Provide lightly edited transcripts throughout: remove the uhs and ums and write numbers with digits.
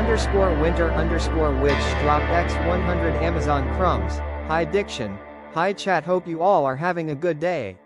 _winter_witch drop X100 Amazon crumbs. Hi Diction. Hi chat, hope you all are having a good day.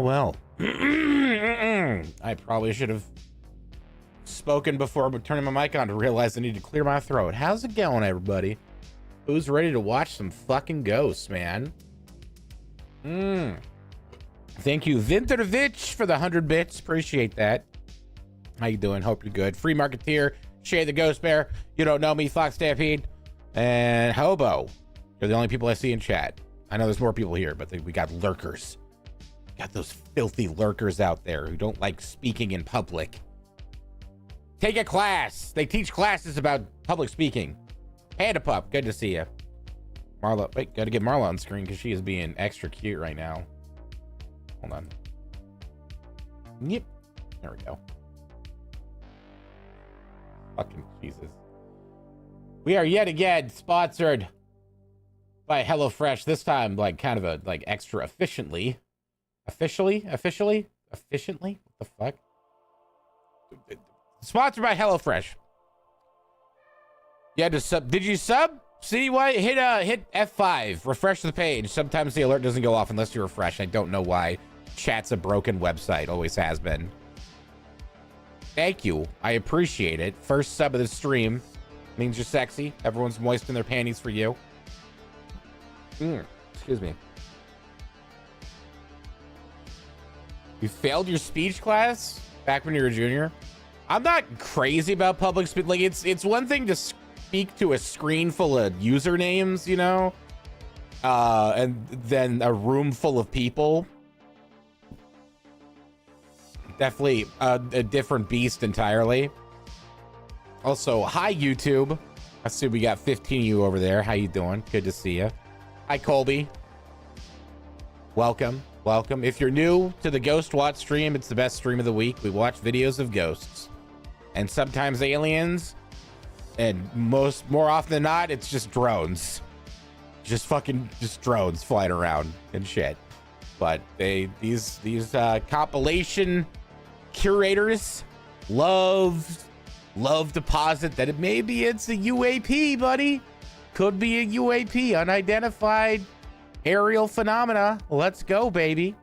Well. I probably should have spoken before turning my mic on to realize I need to clear my throat. How's it going, everybody? Who's ready to watch some fucking ghosts, man? Thank you, Vinterovich, for the 100 bits. Appreciate that. How you doing? Hope you're good. Free Marketeer, Shay the Ghost Bear, You Don't Know Me, Fox Stampede, and Hobo. They're the only people I see in chat. I know there's more people here, but we got lurkers. Got those filthy lurkers out there who don't like speaking in public. Take a class. They teach classes about public speaking. Panda Pup, good to see you. Marla, wait, gotta get Marla on screen because she is being extra cute right now. Hold on. Yep. There we go. Fucking Jesus. We are yet again sponsored by HelloFresh. This time, like, kind of a, like, extra efficiently. Efficiently? What the fuck? Sponsored by HelloFresh. You had to sub. Did you sub? See what? Hit F5. Refresh the page. Sometimes the alert doesn't go off unless you refresh. I don't know why. Chat's a broken website. Always has been. Thank you. I appreciate it. First sub of the stream. Means you're sexy. Everyone's moist in their panties for you. Excuse me. You failed your speech class back when you were a junior? I'm not crazy about public speech. Like, it's one thing to speak to a screen full of usernames, you know, and then a room full of people. Definitely a different beast entirely. Also, hi YouTube. I see we got 15 of you over there. How you doing? Good to see you. Hi Colby. Welcome. Welcome. If you're new to the Ghost Watch stream, it's the best stream of the week. We watch videos of ghosts and sometimes aliens, and more often than not, it's just drones. Just drones flying around and shit. But these compilation curators love to posit that maybe it's a UAP, buddy. Could be a UAP, unidentified aerial phenomena. Let's go, baby.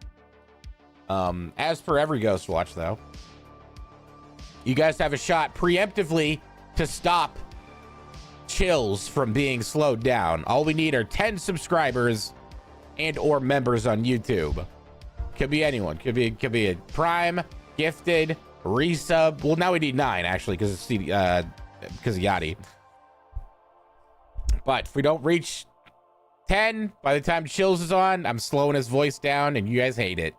As for every Ghost Watch, though, you guys have a shot preemptively to stop chills from being slowed down. All we need are 10 subscribers and or members on YouTube. Could be anyone. Could be a Prime, gifted, resub. Well, now we need 9 actually because of Yachty. But if we don't reach 10 by the time Chills is on, I'm slowing his voice down, and you guys hate it.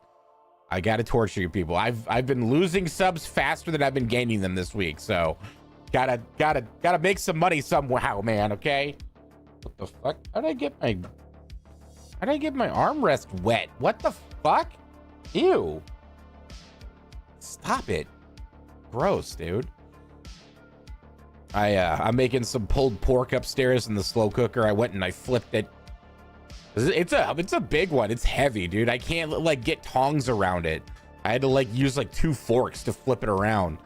I gotta torture you people. I've been losing subs faster than I've been gaining them this week, so gotta make some money somehow, man. Okay. What the fuck? How did I get my armrest wet? What the fuck? Ew. Stop it. Gross, dude. I'm making some pulled pork upstairs in the slow cooker. I went and I flipped it. It's a big one. It's heavy, dude. I can't like get tongs around it. I had to like use like 2 forks to flip it around.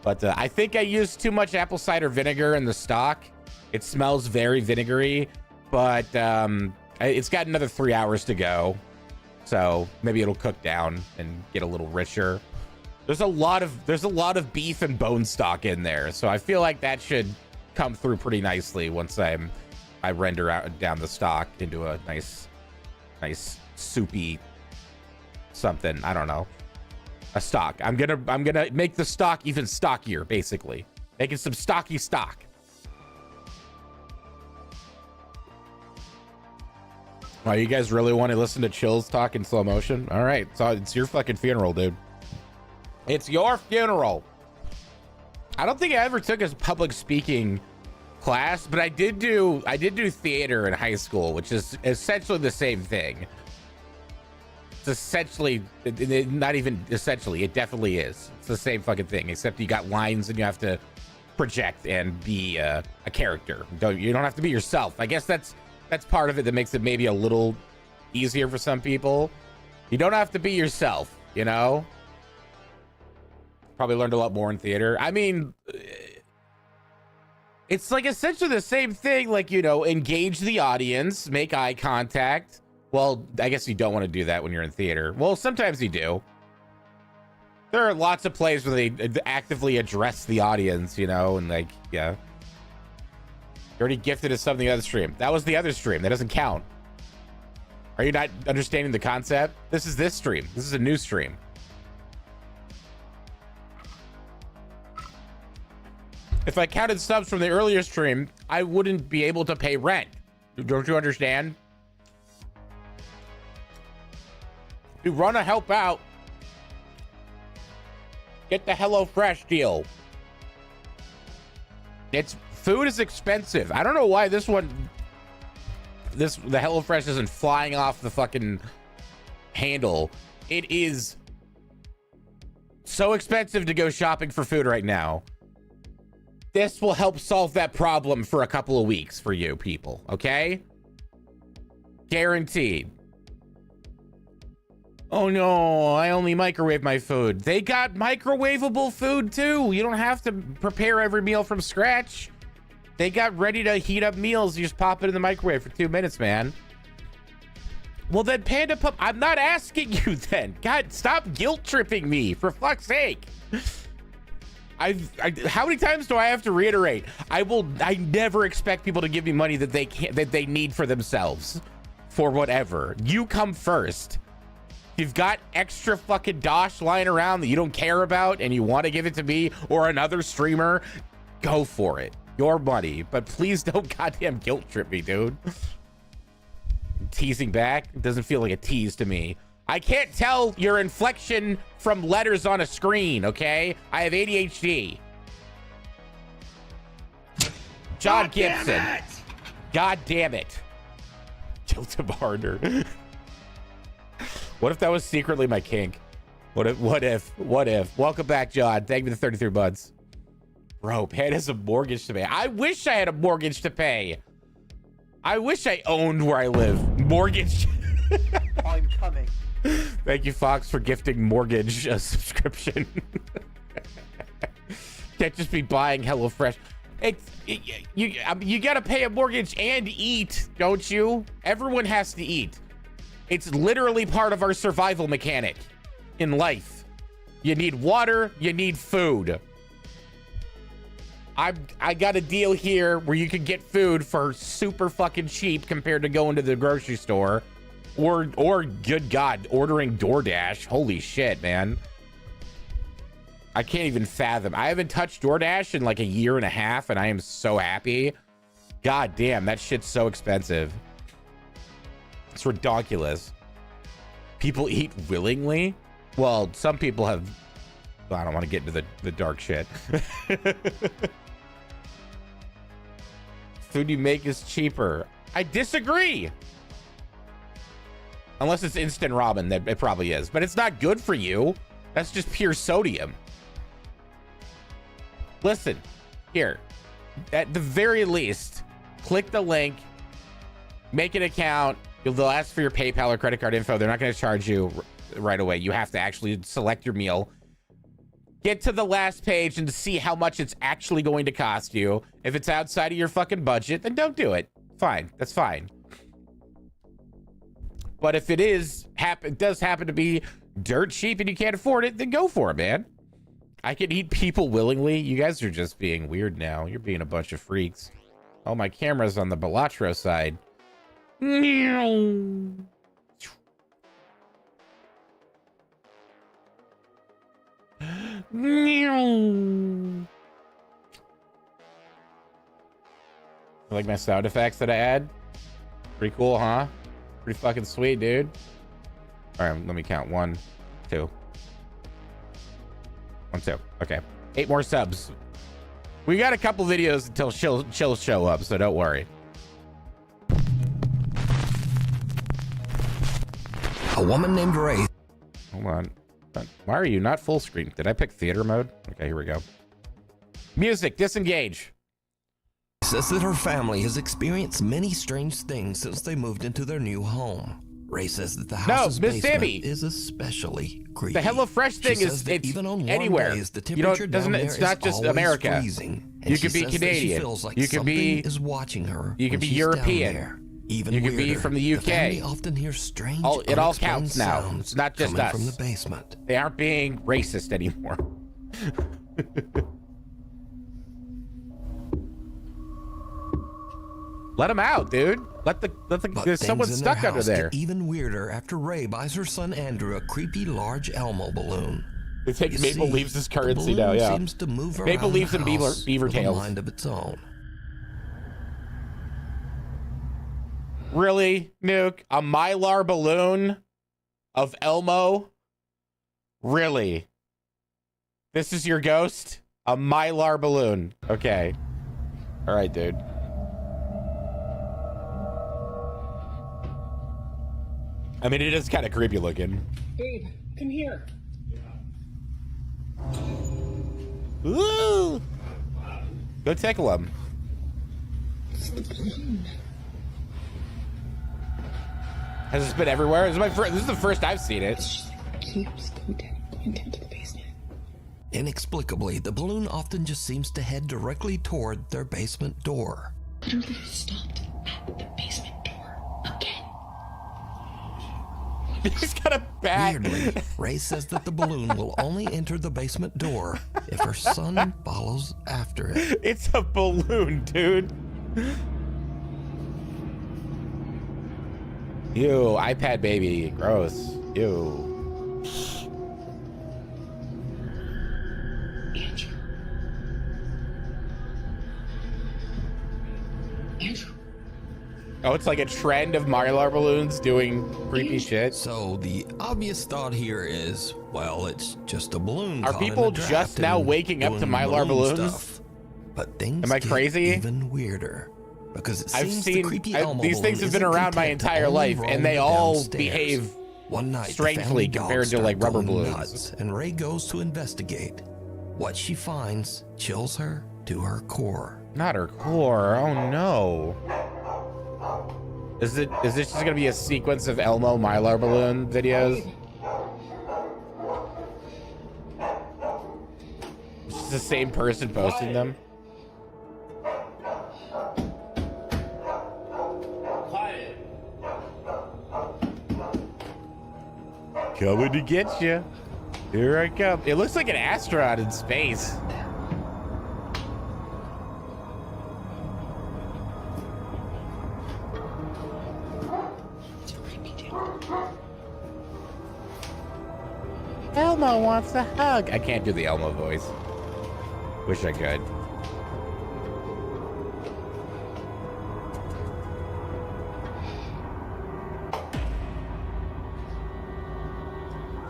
But I think I used too much apple cider vinegar in the stock. It smells very vinegary, but it's got another 3 hours to go. So maybe it'll cook down and get a little richer. There's a lot of beef and bone stock in there, so I feel like that should come through pretty nicely once I render down the stock into a nice soupy something. I don't know, a stock. I'm gonna make the stock even stockier, basically making some stocky stock. Oh, you guys really want to listen to Chills talk in slow motion? All right, so it's your fucking funeral, dude. It's your funeral. I don't think I ever took a public speaking class, but I did do theater in high school, which is essentially the same thing. It's essentially, not even essentially, it definitely is. It's the same fucking thing, except you got lines and you have to project and be a character. You don't have to be yourself. I guess that's part of it that makes it maybe a little easier for some people. You don't have to be yourself, you know? Probably learned a lot more in theater. I mean, it's like essentially the same thing, like, you know, engage the audience, make eye contact. Well, I guess you don't want to do that when you're in theater. Well, sometimes you do. There are lots of plays where they actively address the audience, you know, and like, yeah. You already gifted us something the other stream. That was the other stream. That doesn't count. Are you not understanding the concept? This is this stream. This is a new stream. If I counted subs from the earlier stream, I wouldn't be able to pay rent. Don't you understand? If you want to help out, get the HelloFresh deal. Food is expensive. I don't know why the HelloFresh isn't flying off the fucking handle. It is so expensive to go shopping for food right now. This will help solve that problem for a couple of weeks for you people, okay? Guaranteed. Oh no, I only microwave my food. They got microwavable food too. You don't have to prepare every meal from scratch. They got ready to heat up meals. You just pop it in the microwave for 2 minutes, man. Well then, Panda Pup, I'm not asking you then. God, stop guilt tripping me, for fuck's sake. How many times do I have to reiterate? I never expect people to give me money that they need for themselves, for whatever. You come first. You've got extra fucking dosh lying around that you don't care about and you want to give it to me or another streamer, go for it. your money, but please don't goddamn guilt trip me, dude. Teasing back? It doesn't feel like a tease to me. I can't tell your inflection from letters on a screen, okay? I have ADHD. John Gibson. God damn it. Guilt him harder. What if that was secretly my kink? What if? Welcome back, John. Thank you for the 33 buds. Bro, Pat has a mortgage to pay. I wish I had a mortgage to pay. I wish I owned where I live. Mortgage. I'm coming. Thank you, Fox, for gifting mortgage subscription. Can't just be buying HelloFresh. You gotta pay a mortgage and eat, don't you? Everyone has to eat. It's literally part of our survival mechanic in life. You need water, you need food. I got a deal here where you can get food for super fucking cheap compared to going to the grocery store or good God, ordering DoorDash. Holy shit, man. I can't even fathom. I haven't touched DoorDash in like a year and a half and I am so happy. God damn, that shit's so expensive. It's ridiculous. People eat willingly. Well, some people have. Well, I don't want to get into the dark shit. Food you make is cheaper. I disagree. Unless it's instant ramen, that it probably is. But it's not good for you. That's just pure sodium. Listen, here. At the very least, click the link, make an account. They'll ask for your PayPal or credit card info. They're not going to charge you right away. You have to actually select your meal. Get to the last page and see how much it's actually going to cost you. If it's outside of your fucking budget, then don't do it. Fine. That's fine. But if it does happen to be dirt cheap and you can't afford it, then go for it, man. I can eat people willingly. You guys are just being weird now. You're being a bunch of freaks. Oh, my camera's on the Balatro side. Like my sound effects that I add? Pretty cool, huh? Pretty fucking sweet, dude. All right, let me count. 1, 2. 1, 2. Okay. 8 more subs. We got a couple videos until she'll show up, so don't worry. A woman named Ray. Hold on. Why are you not full screen? Did I pick theater mode? Okay, here we go. Music, disengage. Says that her family has experienced many strange things since they moved into their new home. Ray says that the house's basement is especially creepy. The HelloFresh thing is it's even on anywhere. Days, the temperature it's not just America. Freezing, you could be Canadian. Like you could be is watching her. You could be European. Even you could weirder, be from the UK. The family often hears strange, it all counts now. It's not just us. From the basement. They aren't being racist anymore. Let them out, dude. There's someone stuck under there. Get even weirder after Ray buys her son Andrew a creepy large Elmo balloon. They take Maple Leafs as currency now. Yeah. Seems to move Maple Leafs and beaver tails. A mind of its own. Really, Nuke? A Mylar balloon of Elmo? Really? This is your ghost? A Mylar balloon. Okay. All right, dude. I mean, it is kind of creepy looking. Babe, come here. Ooh! Go tickle him. It's the balloon. Has this been everywhere? This is the first I've seen it. It just keeps going down to the basement. Inexplicably, the balloon often just seems to head directly toward their basement door. Literally stopped at the basement door again. He's got a bat. Weirdly, Ray says that the balloon will only enter the basement door if her son follows after it. It's a balloon, dude. Ew, iPad baby. Gross. Ew. Andrew. Oh, it's like a trend of Mylar balloons doing creepy shit. So the obvious thought here is, well, it's just a balloon. Are people just now waking up to Mylar balloons? Stuff. But things am I crazy? Even weirder. Because it I've seems seen the creepy these things have been around my entire life, and they all behave one night strangely compared to like rubber balloons. Nuts, and Ray goes to investigate. What she finds chills her to her core. Not her core. Oh no. Is this just gonna be a sequence of Elmo Mylar balloon videos? It's just the same person posting them. Coming to get you. Here I come. It looks like an astronaut in space. Elmo wants a hug. I can't do the Elmo voice. Wish I could.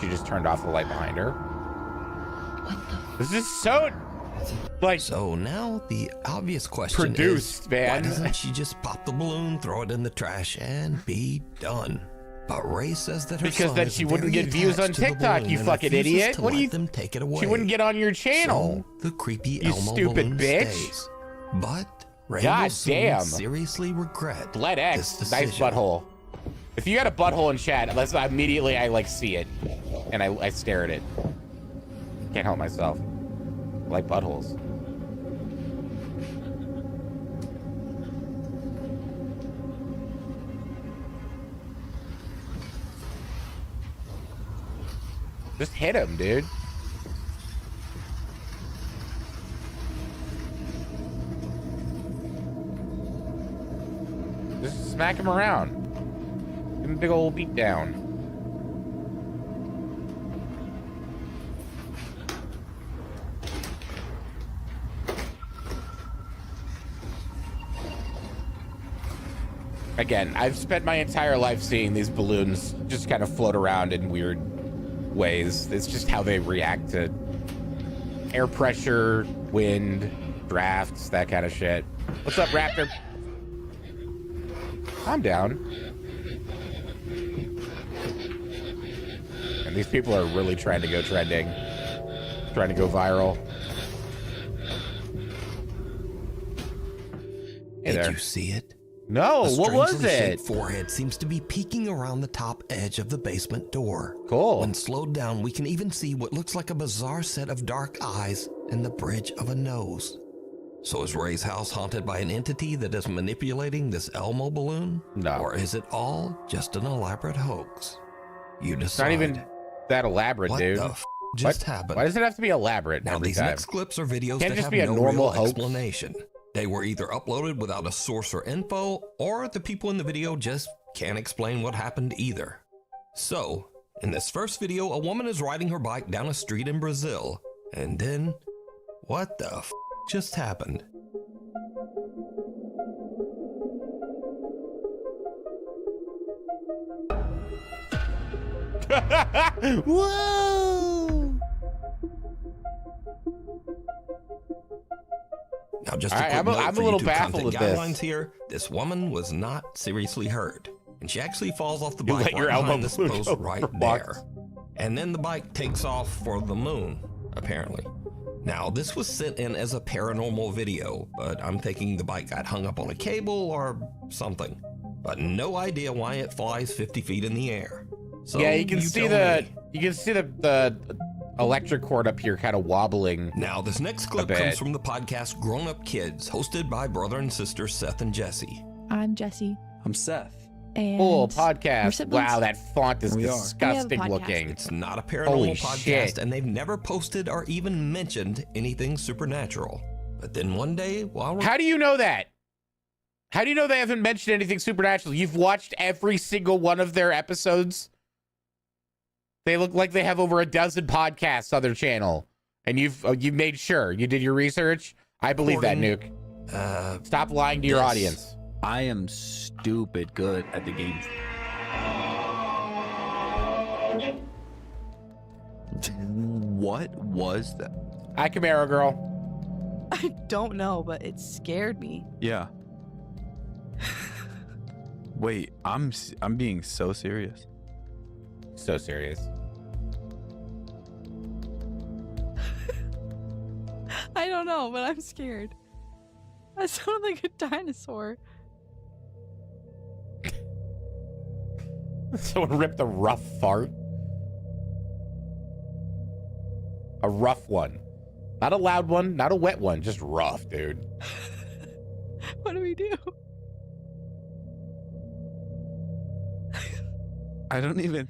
She just turned off the light behind her. This is so like so now the obvious question produced, is, man. Why doesn't she just pop the balloon, throw it in the trash, and be done? But Ray says that her because son then is she wouldn't very get views on attached to the TikTok, balloon you and fucking refuses idiot. to What do let you? them take it away. She wouldn't get on your channel. So the creepy you Elmo stupid balloon bitch. stays. But Ray God will soon damn. seriously regret Let this X, nice decision. butthole. If you got a butthole in chat, unless immediately I like see it, and I stare at it. Can't help myself. I like buttholes. Just hit him, dude. Just smack him around. Give him a big old beat down. Again, I've spent my entire life seeing these balloons just kind of float around in weird ways. It's just how they react to air pressure, wind, drafts, that kind of shit. What's up, Raptor? I'm down. And these people are really trying to go trending, trying to go viral. Hey Did there. you see it? No, what was strangely it? shaped forehead seems to be peeking around the top edge of the basement door. Cool. When slowed down, we can even see what looks like a bizarre set of dark eyes and the bridge of a nose. So is Ray's house haunted by an entity that is manipulating this Elmo balloon? No. Or is it all just an elaborate hoax? You decide. It's not even that elaborate, what dude. The just happened? Why does it have to be elaborate Now every these time? next clips are videos Can't that just have be a no normal real hoax? explanation. They were either uploaded without a source or info, or the people in the video just can't explain what happened either. So, in this first video, a woman is riding her bike down a street in Brazil, and then, what the just happened? Whoa! Now, just All a right, quick I'm note a for little YouTube baffled content with this. guidelines here. This woman was not seriously hurt, and she actually falls off the You bike let your right Elmo behind this balloon post go right for there. bucks. And then the bike takes off for the moon, apparently. Now, this was sent in as a paranormal video, but I'm thinking the bike got hung up on a cable or something. But no idea why it flies 50 feet in the air. So Yeah, you can see tell me. the electric cord up here kind of wobbling. Now, this next clip bit. comes from the podcast Grown Up Kids, hosted by brother and sister Seth and Jesse. I'm Jesse. I'm Seth. And Cool we're podcast. siblings. Wow, that font is We are. disgusting We have a podcast. looking. It's not a paranormal Holy podcast, shit. and they've never posted or even mentioned anything supernatural. But then one day, while How do you know that? How do you know they haven't mentioned anything supernatural? You've watched every single one of their episodes. They look like they have over a dozen podcasts on their channel, and you've made sure you did your research. I believe that, Nuke. Stop lying to your this audience. I am stupid good at the game. What was that? Hi, Camaro girl. I don't know, but it scared me. Yeah. Wait, I'm being so serious. So serious. I don't know, but I'm scared. I sound like a dinosaur. Someone ripped a rough fart. A rough one. Not a loud one, not a wet one, just rough, dude. What do we do? I don't even.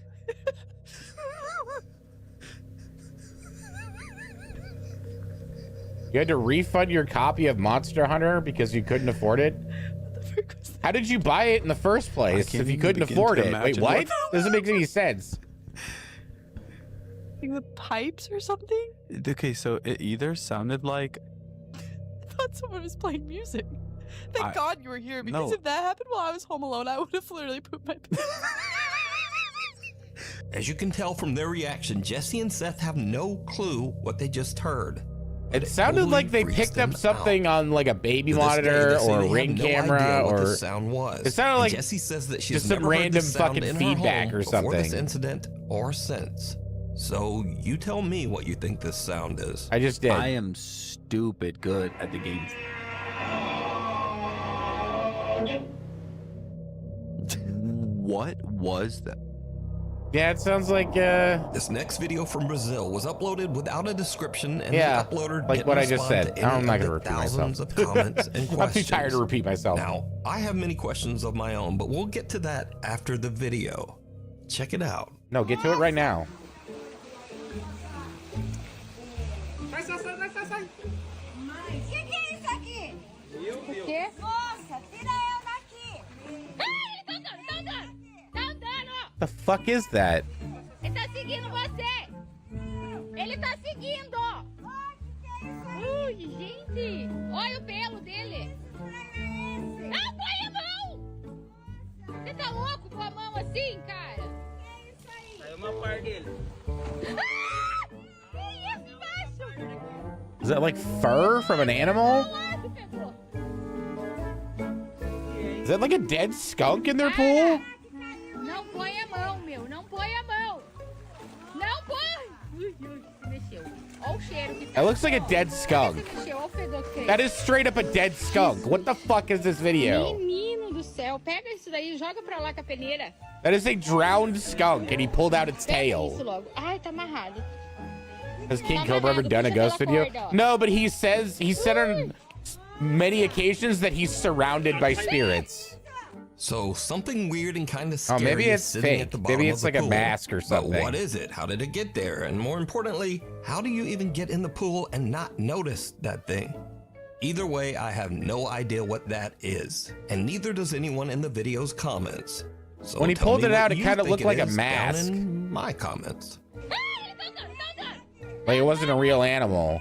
You had to refund your copy of Monster Hunter because you couldn't afford it? What the frick was that? How did you buy it in the first place if you couldn't afford it? Wait, what? Doesn't make any sense. Like the pipes or something? Okay, so it either sounded like. I thought someone was playing music. Thank God you were here, because No. if that happened while I was home alone, I would have literally pooped my pants. As you can tell from their reaction, Jesse and Seth have no clue what they just heard. It sounded like they picked up something on like a baby monitor or a ring camera or the sound was. It sounded like Jesse says that she's just some never heard random this sound fucking in her feedback home or before this something. incident or since. So you tell me what you think this sound is. I just did. I am stupid good at the game. What was that? Yeah, it sounds like This next video from Brazil was uploaded without a description, and yeah, the uploader like didn't what I just respond said. to any I'm not of gonna the repeat thousands myself. of comments and questions. I'm too tired to repeat myself. Now, I have many questions of my own, but we'll get to that after the video. Check it out. No, get to it right now. Quê? Nossa, tira eu daqui! Ai, ele tá andando! Tá andando, ó! The fuck is that? Ele tá seguindo você! Ele tá seguindo! Ui, gente! Olha o pelo dele! Não, põe a mão! Você tá louco com a mão assim, cara? Saiu uma par dele. Ah! Que isso, macho? Is that like fur from an animal? Is that like a dead skunk in their pool? Não põe a mão, meu. Não põe a mão. Não põe. Ui, ui, se mexeu. Olha o cheiro que tá. It looks like a dead skunk. Se mexeu, olha o fedor que tem. That is straight up a dead skunk. What the fuck is this video? Menino do céu. Pega isso daí e joga pra lá com a peneira. That is a drowned skunk and he pulled out its Pega tail. isso logo. Ai, tá amarrado. Has King Cobra ever done a ghost video? No, but he said on many occasions that he's surrounded by spirits. So something weird and kind of scary maybe is it's sitting fake. at the bottom Maybe of it's the like a pool. mask or something. But what is it? How did it get there? And more importantly, how do you even get in the pool and not notice that thing? Either way, I have no idea what that is, and neither does anyone in the video's comments. So When he tell pulled me it what out, it you kind of think looked like a is down mask. in my comments. Like it wasn't a real animal.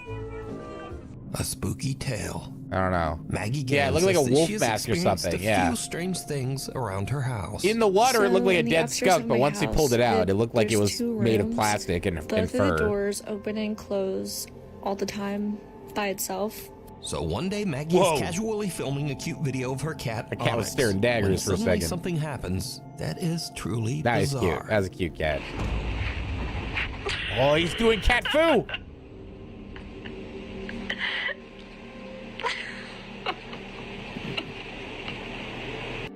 A spooky tale. I don't know. Maggie Yeah, it Gale looked like says a that wolf she has mask or experienced something, a yeah. few strange things around her house. In the water, it looked like a in the dead upstairs skunk, of but my once he house, pulled it out, it looked like it there's was two made of rooms. plastic and Both of the fur. doors open and close all the time by itself. So one day, Maggie Whoa. is casually filming a cute video of her cat. The cat was Onyx, staring daggers when for a suddenly second. Something happens that is truly That is bizarre. cute. That's a cute cat. Oh, he's doing cat foo.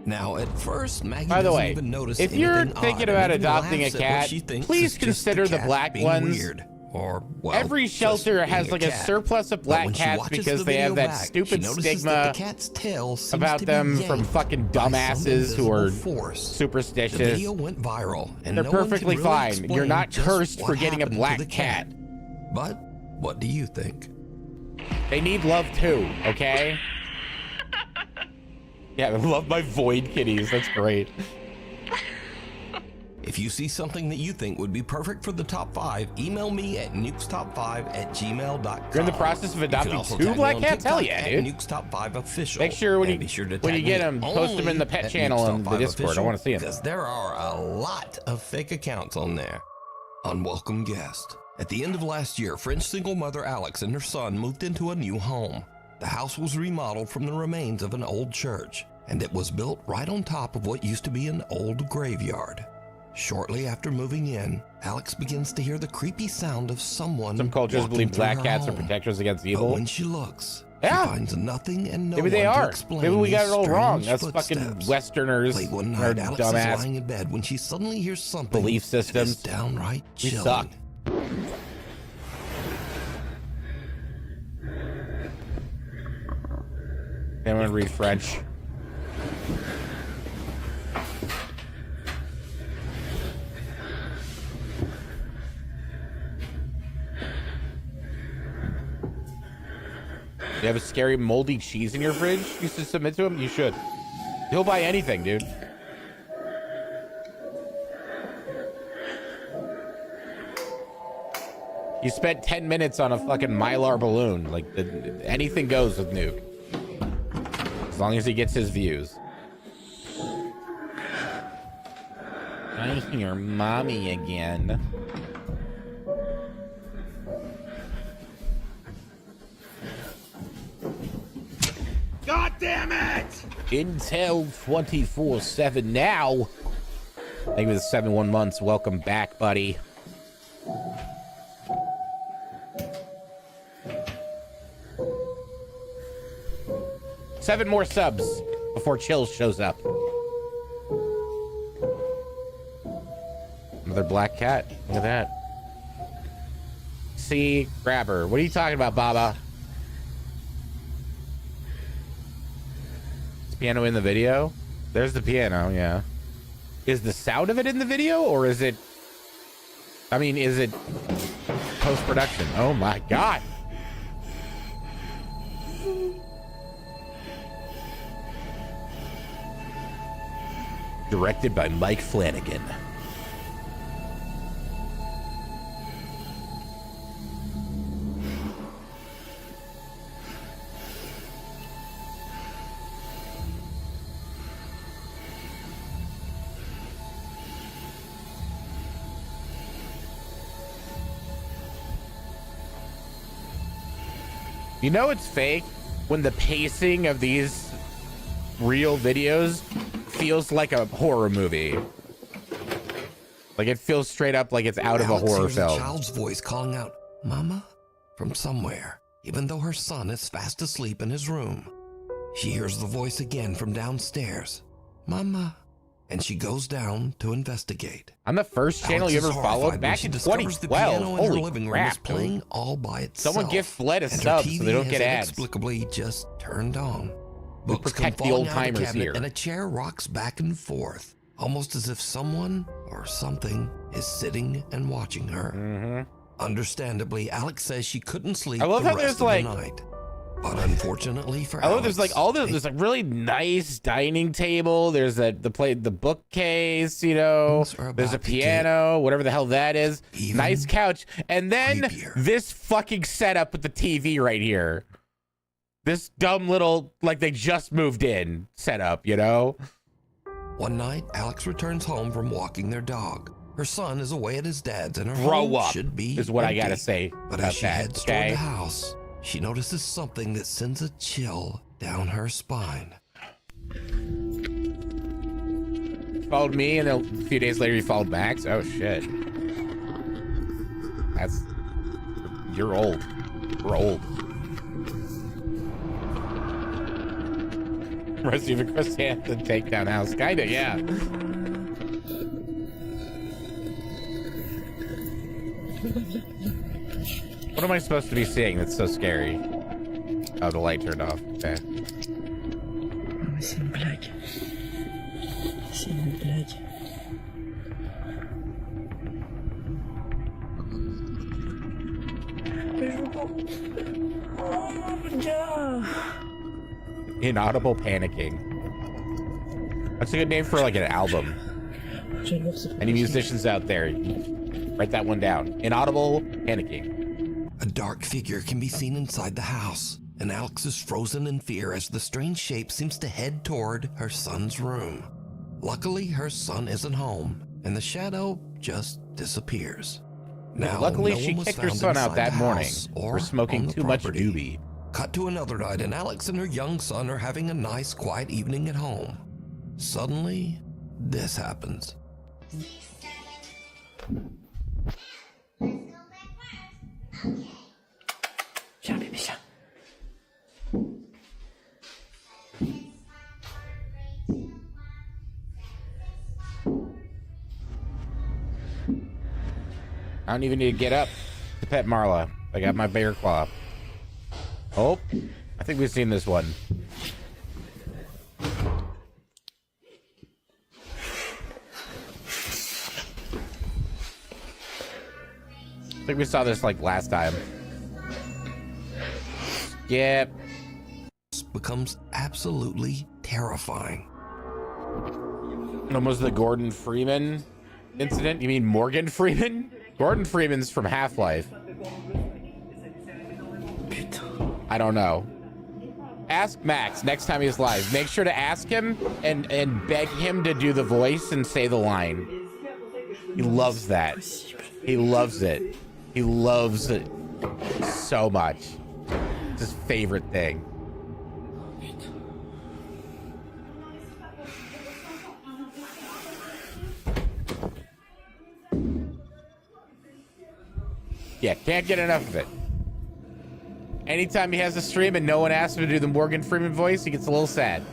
Now, at first, Maggie By the doesn't way, even notice if you're anything thinking odd about and even adopting a laughs at what cat, she thinks please is just the consider the cat black being ones. Weird. Or, well, Every just shelter has being like a cat. surplus of But black when she cats watches because the they have video that back, stupid she notices stigma that the cat's tail seems about to be them from yanked fucking by some dumbasses who are invisible force. superstitious. The video went viral, and They're no one can perfectly really fine. explain You're not just cursed what for getting a happened to black the cat. But what do you think? They need love too, okay? Yeah, I love my void kitties. That's great. If you see something that you think would be perfect for the top 5, email me at nukestop5@gmail.com. You're in the process of adopting 2 black cats? Hell yeah, dude. Nukestop5official. Make sure when you get them, only post them in the pet channel on the Discord. I want to see them. Because there are a lot of fake accounts on there. Unwelcome guest. At the end of last year, French single mother Alex and her son moved into a new home. The house was remodeled from the remains of an old church, and it was built right on top of what used to be an old graveyard. Shortly after moving in, Alex begins to hear the creepy sound of someone. Some cultures walking believe through black her cats are home. protectors against But evil. when she looks, Yeah. she finds nothing and no Maybe they one to are. explain Maybe we got these it all wrong. strange That's fucking footsteps. Westerners. Late one Or night, Alex is dumbass lying in bed when she suddenly hears something belief that is systems. downright We chilling. suck. Anyone read French? You have a scary moldy cheese in your fridge? You should submit to him? You should. He'll buy anything, dude. You spent 10 minutes on a fucking Mylar balloon. Like, anything goes with Nuke. As long as he gets his views. I hear mommy again. God damn it! Intel 24/7 now. Thank you for the 71 months. Welcome back, buddy. Seven more subs before Chills shows up. Another black cat. Look at that. See, grabber. What are you talking about, Baba? Is piano in the video? There's the piano, yeah. Is the sound of it in the video, or is it... I mean, is it post-production? Oh my god! Directed by Mike Flanagan. You know it's fake when the pacing of these real videos feels like a horror movie. Like it feels straight up like it's out of a horror hears film. a child's voice calling out, "Mama?" from somewhere, even though her son is fast asleep in his room. She hears the voice again from downstairs, "Mama," and she goes down to investigate. I'm the first channel you ever followed back in 2012. Holy living room crap, is playing dude. all by itself. Someone give Fled a and her sub so TV they don't has get ads. inexplicably just turned on. We Books come protect the falling old out of the timers cabinet, here. and a chair rocks back and forth, almost as if someone or something is sitting and watching her. Mm-hmm. Understandably, Alex says she couldn't sleep I love the how rest there's of the like... night. But unfortunately for I love Alex, there's like all this, there's a really nice dining table. There's the bookcase, you know. Things are There's a about to get piano, whatever the hell that is. even Nice couch, and then creepier. this fucking setup with the TV right here. This dumb little, like they just moved in setup, you know. One night, Alex returns home from walking their dog. Her son is away at his dad's, and her Grow home up should be is what I empty. gotta say But about as she that, heads toward okay? the house, she notices something that sends a chill down her spine. Followed me, and then a few days later he followed Max. Oh shit. That's... You're old. We're old. Rusty of Chris Hansen takedown house. Kinda, yeah. What am I supposed to be seeing that's so scary? Oh, the light turned off. Okay. C'est une blague. C'est une blague. Mais je veux pas. Oh, gars. Inaudible panicking. That's a good name for like an album. Any musicians out there, write that one down. Inaudible panicking. A dark figure can be seen inside the house, and Alex is frozen in fear as the strange shape seems to head toward her son's room. Luckily, her son isn't home, and the shadow just disappears. Now, luckily, no she one was kicked her found son out inside that the morning house for or smoking on the too much property. doobie. Cut to another night, and Alex and her young son are having a nice, quiet evening at home. Suddenly, this happens. I don't even need to get up to pet Marla. I got my bear claw. Oh, I think we've seen this one. I think we saw this like last time. Yep. This becomes absolutely terrifying. Almost the Gordon Freeman incident. You mean Morgan Freeman? Gordon Freeman's from Half-Life. I don't know. Ask Max next time he's live. Make sure to ask him and beg him to do the voice and say the line. He loves that. He loves it. He loves it so much. It's his favorite thing. Yeah, can't get enough of it. Anytime he has a stream and no one asks him to do the Morgan Freeman voice, he gets a little sad.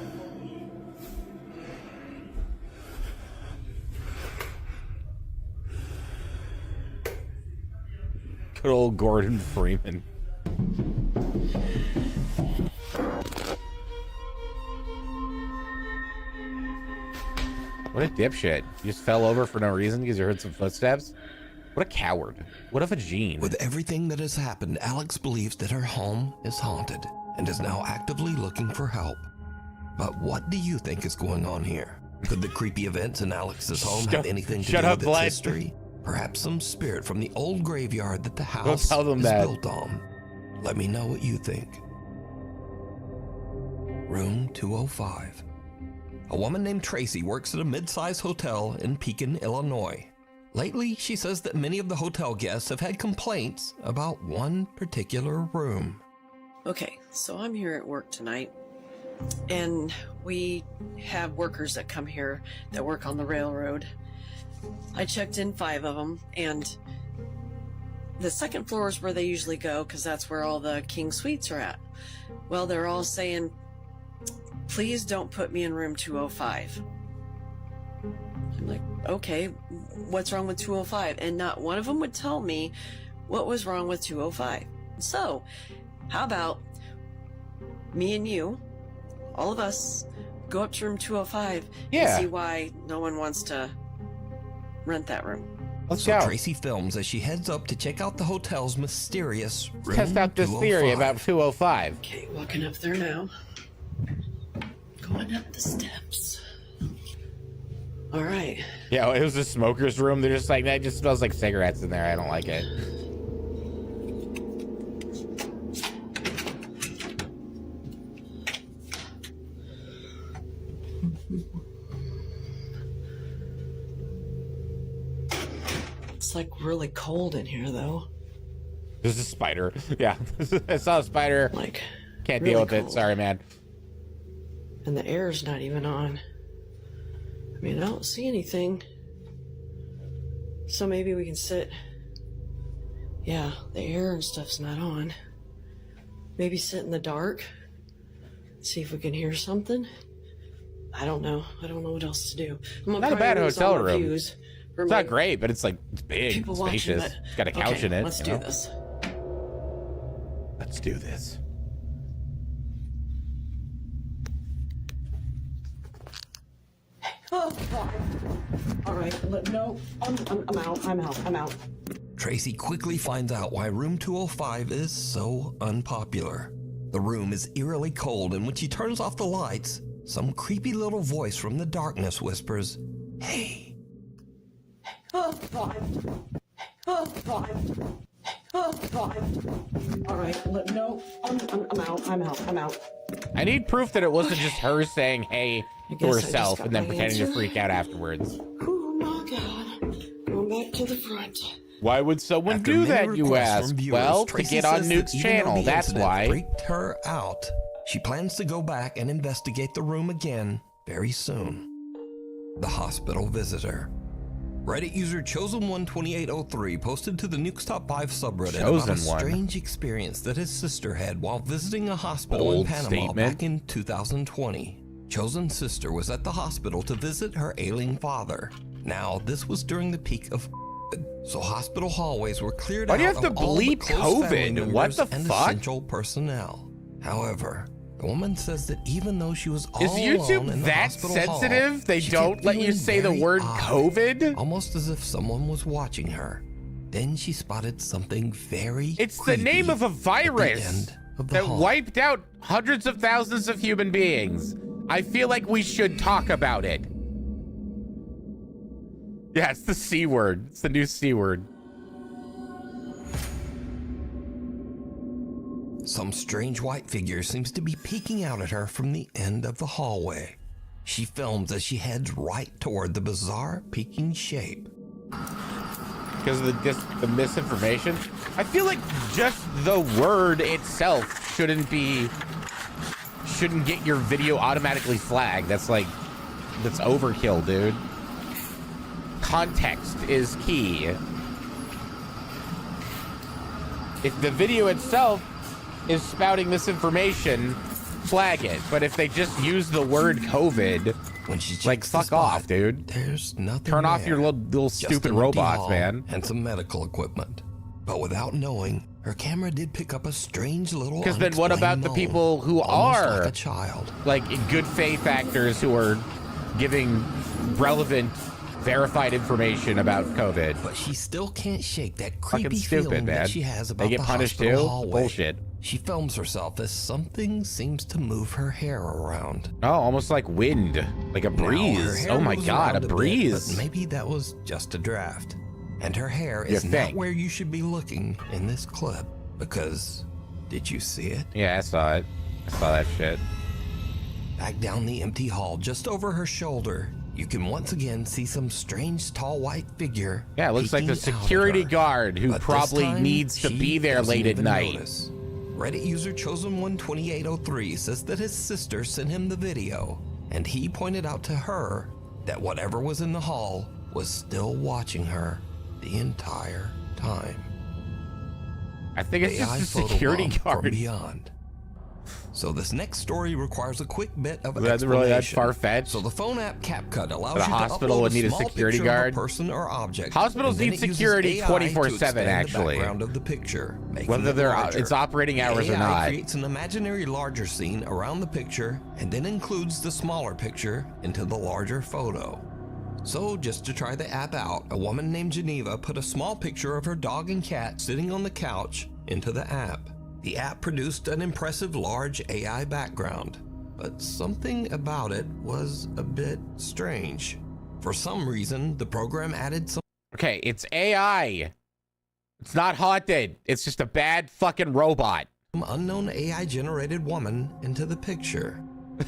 Good old Gordon Freeman. What a dipshit. You just fell over for no reason because you heard some footsteps? What a coward. What of a gene? With everything that has happened, Alex believes that her home is haunted and is now actively looking for help. But what do you think is going on here? Could the creepy events in Alex's home have anything to do with its history? Perhaps some spirit from the old graveyard that the house is built on. Let me know what you think. Room 205. A woman named Tracy works at a mid-sized hotel in Pekin, Illinois. Lately, she says that many of the hotel guests have had complaints about one particular room. Okay, so I'm here at work tonight, and we have workers that come here that work on the railroad. I checked in 5 of them, and the second floor is where they usually go because that's where all the king suites are at. Well, they're all saying, please don't put me in room 205. I'm like, okay, what's wrong with 205? And not one of them would tell me what was wrong with 205. So, how about me and you, all of us, go up to room 205 and see why no one wants to rent that room. Let's go. Tracy films as she heads up to check out the hotel's mysterious room. Test out this theory about 205. Okay, walking up there now. Going up the steps. All right. Yeah, it was a smoker's room. They're just like, that just smells like cigarettes in there. I don't like it. It's like really cold in here, though. There's a spider. Yeah, I saw a spider. Like, can't really deal with cold. it. Sorry, man. And the air's not even on. I mean, I don't see anything. So maybe we can sit. Yeah, the air and stuff's not on. Maybe sit in the dark. See if we can hear something. I don't know. I don't know what else to do. Not a bad hotel room. It's not great, but it's like, it's big, people spacious. watching, but- It's got a couch in it. Let's you do know? this. Let's do this. Oh, all right. No, I'm out. I'm out. Tracy quickly finds out why room 205 is so unpopular. The room is eerily cold, and when she turns off the lights, some creepy little voice from the darkness whispers, "Hey, Oh, God. Oh, God. Oh, God. All right. No, I'm out. I'm out. I need proof that it wasn't just her saying hey to herself and then pretending to freak out afterwards. Oh, my God. Going back to the front. Why would someone do that, you ask? Well, to get on Nuke's channel, that's why. Freaked her out. She plans to go back and investigate the room again very soon. The hospital visitor. Reddit user Chosen12803 posted to the Nuke's Top 5 subreddit about a strange experience that his sister had while visiting a hospital in Panama back in 2020. Chosen's sister was at the hospital to visit her ailing father. Now, this was during the peak of so hospital hallways were cleared out of all the close family members and essential personnel. However, the woman says that even though she was all alone in the hospital hall, they don't let you say the word COVID? Almost as if someone was watching her. Then she spotted something very It's the name of a virus that wiped out hundreds of thousands of human beings. I feel like we should talk about it. Yeah, it's the C word. It's the new C word. Some strange white figure seems to be peeking out at her from the end of the hallway. She films as she heads right toward the bizarre peeking shape. Because of the misinformation? I feel like just the word itself shouldn't get your video automatically flagged. That's overkill, dude. Context is key. If the video itself is spouting misinformation, flag it. But if they just use the word COVID, when she fuck off, dude. There's nothing. Turn off your little stupid robots, man. And some medical equipment. But without knowing, her camera did pick up a strange little. Because then what about the people who are like a child, good faith actors who are giving relevant, verified information about COVID? But she still can't shake that creepy fucking stupid, feeling man. that she has about they get the punished hospital too? hallway. Bullshit. She films herself as something seems to move her hair around. Oh, almost like wind, like a breeze. Oh my God, a breeze. But maybe that was just a draft. And her hair is not where you should be looking in this clip. Because, did you see it? Yeah, I saw it. I saw that shit. Back down the empty hall, just over her shoulder, you can once again see some strange tall white figure. Yeah, it looks like the security guard who probably needs to be there late at night. Notice. Reddit user Chosen12803 says that his sister sent him the video, and he pointed out to her that whatever was in the hall was still watching her the entire time. I think it's just a security guard. From beyond. So this next story requires a quick bit of That's explanation. really that far-fetched. So the phone app CapCut allows the you to hospital upload would need a small security picture of guard. a person or object. Hospitals need security 24/7. Actually, the background of the picture, whether it's operating hours or not. Creates an imaginary larger scene around the picture and then includes the smaller picture into the larger photo. So just to try the app out, a woman named Geneva put a small picture of her dog and cat sitting on the couch into the app. The app produced an impressive large AI background, but something about it was a bit strange. For some reason, the program added some. Okay, it's AI. It's not haunted. It's just a bad fucking robot. Some unknown AI generated woman into the picture. Look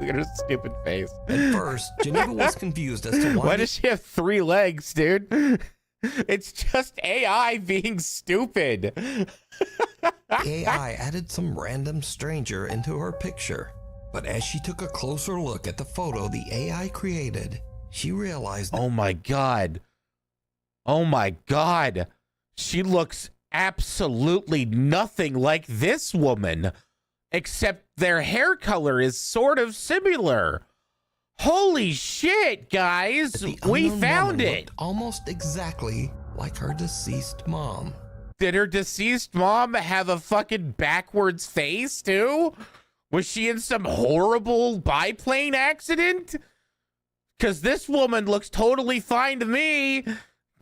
at her stupid face. At first, Geneva was confused as to why does she have 3 legs, dude? It's just AI being stupid. AI added some random stranger into her picture. But as she took a closer look at the photo the AI created, she realized... Oh my God. Oh my God. She looks absolutely nothing like this woman. Except their hair color is sort of similar. Holy shit, guys. We found it. Almost exactly like her deceased mom. Did her deceased mom have a fucking backwards face too? Was she in some horrible biplane accident? Because this woman looks totally fine to me.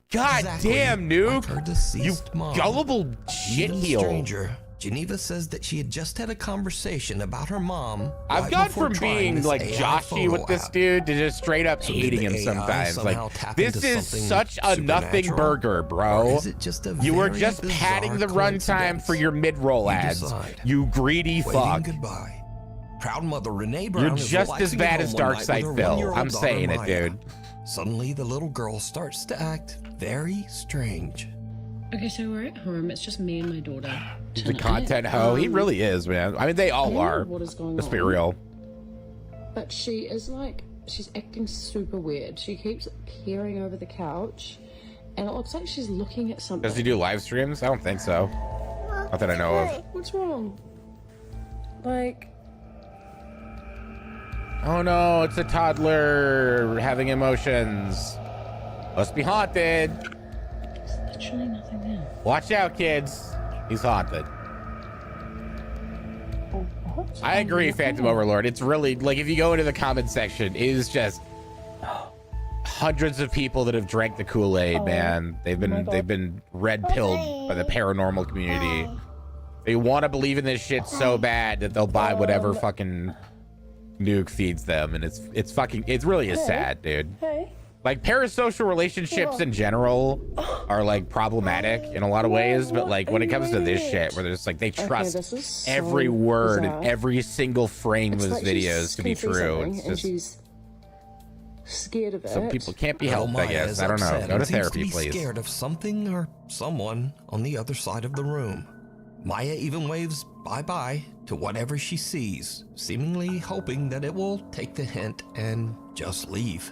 God damn, Nuke. Like her deceased you mom. gullible shitheel. Stranger, Geneva says that she had just had a conversation about her mom. I've right gone before from trying being this like AI Joshy with photo this app. dude to just straight up So did hating the him AI sometimes. somehow Like, tap this into is something such a nothing supernatural? burger, Or bro. is it just a You were very just bizarre padding the runtime coincidence? for your mid-roll You ads. decide. You greedy Waving fuck. goodbye. Proud mother Renee Brown You're is just as relaxing bad at as home one night with Darkside her Phil. 1-year-old I'm daughter, saying it, Maya. dude. Suddenly, the little girl starts to act very strange. Okay, so we're at home. It's just me and my daughter. He's a tonight. content hoe. He really is, man. I mean, they I all don't know are. what is going Let's be on. real. But she is like, she's acting super weird. She keeps peering over the couch, and it looks like she's looking at something. Does he do live streams? I don't think so. Not that I know of. What's wrong? Like, Oh no, it's a toddler having emotions. Must be haunted. there's literally nothing there. Watch out, kids. He's haunted. I agree, Phantom Overlord. It's really, like, if you go into the comment section, it is just hundreds of people that have drank the Kool-Aid, man. They've been red pilled by the paranormal community. They want to believe in this shit so bad that they'll buy whatever fucking nuke feeds them, and it really is sad, dude. Hey. Like, parasocial relationships in general are like problematic in a lot of ways, but like when it comes to this shit where there's like they trust this is so every word bizarre. and every single frame of It's his like she's videos to be gonna see true. something It's and just she's scared of it. some people can't be Little helped, I Maya guess. is I don't know. upset Go to and seems therapy, be please. Scared of something or someone on the other side of the room. Maya even waves bye-bye to whatever she sees, seemingly hoping that it will take the hint and just leave.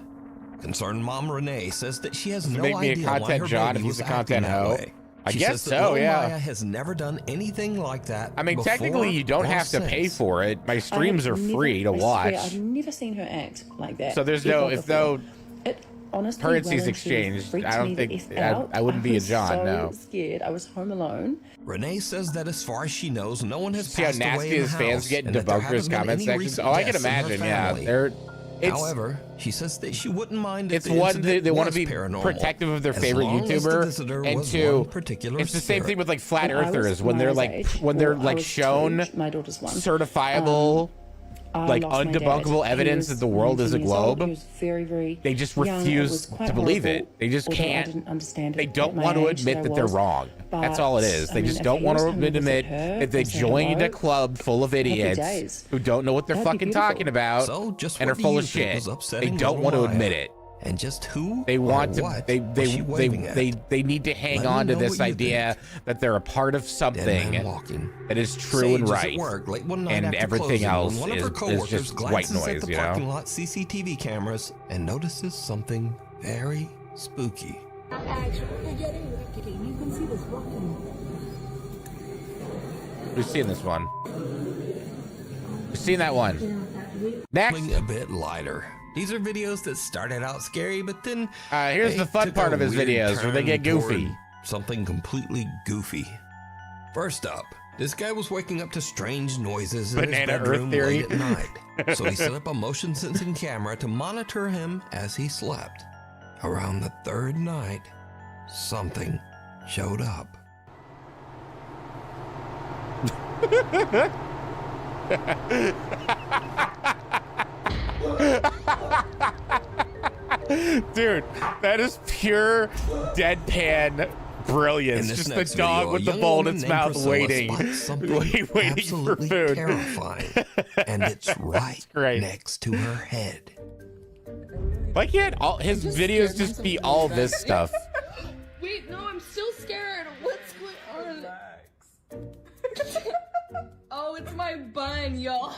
Concerned mom Renee says that she has Does it no make me a idea why content her John baby if he's was a content acting that hoe? way. I She guess says that so, little yeah. Maya has never done anything like that. I mean, before technically, you don't or have to pay since. for it. My streams are free to watch. I've never seen her act like that. So there's no, if no It honestly currency's well and truly exchanged, freaked I don't me the think- F I- out. I wouldn't be a was John, so no. Scared. I was home alone. Renee says that as far as she knows, no one has See how passed away nasty in his the fans house, get in and that there debunkers' haven't been comment any sections. recent Oh, I can deaths in her imagine, yeah. family. It's, However, she says that she wouldn't mind if it's the one, incident they want was to be paranormal, protective of their as favorite long as the YouTuber, visitor and was two, one particular it's the same spirit. thing with like flat When I was earthers when they're Maya's like age, when they're or I like was shown two, my daughter's one. certifiable I like lost my dad. undebunkable He evidence was that the world is a 19 years old. globe. He was very, very They just young. It refuse was quite to believe horrible, it. They just although I can't. didn't understand They it don't at my want to age admit I that they're was. wrong. That's all it is. But, They I just mean, don't if he want was to coming to admit visit her that they and say joined a hello, club full of idiots days. who don't know what they're That'd be fucking beautiful. talking about So, just and are what do full you of think shit. was They upsetting don't little want to Maya? admit it. And just who They want or to. what They was she waving at? they need to hang Let me on to know this what you idea that they're a part of Dead something man walking. that is true Sage and is right, at work late one night and after everything closing else when one of her is coworkers just white glances at noise. the You parking know. lot CCTV cameras and notices something very spooky. We've seen this one. We've seen that one. Next. Something a bit lighter. These are videos that started out scary, but then Here's they the fun took part a of his weird videos where they turn get goofy. toward Something completely goofy. First up, this guy was waking up to strange noises in Banana his Earth bedroom theory. late at night. So he set up a motion sensing camera to monitor him as he slept. Around the third night, something showed up. Dude, that is pure deadpan brilliance. In this Just the next dog video, with a the young bowl in woman its named mouth Priscilla waiting, spots something waiting for absolutely food. terrifying, and it's right great. next to her head. Why can't all his videos just be all this stuff? Wait, no, I'm still scared. What's going on? Oh, it's my bun, y'all.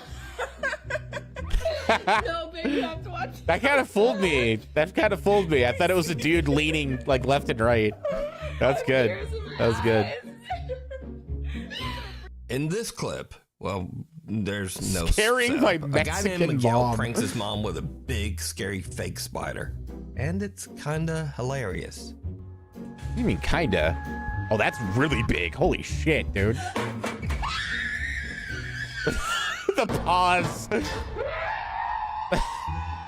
No, baby, you have to watch. That kind of fooled me. That kind of fooled me. I thought it was a dude leaning like left and right. That's good. That was good. In this clip, well, there's no Scaring setup. my A guy Mexican named Miguel mom. pranks his mom with a big, scary fake spider, and it's kinda hilarious. What do you mean, kinda? Oh, that's really big. Holy shit, dude. The pause.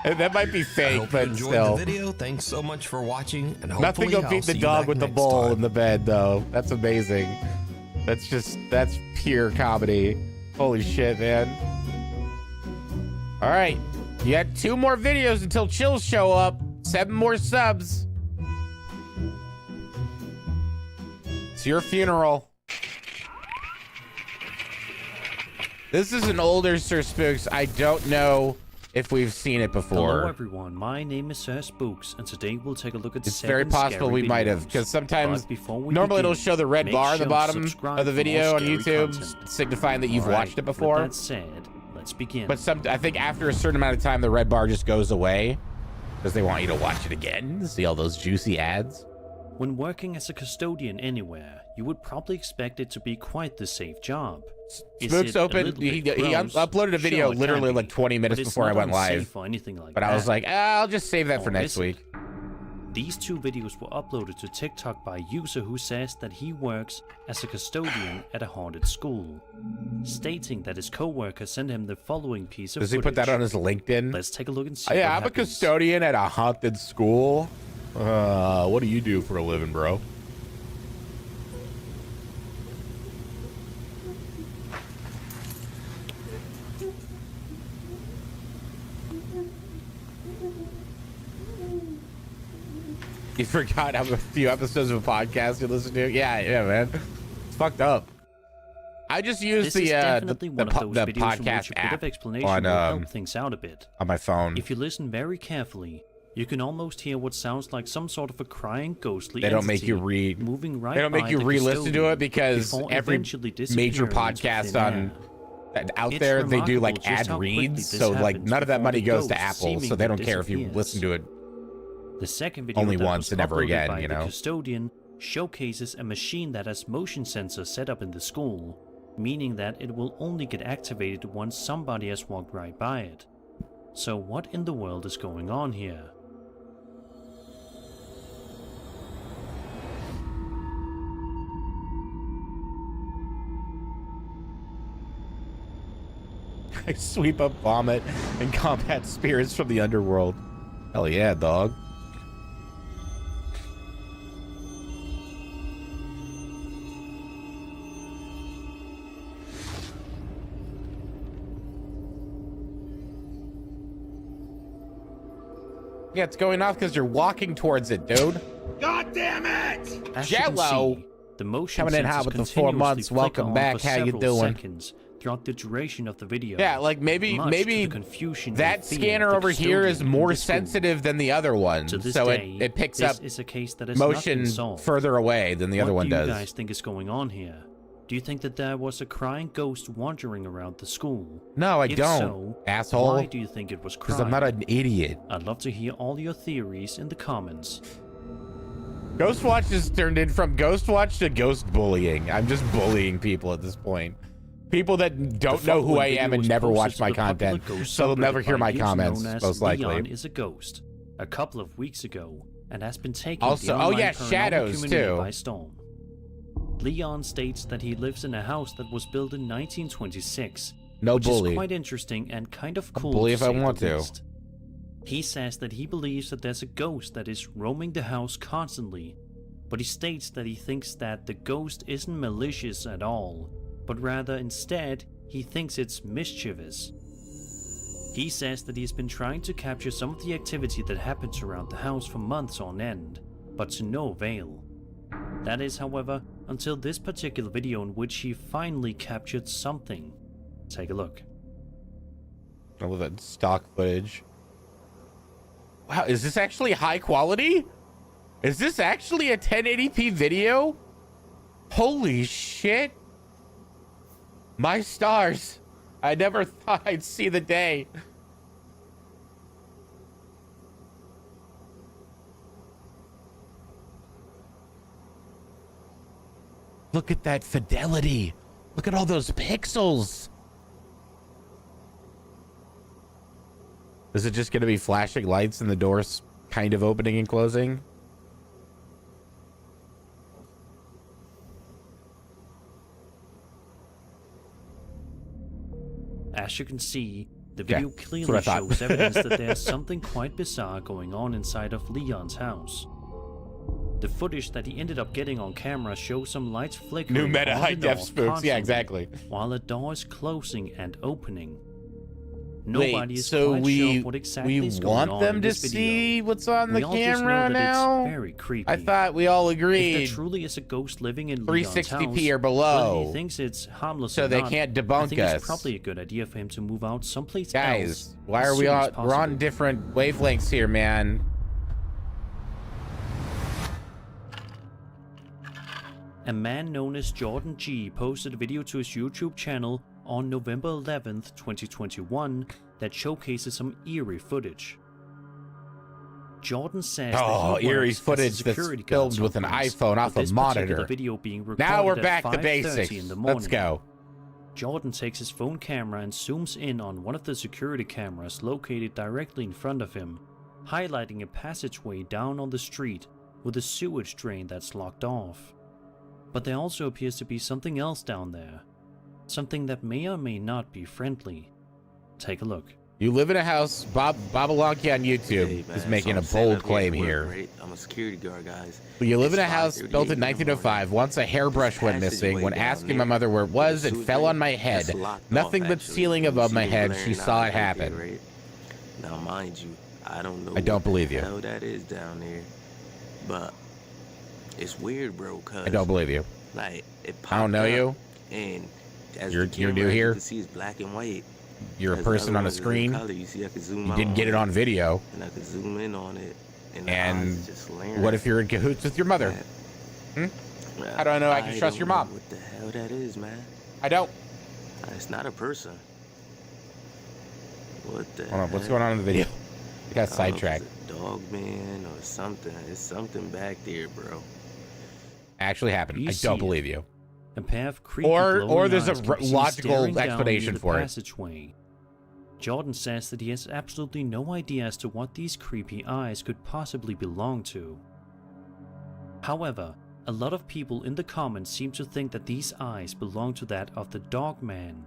That might be I fake, hope you but enjoyed still. the video. Thanks so much for watching, and Nothing hopefully will I'll beat the see you dog back with the next bowl time. in the bed, though. That's amazing. That's pure comedy. Holy shit, man. All right. You got 2 more videos until chills show up. 7 more subs. It's your funeral. This is an older Sir Spooks. I don't know if we've seen it before. Hello everyone, my name is Sir Spooks, and today we'll take a look at It's very possible we might have, because sometimes normally it'll show the red bar at the bottom of the video on YouTube, signifying that you've watched it before. With that said, let's begin. But I think after a certain amount of time, the red bar just goes away because they want you to watch it again, see all those juicy ads. When working as a custodian anywhere, you would probably expect it to be quite the safe job. Spooks opened, he uploaded a video literally like 20 minutes before I went live. But I was like, I'll just save that for next week. These 2 videos were uploaded to TikTok by a user who says that he works as a custodian at a haunted school, stating that his co-worker sent him the following piece of footage. Does he put that on his LinkedIn? Let's take a look and see. Yeah, I'm a custodian at a haunted school. What do you do for a living, bro? You forgot how a few episodes of a podcast you listen to? Yeah, man. It's fucked up. I just use the podcast app things out a bit. On my phone. If you listen very carefully, you can almost hear what sounds like some sort of a crying ghostly They don't make you read. Moving right they don't make you re-listen to it because every major podcast out there, they do like ad reads. So like none of that money goes to Apple. So they don't care if you listen to it. The second video only once and never again, you know. The Custodian showcases a machine that has motion sensors set up in the school, meaning that it will only get activated once somebody has walked right by it. So what in the world is going on here? I sweep up vomit and combat spirits from the underworld. Hell yeah, dog. Yeah, it's going off because you're walking towards it, dude. God damn it! As Jello! See, the motion coming in hot with the 4 months. Welcome back. How you doing? Throughout the duration of the video. Yeah, like maybe that scanner over here is more sensitive than the other one, so it picks up motion further away than the other one does. What do you guys think is going on here? Do you think that there was a crying ghost wandering around the school? No, I if don't, so, asshole. Why do you think it was crying? Because I'm not an idiot. I'd love to hear all your theories in the comments. Ghostwatch has turned in from Ghostwatch to ghost bullying. I'm just bullying people at this point. People that don't know who I am and never watch my content, so they'll never hear my comments, most likely. Leon is a ghost a couple of weeks ago and has been taking also, the online shadows too by storm. Leon states that he lives in a house that was built in 1926, which is quite interesting and kind of cool. Bully if I want to. He says that he believes that there's a ghost that is roaming the house constantly, but he states that he thinks that the ghost isn't malicious at all, but rather instead he thinks it's mischievous. He says that he's been trying to capture some of the activity that happens around the house for months on end, but to no avail. That is, however, until this particular video in which he finally captured something. Take a look. I love that stock footage. Wow, is this actually high quality? Is this actually a 1080p video? Holy shit. My stars. I never thought I'd see the day. Look at that fidelity. Look at all those pixels. Is it just going to be flashing lights and the doors kind of opening and closing? As you can see, the video clearly shows evidence that there's something quite bizarre going on inside of Leon's house. The footage that he ended up getting on camera shows some lights flickering New meta on high and def off spooks. Yeah, constantly, exactly. while a door is closing and opening. Wait, Nobody is so quite sure what exactly we is going want on them in to this video. see what's on the We all just know camera that now? It's very creepy. I thought we all If agreed there truly is a ghost living in 360p Leon's house, or below, whether he thinks it's harmless so or they not, can't I debunk think us. it's probably a good idea for him to move out someplace else. Guys, why as are we soon as we're on possible. different wavelengths here, man? A man known as Jordan G posted a video to his YouTube channel on November 11th, 2021 that showcases some eerie footage. Jordan says Oh, that he eerie works as a footage that's security guard filmed with an sometimes, iPhone off with a this particular monitor. video being Now we're recorded back at to 5:30 basics. in the morning. Let's go. Jordan takes his phone camera and zooms in on one of the security cameras located directly in front of him, highlighting a passageway down on the street with a sewage drain that's locked off. But there also appears to be something else down there. Something that may or may not be friendly. Take a look. You live in a house. Bob Alonki on YouTube is making a bold claim here. Right? I'm a security guard, guys. You live in a It's house 5:38 built in in the 1905. Once a hairbrush went missing. When asking my mother where it was, it fell on my head. Nothing but ceiling above my head. She saw it happen. Right? Now, mind you, I don't know. I don't believe you. What the hell that is down there, but it's weird, bro. Cause I don't believe you. Like it I don't know popped you. up, and as You're the camera, new as here? You can see it's black and white. You're a As the person other on a ones is in screen. color. You see, I can zoom You out didn't get it on video. and I can zoom in on it. And, the And eyes is just layering. what if you're in cahoots with your mother? Hmm? How do I know I can trust your don't mom? know what the hell that is, man? I don't. It's not a person. What the Hold on. What's heck? going on in the video? I got I don't know if sidetracked. it's a dog man or something. It's something back there, bro. Actually happened. You I see don't it. believe you. A pair of creepy Or glowing there's a eyes can be seen logical staring down explanation near the for it. passageway. Jordan says that he has absolutely no idea as to what these creepy eyes could possibly belong to. However, a lot of people in the comments seem to think that these eyes belong to that of the dog man.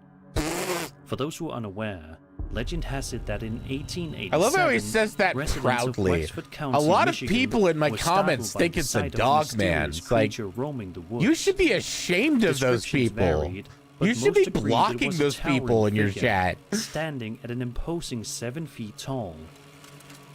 For those who are unaware, legend has it that in 1887, I love how he says that residents of proudly. Wexford County, A lot of Michigan, people in my were comments startled by think the it's a sight of dog man. mysterious It's like, creature roaming the woods. you should be ashamed of those Descriptions people. varied, but You should most be agreed that it blocking was a those towering people in your figure, chat. standing at an imposing 7 feet tall.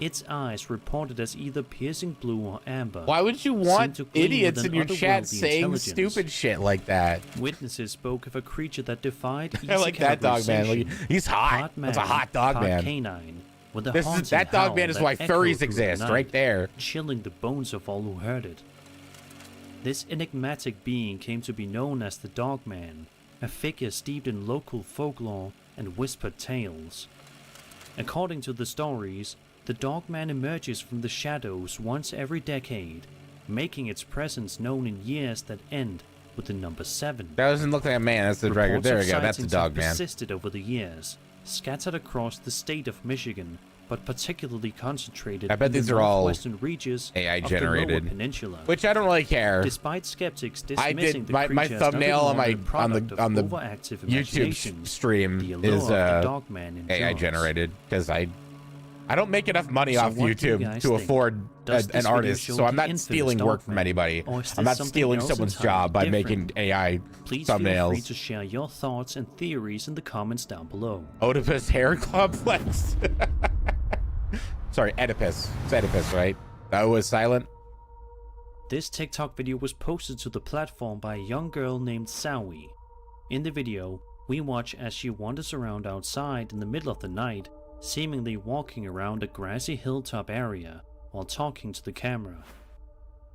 Its eyes reported as either piercing blue or amber. Why would you seemed want to gleam idiots with in an your chat otherworldly saying intelligence. stupid shit like that? Witnesses spoke of a creature that defied easy I like that dog man. Like, categorization. he's hot. Part That's a man, hot dog part man. Canine, with a That haunting dog man howl is that why echoed furries through the exist, night, right there. chilling the bones of all who heard it. This enigmatic being came to be known as the Dog Man, a figure steeped in local folklore and whispered tales. According to the stories, the Dog Man emerges from the shadows once every decade, making its presence known in years that end with the number 7. That doesn't look like a man. That's the dragon. Reports There of we go. That's the sightings dog have man. persisted over the years, scattered across the state of Michigan, but particularly concentrated I bet in these the are all northwestern reaches AI of the generated, Lower Peninsula. which I don't really care. Despite skeptics I dismissing did the my creature as thumbnail on my nothing more than a product of on the overactive YouTube imagination, stream the allure is of the Dog Man AI endures. generated because I don't make enough money So off what do you YouTube guys to think? afford Does an this video artist, show so I'm the not infamous stealing Dog work from Man, anybody. or is I'm this not something stealing else someone's entirely job by different? making AI Please feel free thumbnails. to share your thoughts and theories in the comments down below. Oedipus hair complex. Sorry, Oedipus. It's Oedipus, right? The O is silent. This TikTok video was posted to the platform by a young girl named Saucy. In the video, we watch as she wanders around outside in the middle of the night, seemingly walking around a grassy hilltop area while talking to the camera.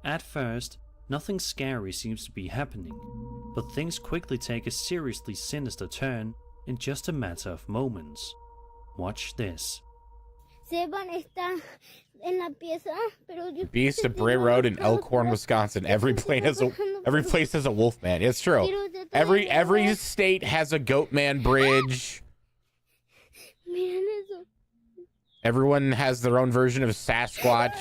At first, nothing scary seems to be happening, but things quickly take a seriously sinister turn in just a matter of moments. Watch this. Seban está en la pieza, pero yo Beast of Bray Road in Elkhorn, Wisconsin. Every place has a wolf man. It's true. Every state has a goat man bridge. Miren eso. Everyone has their own version of Sasquatch.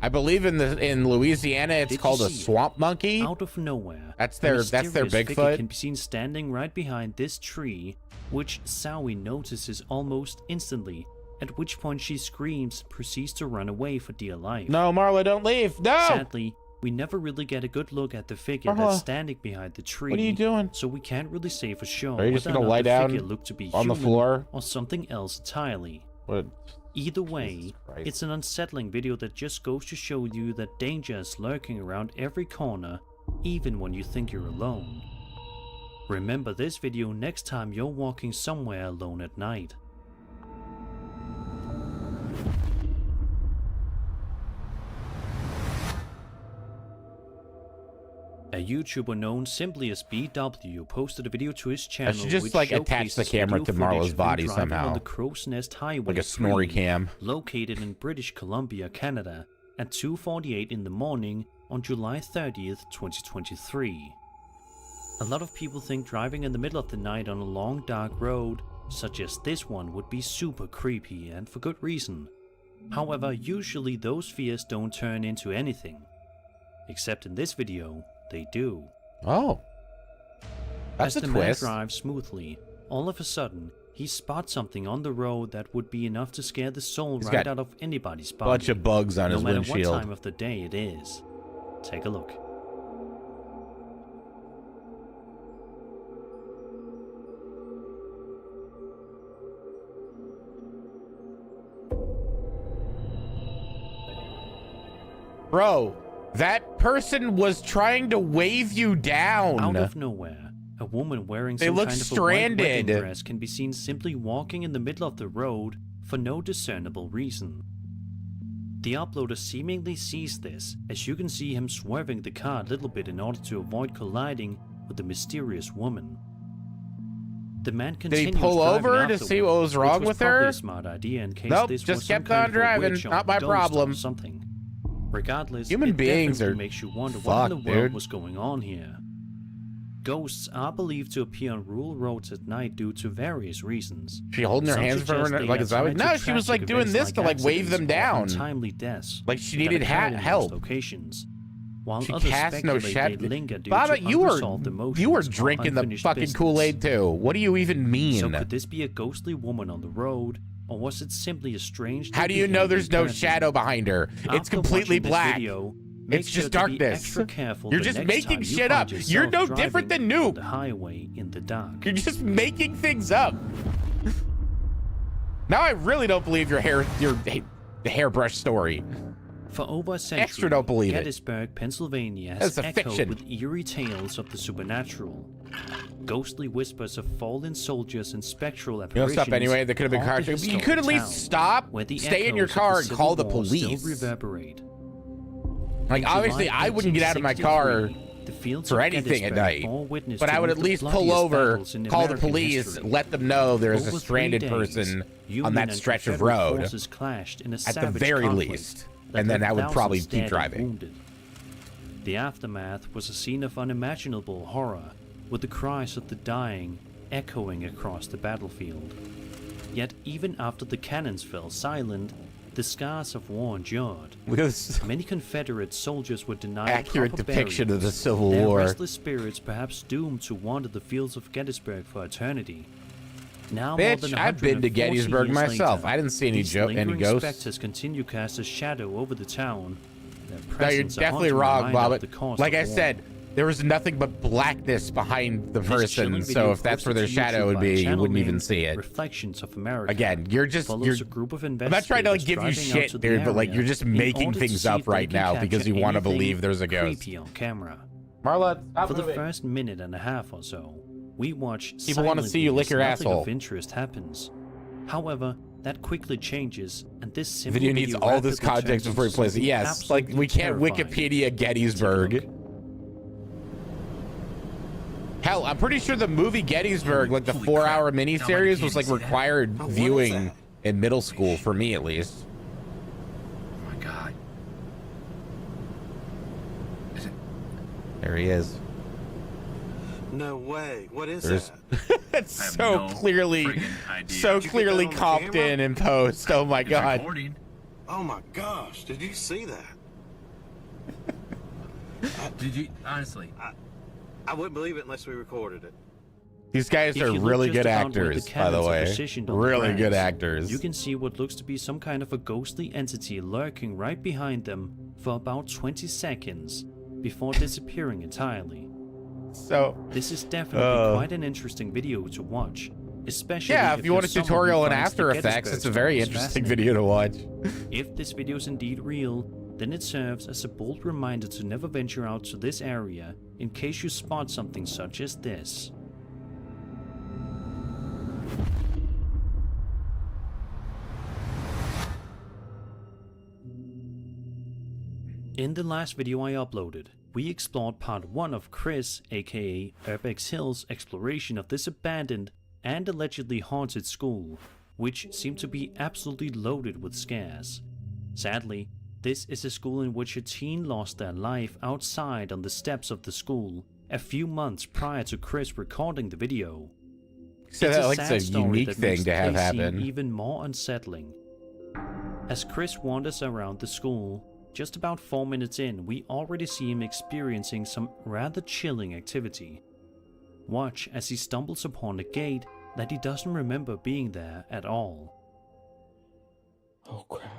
I believe in Louisiana it's Did you called a see it? swamp monkey. Out of nowhere, That's a their mysterious figure Bigfoot. can be seen standing right behind this tree, which Saucy notices almost instantly at which point she screams and proceeds to run away for dear life. No, Marla, don't leave. No! Sadly, we never really get a good look at the figure Marla, that's standing behind the tree. what are you doing? So we can't really say for sure Are you just whether gonna or not lie the down figure looked to be on the human floor? or something else entirely. What? Either way, it's an unsettling video that just goes to show you that danger is lurking around every corner, even when you think you're alone. Remember this video next time you're walking somewhere alone at night. A YouTuber known simply as BW posted a video to his channel. I should just which like attach the showcases camera video to footage Marla's of him body driving somehow. on the Crow's Nest Highway Like a snorri 3, cam. located in British Columbia, Canada, at 2:48 in the morning on July 30th, 2023. A lot of people think driving in the middle of the night on a long dark road, such as this one, would be super creepy, and for good reason. However, usually those fears don't turn into anything. Except in this video, they do. Oh. That's As a the man twist. drives smoothly, all of a sudden, he spots something on the road that would be enough to scare the soul He's right got out of anybody's body. bunch of bugs on no his matter windshield. what time of the day it is. Take a look. Bro, that person was trying to wave you down. Out of nowhere, a woman wearing They some look kind of stranded. a white wedding dress can be seen simply walking in the middle of the road for no discernible reason. The uploader seemingly sees this, as you can see him swerving the car a little bit in order to avoid colliding with the mysterious woman. The man Did continues he pull driving over to afterward, see what was wrong which with probably her? a smart idea in case Nope, this just was some kept kind on of a driving. witch or Not my ghost problem. or something. Regardless, Human it beings definitely are makes you wonder what in the fucked, world dude. was going on here. Ghosts are believed to appear on rural roads at night due to various reasons. She holding her Some hands for suggest her they like are it's always tied to no. She was tragic like doing events this to like wave them accidents or down. untimely deaths Like she that needed occurred in those help. locations. While She others cast no speculate shadow. they linger due Baba, to you were unresolved emotions you were or drinking the unfinished fucking business. Kool-Aid too. What do you even mean? So could this be a ghostly woman on the road, or was it simply a strange? How do you know there's no shadow behind her? It's After completely watching this black. video, make It's sure just to be darkness. extra careful You're the just next making time you shit find up. You're yourself no driving different than on Noob. the highway in the dark. You're just making things up. Now I really don't believe your the hairbrush story. For over a century, Extra don't believe it. Gettysburg, Pennsylvania has That's a echoed fiction. with eerie tales of the supernatural. Ghostly whispers of fallen soldiers and spectral You know apparitions. stuff anyway. There could have been car. haunt the You could at historic least town, stop, where the stay in your echoes of car, the and Civil call the War still police. reverberate. Like In obviously, July I wouldn't get out of my car 1863, the fields for of anything at Gettysburg night. bore witness But to I would one at of the least pull bloodiest over, battles in call the American police, history. let them know there's Over a 3 stranded days, person Union on that and stretch of Confederate road. forces clashed in a At the savage very conflict least. that And then left I would probably thousands keep dead and driving. wounded. The aftermath was a scene of unimaginable horror, with the cries of the dying echoing across the battlefield. Yet even after the cannons fell silent, the scars of war endured. Look at this Many Confederate soldiers were denied accurate proper depiction of the burials, Civil their War. restless spirits perhaps doomed to wander the fields of Gettysburg for eternity. Now, more Bitch, than I've been to 140 Gettysburg years myself. later, I didn't see any these any lingering ghosts. specters continue to cast a shadow over the town. Their No, you're presence a definitely haunting wrong, reminder of Bob. the cost Like of I war. said, there was nothing but blackness behind the This person, chilling so video if that's where posted their to shadow YouTube would by a be, you channel wouldn't even named see it. Reflections of America. Again, you're just follows a group of I'm not trying to like investigators give you driving out shit, to the dude, but like area you're just in making order to things see up if they right can now capture because you want to anything believe there's a ghost. creepy on camera. Marla, stop For the moving. first minute and a half or so, we watch People wanna see you silently lick as your nothing asshole. of interest happens. However, that quickly changes, and this simple Video needs all this rapidly context turns before you into plays it. something Yes, like we can't absolutely Wikipedia Gettysburg. Hell, I'm pretty sure the movie Gettysburg, like the 4-hour miniseries, was like required viewing in middle school for me at least. Oh my god. There he is. No way. What is There's that? it's so clearly comped in and post. Oh my god. Oh my gosh, did you see that? Did you honestly? I wouldn't believe it unless we recorded it. These guys If are you look really just good about where the actors, by the cabins are way. positioned on the Really good grass, actors. You can see what looks to be some kind of a ghostly entity lurking right behind them for about 20 seconds before disappearing entirely. So this is definitely quite an interesting video to watch, especially if you you're want a someone tutorial who in finds the After Effects, Gettysburg it's a very Stories interesting fascinating. video to watch. If this video is indeed real, then it serves as a bold reminder to never venture out to this area in case you spot something such as this. In the last video I uploaded, we explored part 1 of Chris, aka Urbex Hill's exploration of this abandoned and allegedly haunted school, which seemed to be absolutely loaded with scares. Sadly, this is a school in which a teen lost their life outside on the steps of the school a few months prior to Chris recording the video. So It's that, a like, sad it's a story unique that thing makes to the have place seem happen. even more unsettling. As Chris wanders around the school, just about 4 minutes in, we already see him experiencing some rather chilling activity. Watch as he stumbles upon a gate that he doesn't remember being there at all. Oh crap.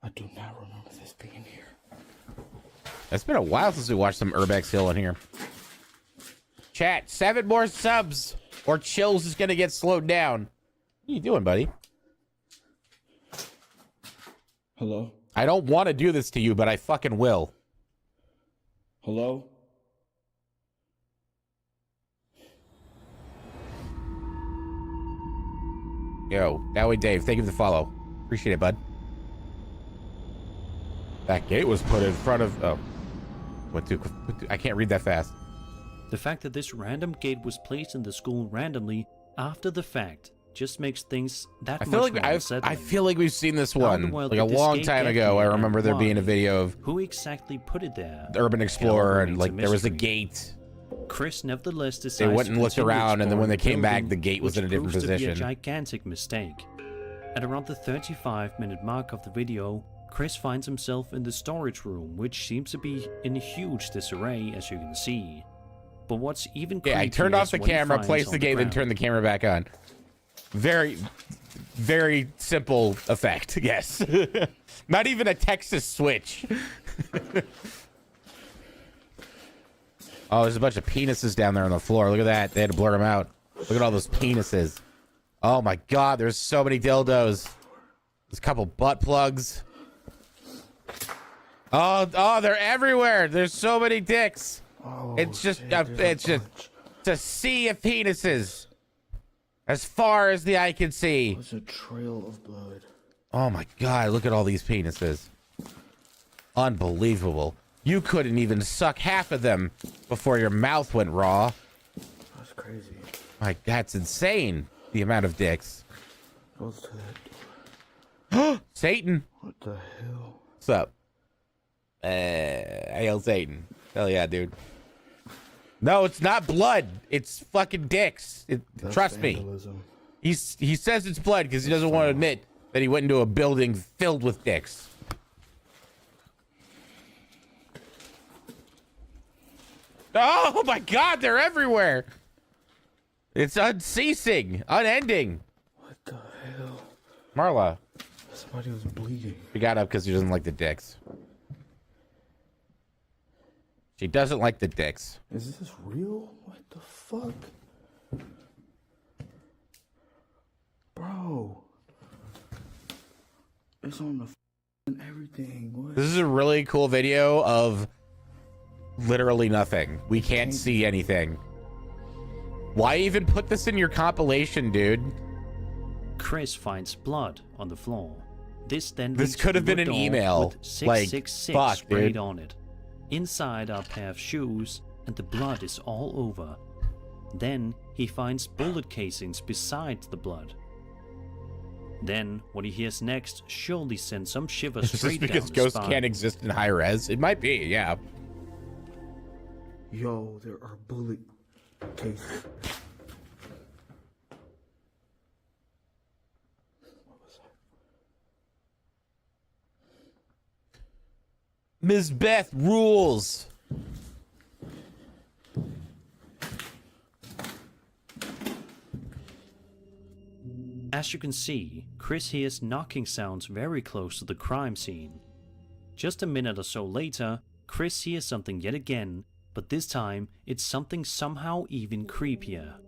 I do not remember this being here. It's been a while since we watched some Urbex Hill in here. Chat, 7 more subs or Chills is gonna get slowed down. What are you doing, buddy? Hello? I don't want to do this to you, but I fucking will. Hello? Yo, that way Dave, thank you for the follow. Appreciate it, bud. That gate was put in front of... Oh. I can't read that fast. The fact that this random gate was placed in the school randomly after the fact just makes things that I feel much like more I unsettling. feel like we've seen this How in one the world like a did this long gate time get ago. I here, remember and there being a why? video of Who exactly put it there? the Urban Explorer and remains like a there was a mystery. gate. Chris nevertheless decides They went and to looked continue around, and then when they exploring came back, building, the gate was which in a different proves to be position. a gigantic mistake. At around the 35-minute mark of the video, Chris finds himself in the storage room, which seems to be in huge disarray, as you can see. But what's even creepier Yeah, I turned off is the what he camera, finds placed on the gate, then ground. turned the camera back on. Very, very simple effect. Yes, not even a Texas switch. Oh, there's a bunch of penises down there on the floor. Look at that. They had to blur them out. Look at all those penises. Oh my God, there's so many dildos. There's a couple butt plugs. Oh, they're everywhere. There's so many dicks. Oh, it's just, shit, it's a sea of penises. As far as the eye can see. There's a trail of blood. Oh my God, look at all these penises. Unbelievable. You couldn't even suck half of them before your mouth went raw. That's crazy. Like, that's insane. The amount of dicks. Goes to that door. Satan. What the hell? What's up? Hail Satan. Hell yeah, dude. No, it's not blood. It's fucking dicks. Trust vandalism. me. He says it's blood because he doesn't want to admit that he went into a building filled with dicks. Oh my God, they're everywhere. It's unceasing, unending. What the hell? Marla. Somebody was bleeding. She got up because she doesn't like the dicks. She doesn't like the dicks. Is this real? What the fuck? Bro. It's on the and everything. What? This is a really cool video of literally nothing. We can't see anything. Why even put this in your compilation, dude? Chris finds blood on the floor. This then This leads could have to a been an door email. with Like, 666 fuck, sprayed dude. on it. Inside are a pair of shoes, and the blood is all over. Then he finds bullet casings beside the blood. Then what he hears next surely sends some shivers Is this straight because down ghosts his spine. can't exist in high res? It might be, yeah. Yo, there are bullet cases. Ms. Beth rules. As you can see, Chris hears knocking sounds very close to the crime scene. Just a minute or so later, Chris hears something yet again, but this time it's something somehow even creepier.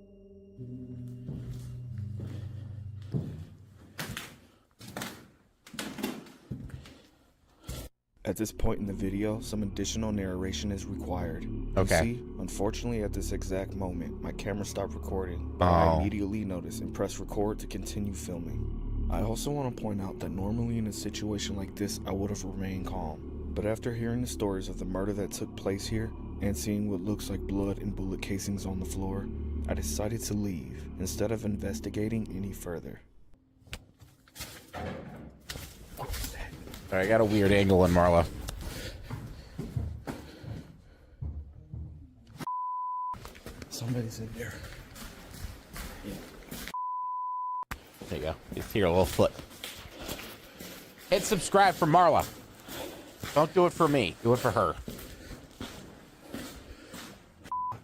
At this point in the video, some additional narration is required. Okay. You see, unfortunately at this exact moment, my camera stopped recording, but I immediately noticed and pressed record to continue filming. I also want to point out that normally in a situation like this, I would have remained calm. But after hearing the stories of the murder that took place here, and seeing what looks like blood and bullet casings on the floor, I decided to leave, instead of investigating any further. I got a weird angle on Marla. Somebody's in there. There you go. You see your little foot. Hit subscribe for Marla. Don't do it for me. Do it for her.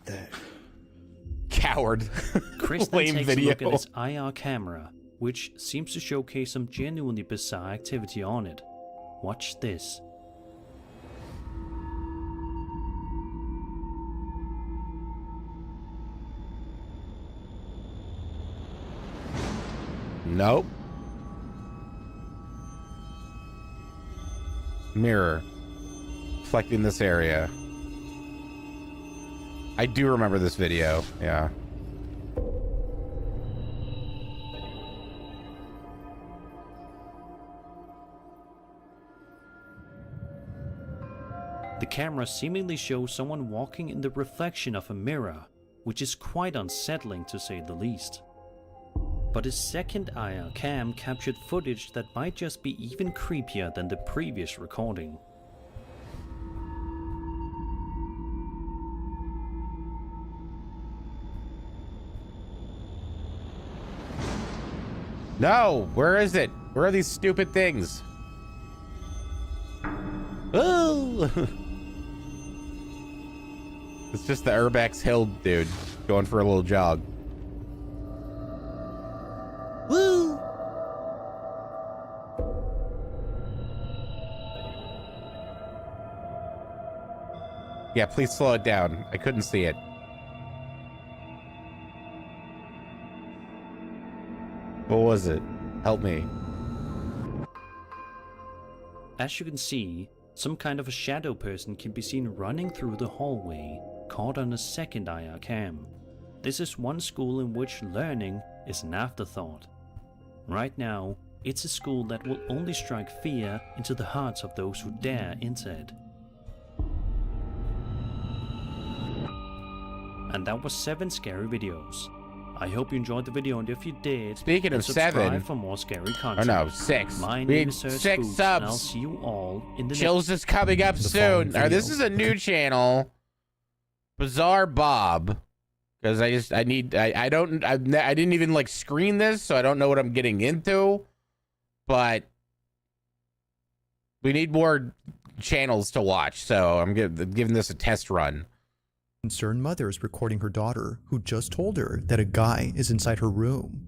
That coward. Chris then Lame takes video. a look at his IR camera, which seems to showcase some genuinely bizarre activity on it. Watch this. Nope. Mirror. Reflecting this area. I do remember this video. Yeah. The camera seemingly shows someone walking in the reflection of a mirror, which is quite unsettling to say the least. But his second IR cam captured footage that might just be even creepier than the previous recording. No! Where is it? Where are these stupid things? Oh! It's just the Urbex Hill dude going for a little jog. Woo! Yeah, please slow it down. I couldn't see it. What was it? Help me. As you can see, some kind of a shadow person can be seen running through the hallway, caught on a second IR cam. This is one school in which learning is an afterthought. Right now, it's a school that will only strike fear into the hearts of those who dare enter it. And that was 7 scary videos. I hope you enjoyed the video, and if you did, speaking of subscribe 7 for more scary content. Oh no, 6. My We name need is Sir 6 Spooks, subs. and I'll see you all in the Chills next. is coming up soon. This is a new channel, Bizarre Bob, because I didn't even like screen this, so I don't know what I'm getting into. But we need more channels to watch, so I'm giving this a test run. Concerned mother is recording her daughter, who just told her that a guy is inside her room.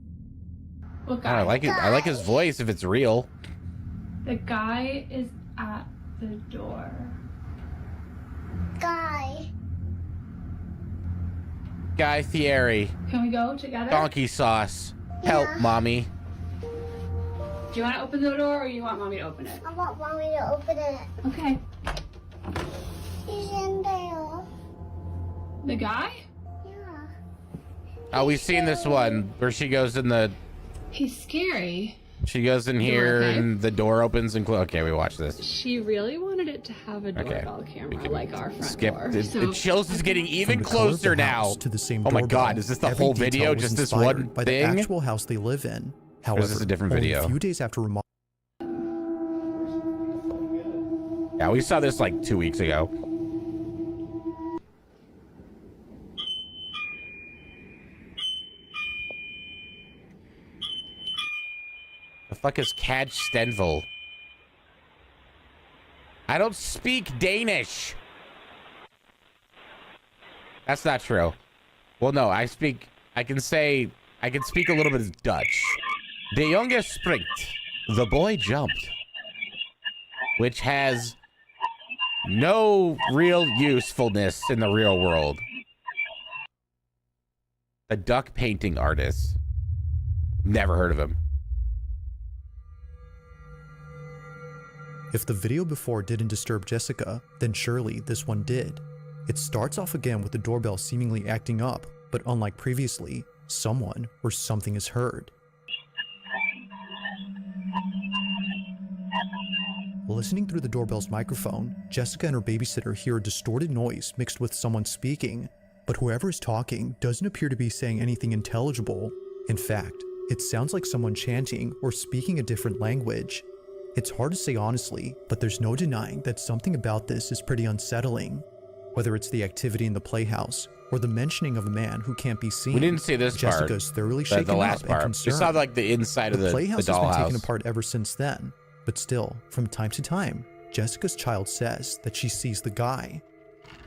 Oh, I like it. I like his voice if it's real. The guy is at the door. Guy Fieri. Can we go together? Donkey sauce. Help, mommy. Do you want to open the door or you want mommy to open it? I want mommy to open it. Okay. He's in there. The guy? Oh, we've seen this one where she goes in the. He's scary. She goes in here okay? and the door opens and okay, we watch this. She really wanted it to have a doorbell camera like our front Skip. door. The chills is getting even From the color of closer the now. house to the same Oh my doorbell, god, is this the every whole detail video? was Just this inspired one by thing? the actual house they live in. However, Or is this a different only video? a few days after Yeah, we saw this like 2 weeks ago. The fuck is Cad Stenville? I don't speak Danish. That's not true. Well, no, I can speak a little bit of Dutch. The Junge springt. The boy jumped. Which has no real usefulness in the real world. A duck painting artist. Never heard of him. If the video before didn't disturb Jessica, then surely this one did. It starts off again with the doorbell seemingly acting up, but unlike previously, someone or something is heard. Listening through the doorbell's microphone, Jessica and her babysitter hear a distorted noise mixed with someone speaking, but whoever is talking doesn't appear to be saying anything intelligible. In fact, it sounds like someone chanting or speaking a different language. It's hard to say honestly, but there's no denying that something about this is pretty unsettling. Whether it's the activity in the playhouse or the mentioning of a man who can't be seen. We didn't see this part. Jessica's thoroughly shaken the last up part. and concerned. We saw like the inside of the playhouse dollhouse. has been taken apart ever since then, but still, from time to time, Jessica's child says that she sees the guy.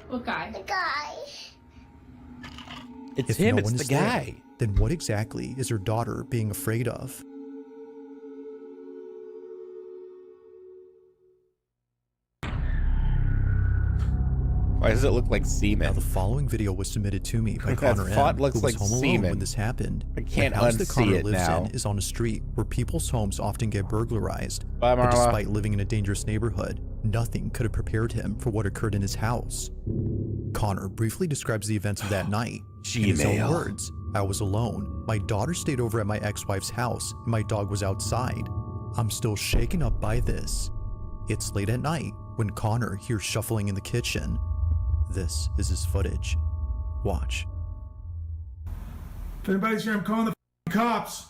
What guy? The guy. It's If him, no it's one the is there, guy. then what exactly is her daughter being afraid of? Why does it look like semen? Now, the following video was submitted to me by That Connor font M, looks who was like home alone semen. when this happened. I can't the house that unsee Connor it lives now. in is on a street where people's homes often get burglarized. Bye, But Marla. despite living in a dangerous neighborhood, nothing could have prepared him for what occurred in his house. Connor briefly describes the events of that night. In his own Gmail. words, "I was alone. My daughter stayed over at my ex-wife's house, and my dog was outside. I'm still shaken up by this." It's late at night when Connor hears shuffling in the kitchen. This is his footage. Watch. If anybody's here, I'm calling the cops.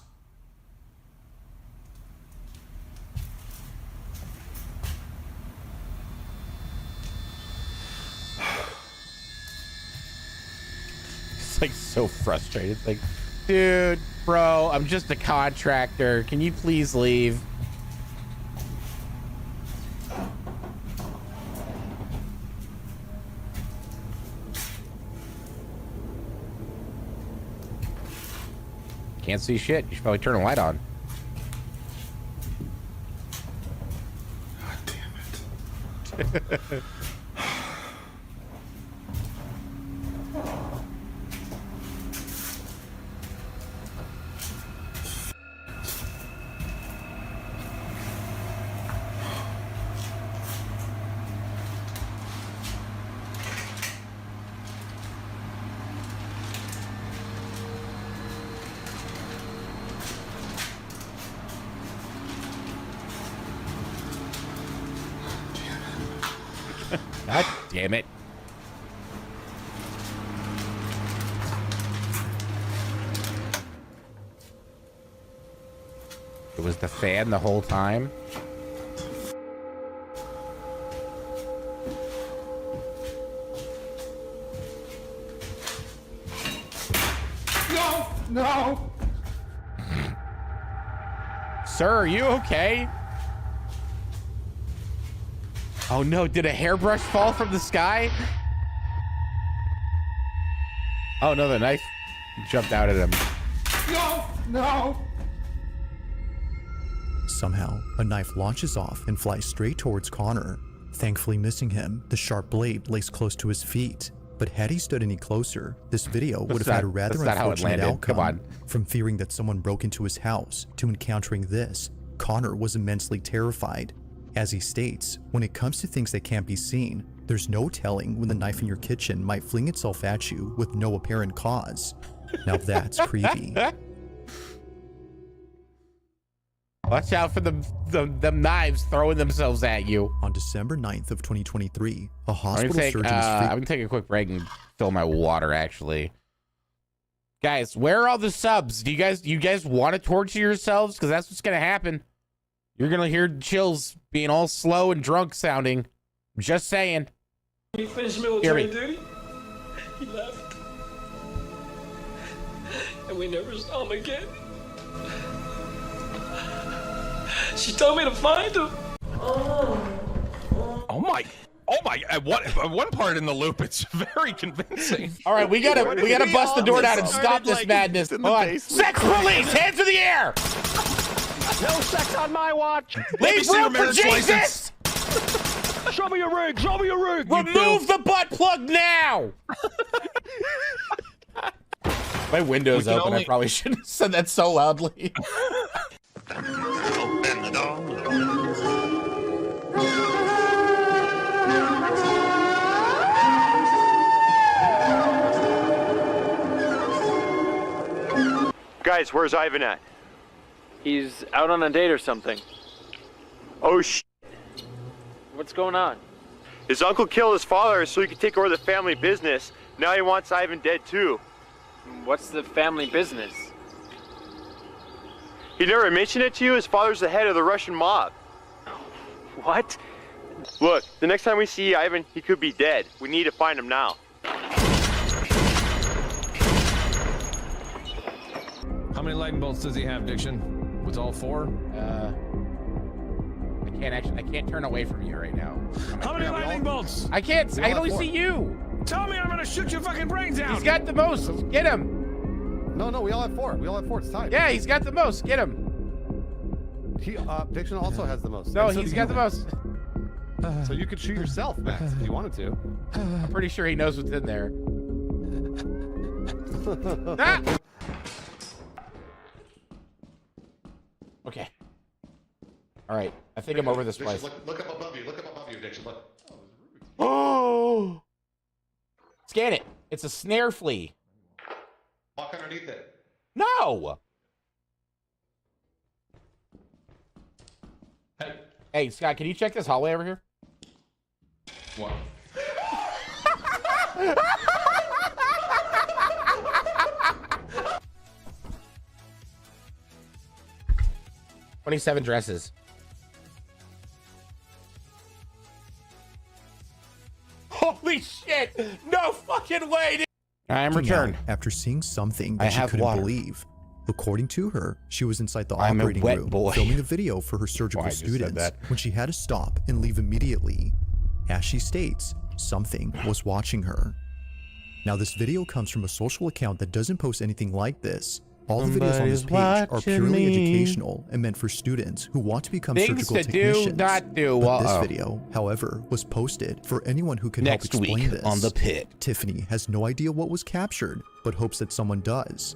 It's like so frustrated. It's like, dude, bro, I'm just a contractor. Can you please leave? Can't see shit. You should probably turn a light on. God damn it. God damn it. It was the fan the whole time. No! No! Sir, are you okay? Oh no, did a hairbrush fall from the sky? Oh no, the knife jumped out at him. No! No! Somehow, a knife launches off and flies straight towards Connor. Thankfully missing him, the sharp blade lays close to his feet. But had he stood any closer, this video would have had a rather unfortunate outcome. Come on. From fearing that someone broke into his house to encountering this, Connor was immensely terrified. As he states, when it comes to things that can't be seen, there's no telling when the knife in your kitchen might fling itself at you with no apparent cause. Now that's creepy. Watch out for them knives throwing themselves at you. On December 9th of 2023, a I'm hospital gonna surgeon I'm gonna take a quick break and fill my water, actually. Guys, where are all the subs? Do you guys want to torture yourselves? Because that's what's gonna happen. You're gonna hear Chills being all slow and drunk sounding. I'm just saying. He finished military duty. He left. And we never saw him again. She told me to find him. Oh my! At one part in the loop, it's very convincing. All right, we gotta bust the door down and stop this madness. Hold on. Sex police, hands in the air! No sex on my watch. Leave room for Jesus! Show me your ring. Show me your ring. Remove the butt plug now! My window's We can open. I only- probably shouldn't have said that so loudly. Open the door. Guys, where's Ivan at? He's out on a date or something. Oh, sh! What's going on? His uncle killed his father so he could take over the family business. Now he wants Ivan dead too. What's the family business? He never mentioned it to you? His father's the head of the Russian mob. What? Look, the next time we see Ivan, he could be dead. We need to find him now. How many lightning bolts does he have, Diction? Was all 4? I can't turn away from you right now. How many lightning bolts? I can't. I can only see you. Tell me I'm gonna shoot your fucking brains out. He's got the most. Get him. No, we all have 4. We all have 4. It's time. Yeah, he's got the most. Get him. Diction also has the most. No, And so he's do got you, the most. Max. So you could shoot yourself, Max, if you wanted to. I'm pretty sure he knows what's in there. Ah! Okay. All right. I think I'm over this place. Look up above you. Look up above you, Diction. Look. Oh! Scan it. It's a snare flea. Walk underneath it. No! Hey, Scott, can you check this hallway over here? What? 27 dresses. Holy shit! No fucking way! Dude. I am returned. After seeing something I that she have couldn't water. believe. According to her, she was inside the I'm a operating wet room boy. filming a video for her surgical Why I just said students that. when she had to stop and leave immediately. As she states, something was watching her. Now this video comes from a social account that doesn't post anything like this. All the videos on this page are watching purely me. educational and meant for students who want to become Things surgical to do, technicians. not do. But this Uh-oh. video, however, was posted for anyone who can Next help explain week this. on The Pit. Tiffany has no idea what was captured, but hopes that someone does.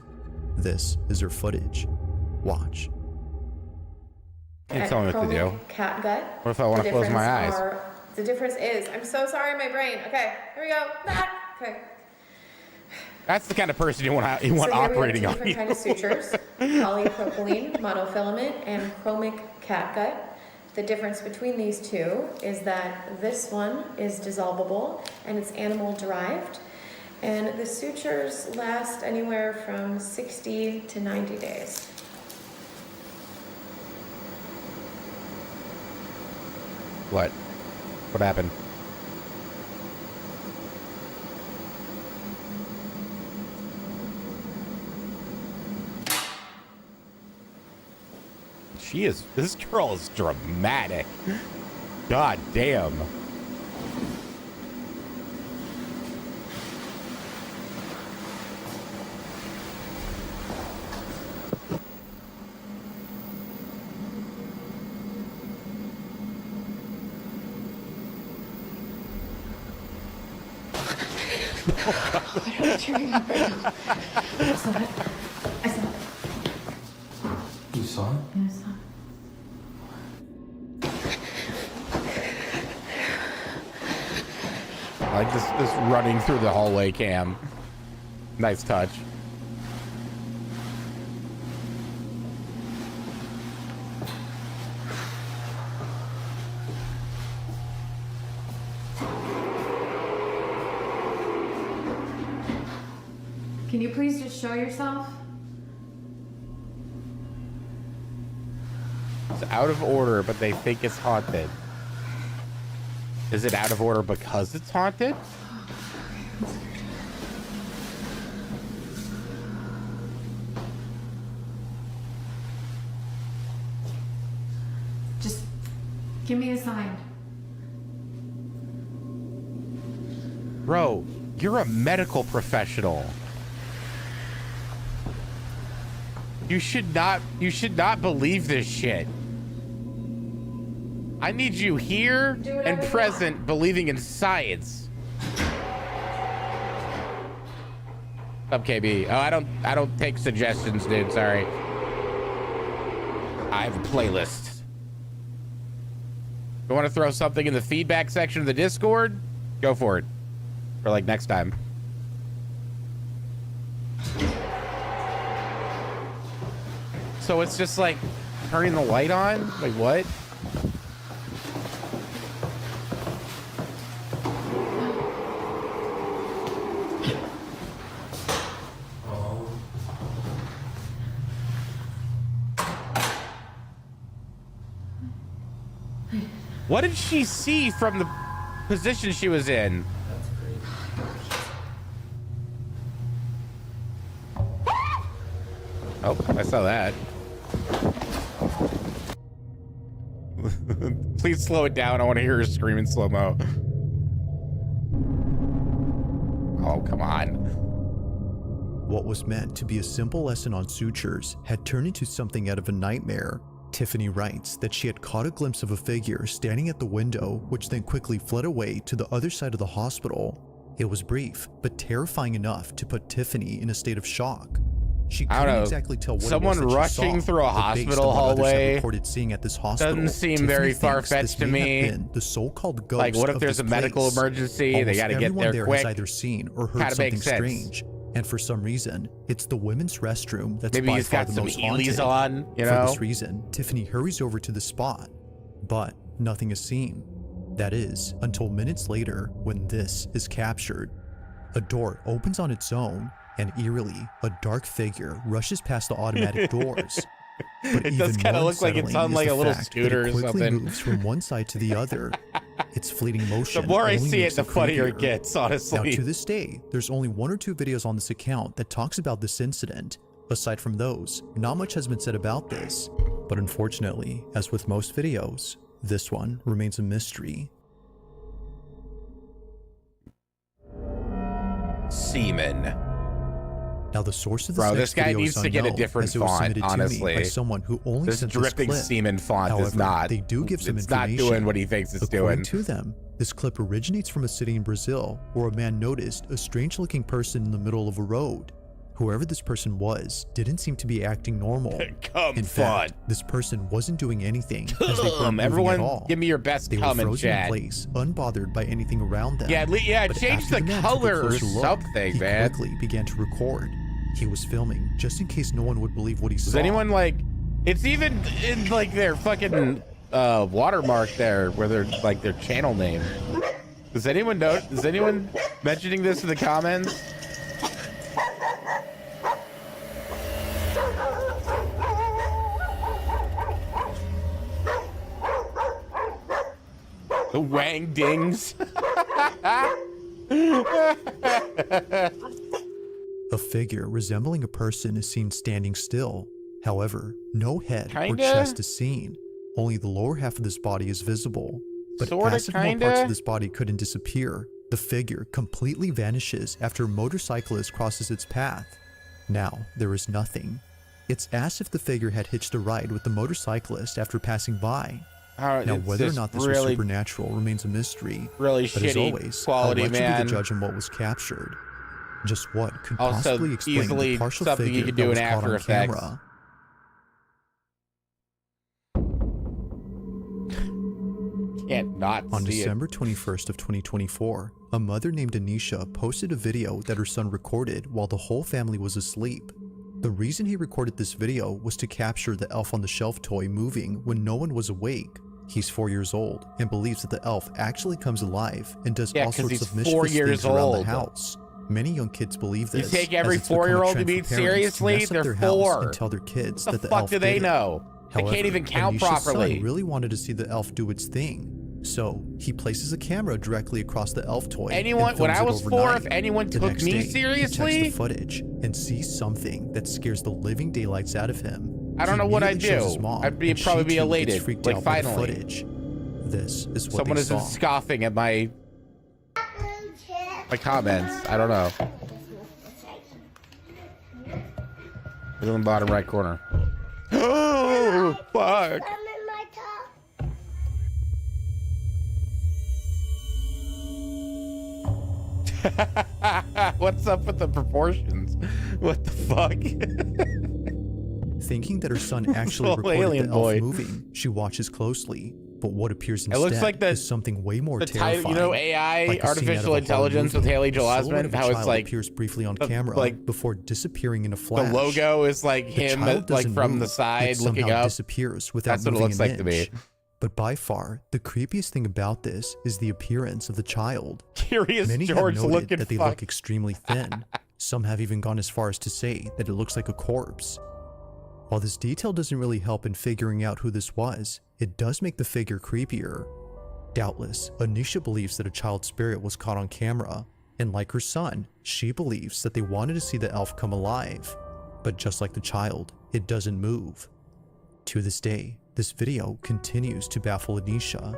This is her footage. Watch. Can't tell me what to do. Cat gut. What if I want to close my eyes? The difference is, I'm so sorry, my brain. Okay, here we go. Okay. That's the kind of person you want So here operating we on have two you. different kinds of sutures: polypropylene monofilament and chromic cat gut. The difference between these two is that this one is dissolvable and it's animal derived, and the sutures last anywhere from 60 to 90 days. What? What happened? This girl is dramatic. God damn. I saw it. I saw it. You saw it? Yeah, I saw it. I like this running through the hallway cam. Nice touch. Can you please just show yourself? It's out of order, but they think it's haunted. Is it out of order because it's haunted? Just give me a sign. Bro, you're a medical professional. You should not believe this shit. I need you here and present believing in science. Up KB. Oh, I don't take suggestions, dude. Sorry. I have a playlist. You want to throw something in the feedback section of the Discord? Go for it. For like next time. So it's just like turning the light on? Like what? What did she see from the position she was in? Oh, I saw that. Please slow it down. I want to hear her scream in slow-mo. Oh, come on. What was meant to be a simple lesson on sutures had turned into something out of a nightmare. Tiffany writes that she had caught a glimpse of a figure standing at the window, which then quickly fled away to the other side of the hospital. It was brief, but terrifying enough to put Tiffany in a state of shock. She couldn't exactly tell what someone it was that rushing she saw, through a but based hospital on what others had hallway reported seeing at this hospital, doesn't seem Tiffany very thinks far-fetched this to may have me. been the so-called ghost Like, what if of there's this a medical place. emergency? They Almost got to get everyone there there quick. has either seen or heard Kinda something makes sense. strange, and for some reason, it's the women's restroom that's Maybe by he's far got the some most Ely's haunted. on, you For know? this reason, Tiffany hurries over to the spot, but nothing is seen. That is, until minutes later when this is captured. A door opens on its own, and eerily, a dark figure rushes past the automatic doors. But It does kind of look like it's on like a little scooter or quickly something. moves from one side to the other. Its fleeting motion. The more I only see makes it, the funnier it creepier. gets, honestly. Now, to this day, there's only 1 or 2 videos on this account that talks about this incident. Aside from those, not much has been said about this. But unfortunately, as with most videos, this one remains a mystery. Semen. Now, the source of this Bro, next this guy video needs is to get a unknown, different as it was font, submitted to me honestly. by someone who only This sent dripping this clip. semen font However, is not. they do give some It's not information. doing what he thinks it's According doing. to them, this clip originates from a city in Brazil where a man noticed a strange-looking person in the middle of a road. Whoever this person was didn't seem to be acting normal. Come in fact, this person wasn't doing anything as they weren't moving Everyone, at all. give me your best They were cum in frozen in chat. place, unbothered by anything around them. Yeah, But change after the man took a color or closer look, something, he man. quickly began to record. He was filming just in case no one would believe what he saw. Does anyone like? It's even in like their fucking watermark there, where they're like their channel name. Does anyone know? Is anyone mentioning this in the comments? The Wang Dings. A figure resembling a person is seen standing still. However, no head or Kinda? chest is seen. Only the lower half of this body is visible. But Sorta, as if more parts kinda? of this body couldn't disappear, the figure completely vanishes after a motorcyclist crosses its path. Now, there is nothing. It's as if the figure had hitched a ride with the motorcyclist after passing by. Now, It's whether or just not this really, was supernatural remains a mystery. really But as shitty always, quality, I'll let you man. be the judge on what was captured. Just what could Also, possibly explain easily the partial something you figure could that do was in caught After on Effects. camera? Can't not On see December 21st of 2024, a mother named Anisha posted a video that her son recorded while the whole family was asleep. The reason he recorded this video was to capture the elf on the shelf toy moving when no one was awake. He's 4 years old and believes that the elf actually comes alive and does all 'cause sorts he's of 4 mischievous years things around the old. house. Many young kids believe You this. take every as it's become a 4-year-old trend to for be parents to seriously? mess up They're their house 4. and tell their kids What that the the fuck elf do they did it. know? They can't However, even count Anisha's properly. son really wanted to see the elf do its thing. So he places a camera directly across the elf toy. Anyone- and when films I it was 4, overnight. if anyone The took next me day, seriously- he checks the footage and sees something that scares the living daylights out of him. I don't He know what I'd immediately shows do. his mom, I'd be and probably she be too gets elated, freaked like, out by the finally. footage. This is what Someone they isn't saw. scoffing at my comments. I don't know. It's in the bottom right corner. Oh, fuck. What's up with the proportions? What the fuck? Thinking that her son actually recorded the elf moving, she watches closely. But what appears instead looks like is something way more terrifying. You know, AI, like artificial intelligence with Haley Joel Osment, how it's like appears briefly on camera, like before disappearing in a flash. The logo is like him, like from the side looking up. Disappears without That's what it looks like to me. But by far, the creepiest thing about this is the appearance of the child. Curious Many George have noted looking that they fuck. look extremely thin. Some have even gone as far as to say that it looks like a corpse. While this detail doesn't really help in figuring out who this was, it does make the figure creepier. Doubtless, Anisha believes that a child spirit was caught on camera, and like her son, she believes that they wanted to see the elf come alive. But just like the child, it doesn't move. To this day, this video continues to baffle Anisha.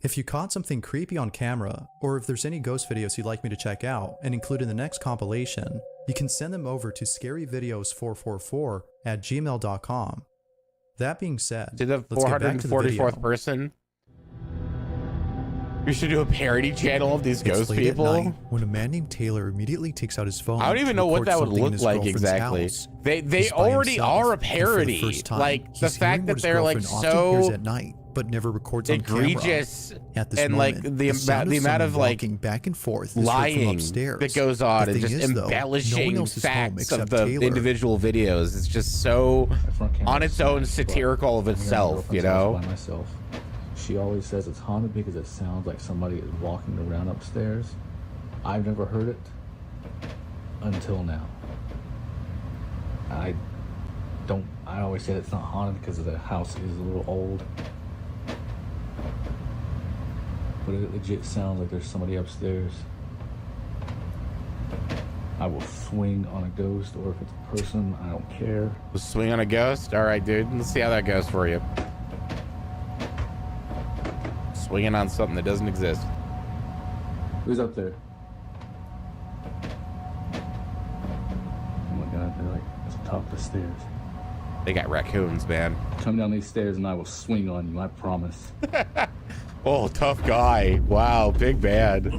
If you caught something creepy on camera, or if there's any ghost videos you'd like me to check out and include in the next compilation, you can send them over to scaryvideos444@gmail.com. That being said, to the let's get back to the video. 444th person. We should do a parody channel of these ghost late people. At night, when a man named Taylor immediately takes out his phone. I don't even to know what record that would something in look his like girlfriend's exactly. house. They He's by already himself, are a and for the parody. first time, Like the he's fact hearing that what his they're like girlfriend often hears so at night, but never records on egregious camera. At this and moment, like the sound amount of like walking back and forth is heard from lying upstairs. that goes on The and thing just is, though, no one embellishing else is home facts of except the Taylor. individual videos. It's just so on its own satirical of itself, you know. By myself. She always says it's haunted because it sounds like somebody is walking around upstairs. I've never heard it until now. I always say it's not haunted because the house is a little old. But it legit sounds like there's somebody upstairs. I will swing on a ghost, or if it's a person, I don't care. We'll swing on a ghost? All right, dude. Let's see how that goes for you. Swinging on something that doesn't exist. Who's up there? Oh my god, they're like at the top of the stairs. They got raccoons, man. Come down these stairs and I will swing on you, I promise. Oh, tough guy. Wow, big bad.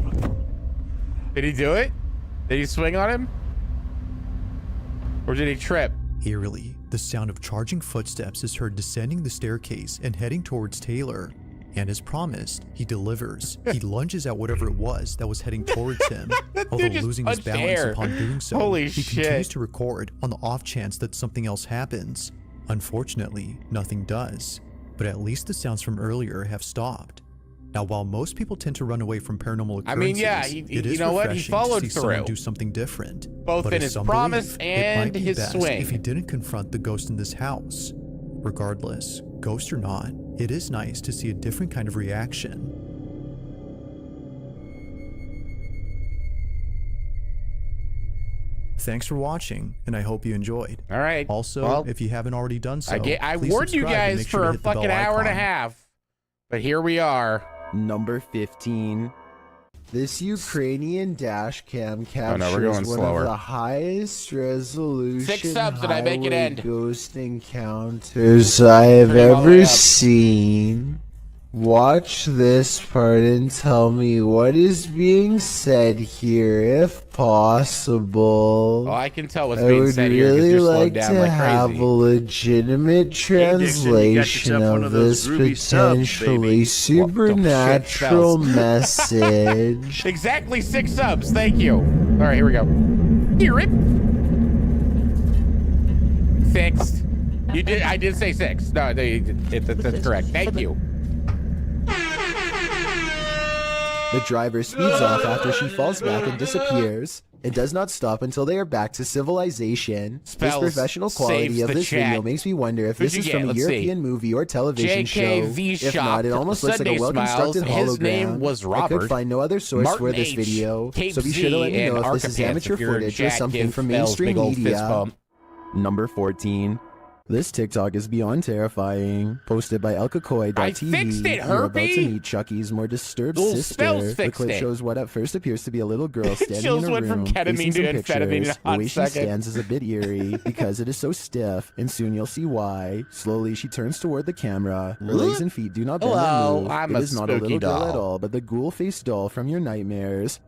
Did he do it? Did he swing on him? Or did he trip? Eerily, the sound of charging footsteps is heard descending the staircase and heading towards Taylor. And as promised, he delivers. He lunges at whatever it was that was heading towards him. Although losing his balance upon doing so, Holy he shit. continues to record on the off chance that something else happens. Unfortunately, nothing does. But at least the sounds from earlier have stopped. Now, while most people tend to run away from paranormal occurrences, I mean, yeah, it is you know what? He refreshing followed to see someone through. do something different. Both But in as his some promise believe, it might and be his best swing. if he didn't confront the ghost in this house. Regardless, ghost or not, it is nice to see a different kind of reaction. Thanks for watching, and I hope you enjoyed. All right. Also, well, if you haven't already done so, I please warned you subscribe and guys make sure for to a hit the bell fucking hour and a icon. half. But here we are. Number 15. This Ukrainian dash cam captures we're going one slower. of the highest resolution 6 subs and I make it highway end. ghost encounters I have Turn it all the way ever up. seen. Watch this part and tell me what is being said here, if possible. Oh, I can tell what's I being would said here because really you're slowed like down to like have crazy. a legitimate translation of this potentially supernatural message. Exactly 6 subs. Thank you. All right, here we go. Hear it. Fixed. You did. I did say 6. No, that's correct. Thank you. The driver speeds off after she falls back and disappears, and does not stop until they are back to civilization. Spells This professional quality saves of the this chat. video makes me wonder if Who'd this you is get? from a Let's European see. movie or television JKV show. If Shop, not, it almost looks like Sunday a well-constructed Smiles. His hologram. name was I Robert. could find no other source Martin for this H, video, Cape so be sure to let me Z, know and if this is Archipants amateur if you're in footage or chat, something give from Fells mainstream big old fist media. bump. Number 14. This TikTok is beyond terrifying. Posted by elkakoi.tv. I fixed it, You're about to Herbie. meet Chucky's more disturbed Little sister. spells The fixed clip it. shows what at first appears to be a little girl standing Chills in a went from room, ketamine facing to some amphetamine in a pictures. The hot way she second. stands is a bit eerie because it is so stiff, and soon you'll see why. Slowly, she turns toward the camera. Her legs and feet do not bend Hello, or move. I'm It a is not a spooky little girl doll. at all, but the ghoul-faced doll from your nightmares.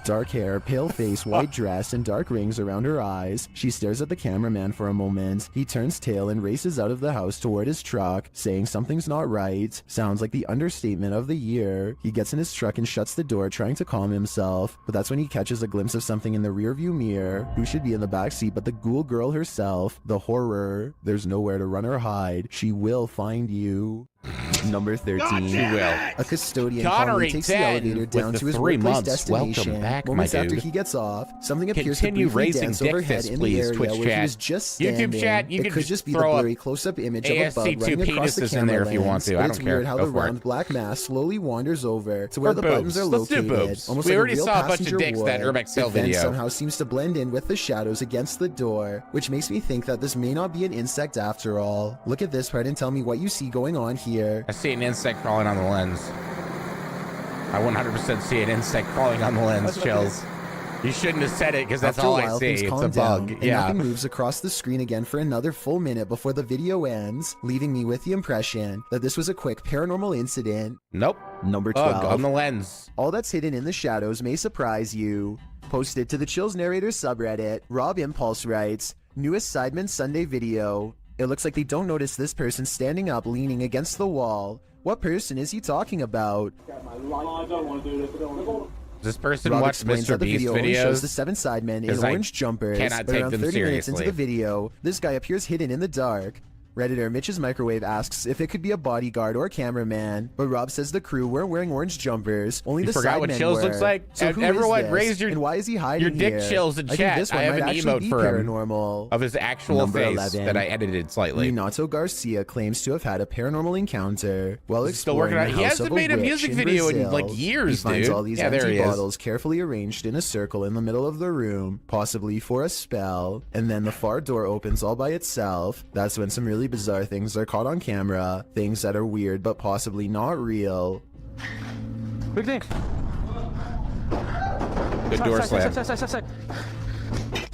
Dark hair, pale face, white dress, and dark rings around her eyes. She stares at the cameraman for a moment. He turns tail and races out of the house toward his truck, saying something's not right. Sounds like the understatement of the year. He gets in his truck and shuts the door, trying to calm himself. But that's when he catches a glimpse of something in the rearview mirror. Who should be in the backseat but the ghoul girl herself? The horror. There's nowhere to run or hide. She will find you. Number 13. She will. A custodian Connery calmly takes the 10 elevator with down the to his 3 workplace months. destination. Welcome back, my Moments after dude. he gets off, something appears to Continue briefly raising dance dick overhead fists, in please, the area Twitch where he chat. was just YouTube standing. chat, you it can could just just be the throw up blurry close-up image of a bug ASC2 running across the penises in camera there if you want lens, to. but I it's don't care. weird how Go the for it. round black mass slowly wanders over to where Or the boobs. buttons are Let's do located. boobs. Almost We like already a real saw a bunch of passenger dicks that would. Urbex Cell It then video. somehow seems to blend in with the shadows against the door, which makes me think that this may not be an insect after all. Look at this part and tell me what you see going on here. I see an insect crawling on the lens. I 100% see an insect crawling on the lens, Chills. You shouldn't have said it because that's After all a while, I see. things It's calm a down, bug. and Yeah. nothing moves across the screen again for another full minute before the video ends, leaving me with the impression that this was a quick paranormal incident. Nope. Number Bug 12. on the lens. All that's hidden in the shadows may surprise you. Posted to the Chills Narrator subreddit, Rob Impulse writes, newest Sidemen Sunday video. It looks like they don't notice this person standing up leaning against the wall. What person is he talking about? Does this person Rob watch explains Mr. that the Beast video only shows videos? the 7 sidemen in 'Cause I orange jumpers, cannot but take around them 30 minutes into seriously. the video, this guy appears hidden in the dark. Redditor Mitch's Microwave asks if it could be a bodyguard or cameraman, but Rob says the crew weren't wearing orange jumpers, only You the forgot sidemen what Chills were. looks like? So who Everyone is this? raise your- and why is he hiding your dick here? Chills in I think chat. this one I have might an actually emote be for him paranormal. of his actual Number face 11. that I edited slightly. Minato Garcia claims to have had a paranormal encounter while He's still working exploring on the it. He house hasn't of a made a witch music in video in, Brazil. like, years, He finds dude. all these Yeah, there empty he is. bottles carefully arranged in a circle in the middle of the room, possibly for a spell, and then the far door opens all by itself. That's when some really bizarre things are caught on camera, things that are weird but possibly not real. Big thing. Good door slam.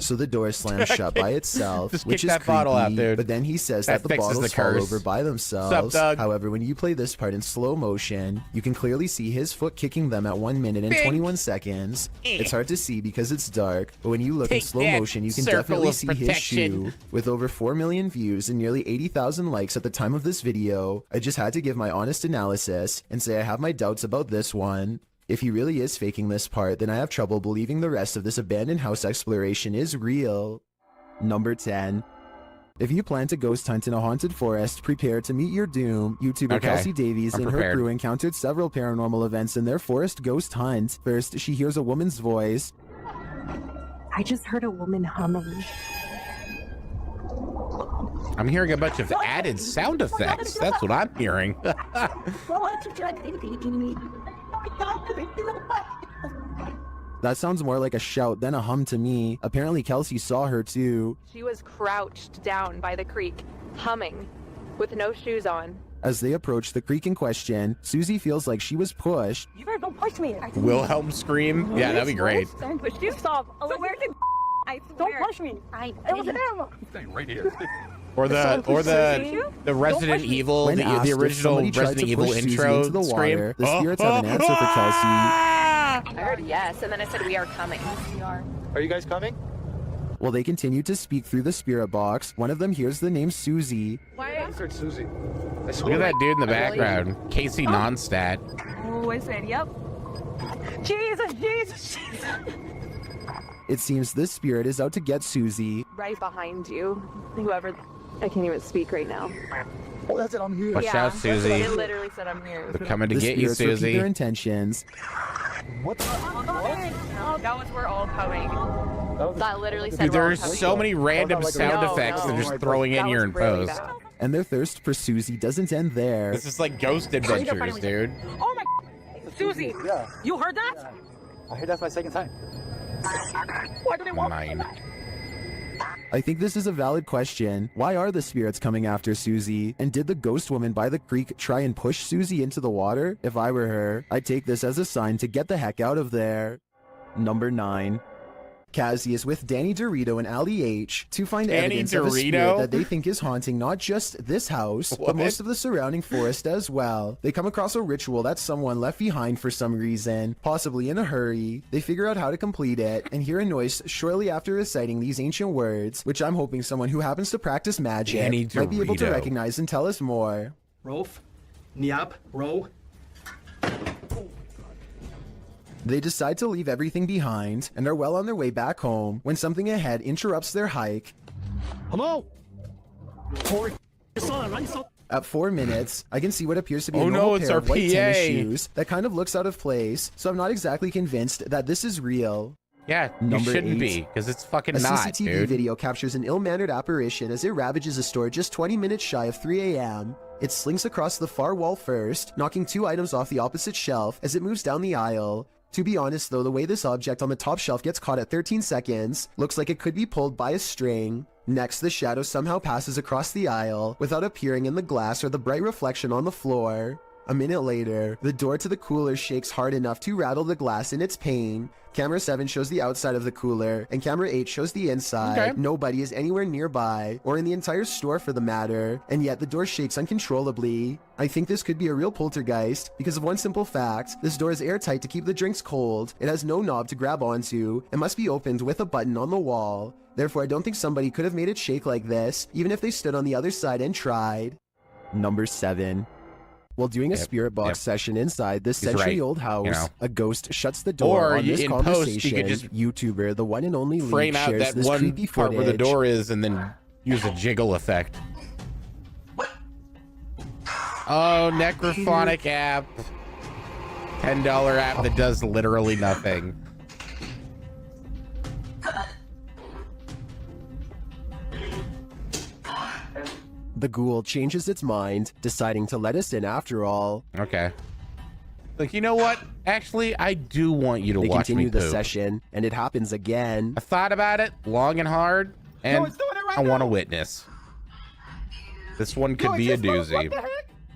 So the door slams shut by itself, Just which kick is that bottle out, creepy, dude. but then he says That that the fixes bottles the fall curse. over by themselves. Sup, Doug? However, when you play this part in slow motion, you can clearly see his foot kicking them at 1 minute and Bink. 21 seconds. It's hard to see because it's dark, but when you look in Take slow that, motion, you can circle definitely of see his protection. shoe. With over 4 million views and nearly 80,000 likes at the time of this video, I just had to give my honest analysis and say I have my doubts about this one. If he really is faking this part, then I have trouble believing the rest of this abandoned house exploration is real. Number 10. If you plan to ghost hunt in a haunted forest, prepare to meet your doom. YouTuber Okay. Kelsey Davies I'm and prepared. her crew encountered several paranormal events in their forest ghost hunt. First, she hears a woman's voice. I just heard a woman humming. I'm hearing a bunch of added sound effects. That's what I'm hearing. That sounds more like a shout than a hum to me. Apparently Kelsey saw her too. She was crouched down by the creek, humming, with no shoes on. As they approach the creek in question, Susie feels like she was pushed. You better don't push me. Wilhelm scream? Yeah, that'd be great. Don't push you. Stop. So where did I swear. Don't push me. It was Elmo. Right here. Or the Resident Evil, When the asked if original somebody tried Resident to Evil push Susie intro into the scream. water, the spirits have an answer for Kelsey. I heard yes, and then I said we are coming. We are. Are you guys coming? While they continue to speak through the spirit box, one of them hears the name Susie. Why? Answered Susie. Look at that dude in the background, Casey Nonstat. Oh, I said yep. Jesus, Jesus, Jesus. It seems this spirit is out to get Susie. Right behind you. Whoever. I can't even speak right now. Oh, that's it. I'm here. Watch out, Susie. It literally said I'm here. They're coming to The get you, spirits repeat Susie. their intentions. What? That was we're all coming. That literally said Dude, we're all there's coming. so many random sound No, effects no. they're just throwing in That here was in really post. bad. And their thirst for Susie doesn't end there. This is like Ghost Adventures, dude. Oh my. Susie, you heard that? I heard that's my second time. Mine. I think this is a valid question. Why are the spirits coming after Susie? And did the ghost woman by the creek try and push Susie into the water? If I were her, I'd take this as a sign to get the heck out of there. Number 9. Cassie is with Danny Dorito and Ali H to find evidence of a spirit that they think is haunting not just this house, but most of the surrounding forest as well. They come across a ritual that someone left behind for some reason, possibly in a hurry. They figure out how to complete it and hear a noise shortly after reciting these ancient words, which I'm hoping someone who happens to practice magic might be able to recognize and tell us more. Rof, Niab, Ro. They decide to leave everything behind and are well on their way back home when something ahead interrupts their hike. Hello? At 4 minutes, I can see what appears to be a Oh normal no, it's pair our of white PA. tennis shoes that kind of looks out of place, so I'm not exactly convinced that this is real. Yeah, you Number shouldn't 8. be, because it's fucking A not, CCTV dude. video captures an ill-mannered apparition as it ravages a store just 20 minutes shy of 3 a.m. It slinks across the far wall first, knocking 2 items off the opposite shelf as it moves down the aisle. To be honest though, the way this object on the top shelf gets caught at 13 seconds looks like it could be pulled by a string. Next, the shadow somehow passes across the aisle without appearing in the glass or the bright reflection on the floor. A minute later, the door to the cooler shakes hard enough to rattle the glass in its pane. Camera 7 shows the outside of the cooler, and camera 8 shows the inside. Okay. Nobody is anywhere nearby, or in the entire store for the matter, and yet the door shakes uncontrollably. I think this could be a real poltergeist, because of one simple fact: this door is airtight to keep the drinks cold, it has no knob to grab onto, and must be opened with a button on the wall. Therefore, I don't think somebody could have made it shake like this, even if they stood on the other side and tried. Number 7. While doing a spirit box session inside this century-old house, a ghost shuts the door on this in conversation. post, you could just YouTuber, the one and only Lee, frame out shares that this one creepy part footage. where the door is and then use a jiggle effect. Oh, necrophonic app. $10 app that does literally nothing. The ghoul changes its mind, deciding to let us in after all. Okay. Like, you know what? Actually, I do want you to They watch continue me the poop. session, and it happens again. I thought about it long and hard, and I want to witness. This one could be a doozy.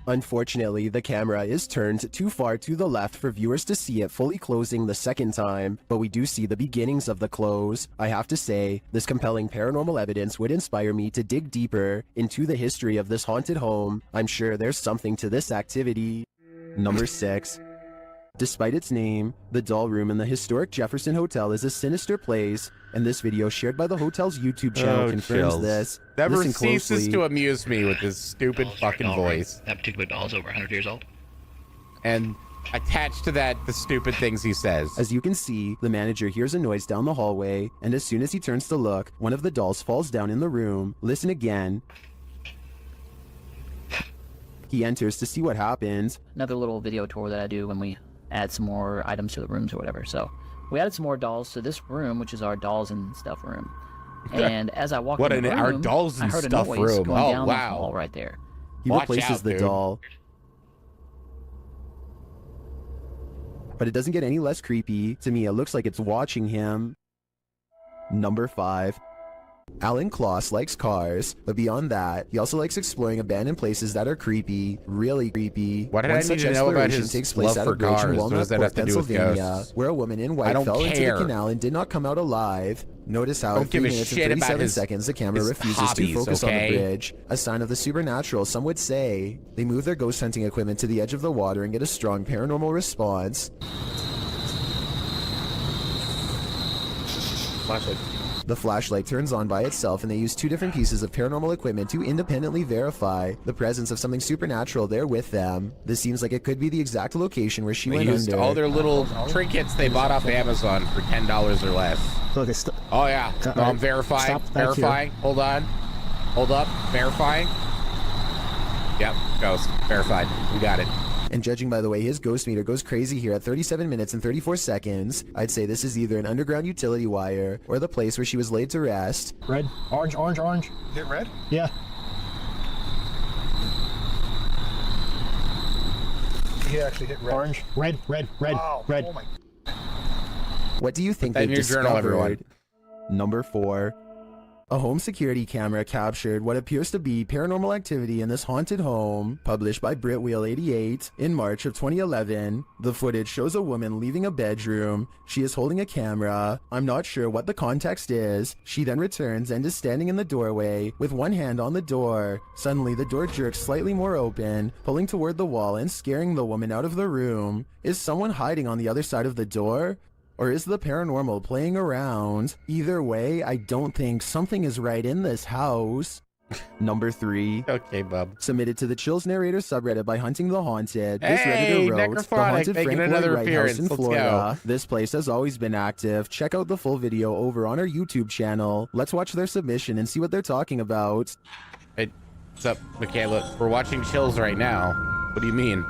Unfortunately, the camera is turned too far to the left for viewers to see it fully closing the second time, but we do see the beginnings of the close. I have to say, this compelling paranormal evidence would inspire me to dig deeper into the history of this haunted home. I'm sure there's something to this activity. Number 6. Despite its name, the doll room in the historic Jefferson Hotel is a sinister place, and this video shared by the hotel's YouTube channel confirms this. Never Listen ceases closely. to amuse me with his stupid fucking voice. That particular doll is over 100 years old. And attached to that, the stupid things he says. As you can see, the manager hears a noise down the hallway, and as soon as he turns to look, one of the dolls falls down in the room. Listen again. He enters to see what happens. Another little video tour that I do when we add some more items to the rooms or whatever. So we added some more dolls to this room, which is our dolls and stuff room. And as I walked in the room, our dolls and I heard stuff a noise room. going Oh, down the wow. hall right there. He Watch replaces out, the dude. doll. But it doesn't get any less creepy. To me, it looks like it's watching him. Number 5. Alan Kloss likes cars, but beyond that, he also likes exploring abandoned places that are creepy, really creepy. Why did One I need such to know about exploration his takes place love at for a bridge cars? in What Walnut does that Port, have to do with Pennsylvania, ghosts? where a woman in I white don't fell into care. the canal and did not come out alive. Notice how Don't at 3 give a minutes and shit about 37 his- seconds the camera his refuses hobbies, to focus on okay? the bridge. A sign of the supernatural, some would say. They move their ghost hunting equipment to the edge of the water and get a strong paranormal response. Flashlight. The flashlight turns on by itself, and they use 2 different pieces of paranormal equipment to independently verify the presence of something supernatural there with them. This seems like it could be the exact location where she They went used under. all their little trinkets they bought off Amazon for $10 or less. Look, Oh yeah, no, I'm verifying. Stop back here. Verifying. Hold on. Hold up. Verifying. Yep, ghost. Verified. We got it. And judging by the way his ghost meter goes crazy here at 37 minutes and 34 seconds, I'd say this is either an underground utility wire or the place where she was laid to rest. Red, orange, orange, orange. Hit red? Yeah. He actually hit red. Orange, red, red, red, Wow. red. Oh my. What do you think that in they've your journal, everyone. discovered? Number 4. A home security camera captured what appears to be paranormal activity in this haunted home, published by Britwheel88 in March of 2011. The footage shows a woman leaving a bedroom. She is holding a camera. I'm not sure what the context is. She then returns and is standing in the doorway with one hand on the door. Suddenly, the door jerks slightly more open, pulling toward the wall and scaring the woman out of the room. Is someone hiding on the other side of the door? Or is the paranormal playing around? Either way, I don't think something is right in this house. Number 3. Okay, bub. Submitted to the Chills Narrator subreddit by Hunting the Haunted. This Hey, Redditor wrote, the haunted making Frank another Lloyd Wright appearance. house in Let's Florida. go. This place has always been active. Check out the full video over on our YouTube channel. Let's watch their submission and see what they're talking about. Hey, what's up, Michaela? We're watching Chills right now. What do you mean?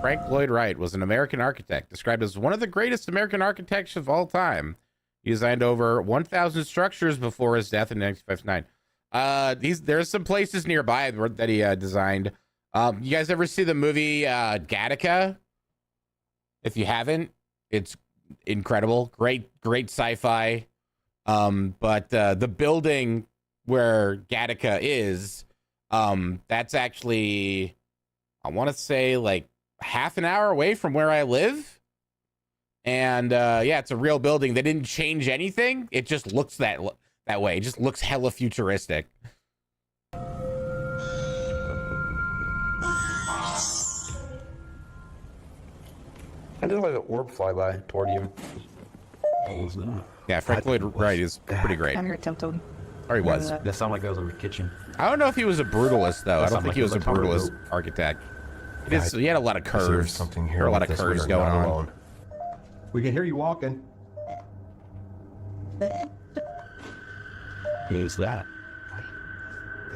Frank Lloyd Wright was an American architect, described as one of the greatest American architects of all time. He designed over 1,000 structures before his death in 1959. There's some places nearby that he designed. You guys ever see the movie Gattaca? If you haven't, it's incredible. Great sci-fi. But the building where Gattaca is, that's actually, I want to say, like half an hour away from where I live. And yeah, it's a real building. They didn't change anything. It just looks that way. It just looks hella futuristic. I just like an orb fly by toward you. Yeah, Frank Lloyd Wright is pretty great. I'm your tempted. Or he was. That sounded like that was in the kitchen. I don't know if he was a brutalist though. I don't think like he was a it was like brutalist architect. He had a lot of curves. Something here. There were a lot of curves going on. We can hear you walking. Who's that?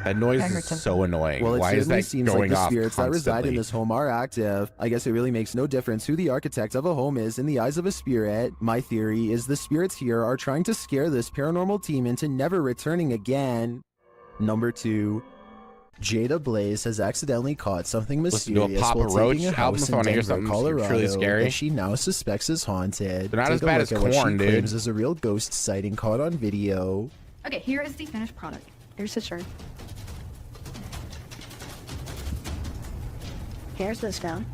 That noise is so annoying. Well, it Why is certainly that seems going like the off spirits that reside in constantly? this home are active. I guess it really makes no difference who the architect of a home is in the eyes of a spirit. My theory is the spirits here are trying to scare this paranormal team into never returning again. Number 2. Jada Blaze has accidentally caught something Listen to a mysterious Papa while Roach taping a album house if I in wanna hear Denver, something Colorado, truly scary. that she now suspects is haunted. They're not Take as a bad look as at what corn, she dude. claims is a real ghost sighting caught on video. Okay, here is the finished product. Here's the shirt. Here's the stone.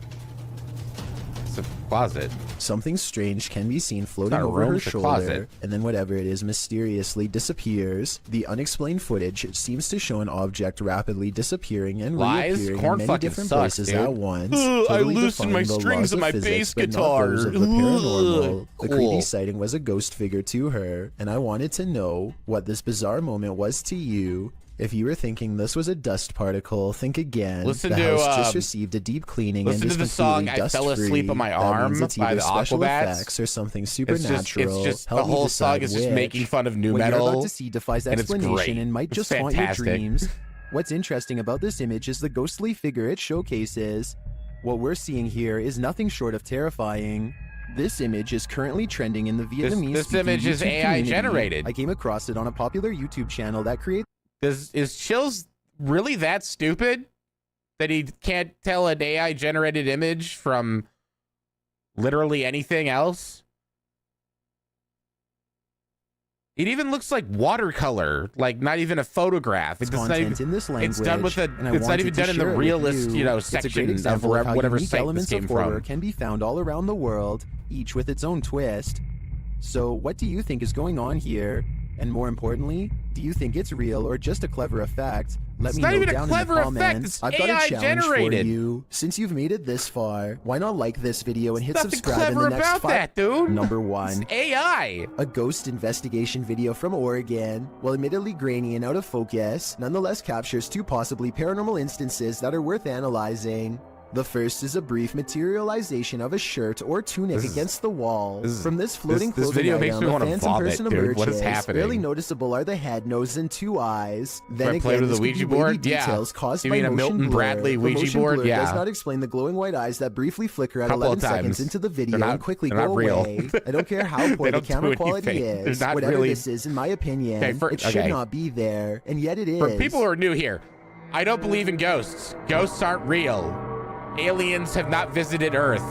It's a closet. Something strange can be seen floating not a over room, her it's a shoulder, closet. and then whatever it is mysteriously disappears. The unexplained footage seems to show an object rapidly disappearing and Lies? reappearing Corn in many fucking different sucks, places dude. at once. Ugh, I totally loosened my defying the strings laws of my physics, bass but not guitar. those of the paranormal. The Cool. creepy sighting was a ghost figure to her, and I wanted to know what this bizarre moment was to you. If you were thinking this was a dust particle, think again. Listen the to, house just received a deep cleaning and listen is to the song completely I Fell Asleep dust-free. on My That Arm means it's by either the special Aquabats. effects or something It's supernatural. just the Help me whole song decide is just which. making fun of nu What metal. you're about to see defies and it's explanation great. and might It's just haunt your fantastic. dreams. What's interesting about this image is the ghostly figure it showcases. What we're seeing here is nothing short of terrifying. This image is currently trending in the Vietnamese. This image is AI generated. I came across it on a popular YouTube channel that creates. Is Chills really that stupid that he can't tell an AI generated image from literally anything else? It even looks like watercolor, like not even a photograph. It's not even in this language, it's done with a. and I It's not wanted even to done in the share it with realist, you. It's a great section of example of how whatever unique site this elements came of horror from. can be found all around the world, each with its own twist. So, what do you think is going on here? And more importantly, do you think it's real or just a clever effect? Let It's me not know even a down clever in the effect, comments. it's I've got AI a challenge generated. for you. Since you've made it this far, why not like this video and hit Nothing subscribe in clever the next about 5. that, dude. Number 1. It's AI. A ghost investigation video from Oregon, while admittedly grainy and out of focus, nonetheless captures 2 possibly paranormal instances that are worth analyzing. The first is a brief materialization of a shirt or tunic against the wall. From this floating this clothing video item, makes me a wanna phantom vomit, person dude. emerges. What is happening? Barely noticeable are the head, nose, and 2 eyes. Then I play again, with this the could be Ouija wavy board? Yeah. details caused You by mean a motion Milton blur. Bradley The Ouija motion board? blur Yeah. does not explain the glowing white eyes that briefly flicker at Couple 11 of seconds times. into the video They're not- and quickly they're go not real. away. I don't care how They poor the don't do camera quality anything. is. They're not Whatever really- this is, in my opinion, Okay, it should not be there, and yet it is. For people who are new here, I don't believe in ghosts. Ghosts aren't real. aliens have not visited Earth.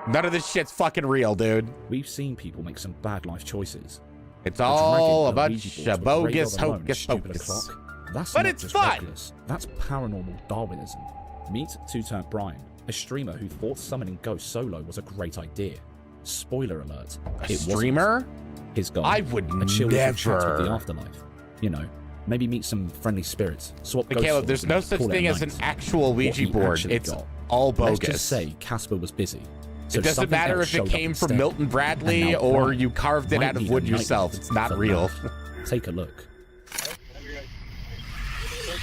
None of this shit's fucking real, dude. We've seen people make some bad life choices. It's all a bunch of bogus hocus pocus. But it's fun. Reckless. That's paranormal Darwinism. Meet Two-Turn Brian, a streamer who thought summoning ghosts solo was a great idea. Spoiler alert. A streamer? His goal. I would a chill little chat with the never. afterlife. You know, maybe meet some friendly spirits. Swap But ghost Caleb, souls there's and no such call it a thing as an night. actual What Ouija he board. actually It's got. all Let's bogus. just say Casper was busy. So It doesn't something matter else if it showed up came from instead. Milton And Bradley now or Brian you carved it might out of need wood a yourself. nightmare It's not for real. life. Take a look.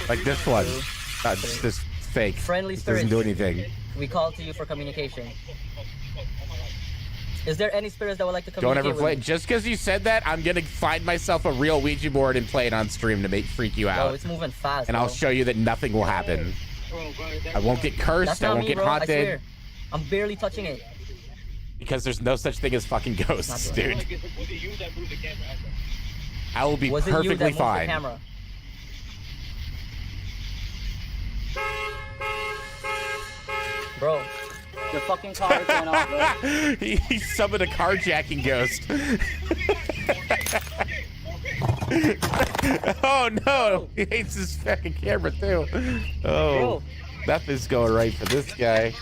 Like this one. This fake. Friendly It doesn't spirits. do anything. We call to you for communication. Is there any spirits that would like to Don't communicate ever play. with me? Just because you said that, I'm gonna find myself a real Ouija board and play it on stream to freak you Bro, out. it's moving fast, And I'll bro. show you that nothing will happen. I won't get cursed. That's I not won't me, get bro. I haunted. swear. I'm barely touching it. Because there's no such thing as fucking ghosts, dude. I will be Was it you that perfectly moved the fine. camera? Bro, the fucking car is going off, bro. He summoned a carjacking ghost. Oh no! He hates his fucking camera too. Oh, Bro. nothing's going right for this guy.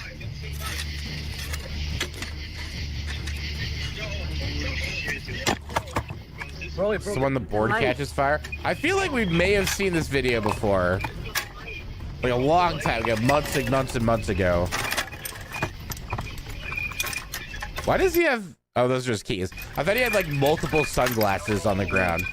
Bro, it broke So when the board light. catches fire, I feel like we may have seen this video before, like a long time ago, months and months ago. Why does he have? Oh, those are his keys. I thought he had like multiple sunglasses on the ground.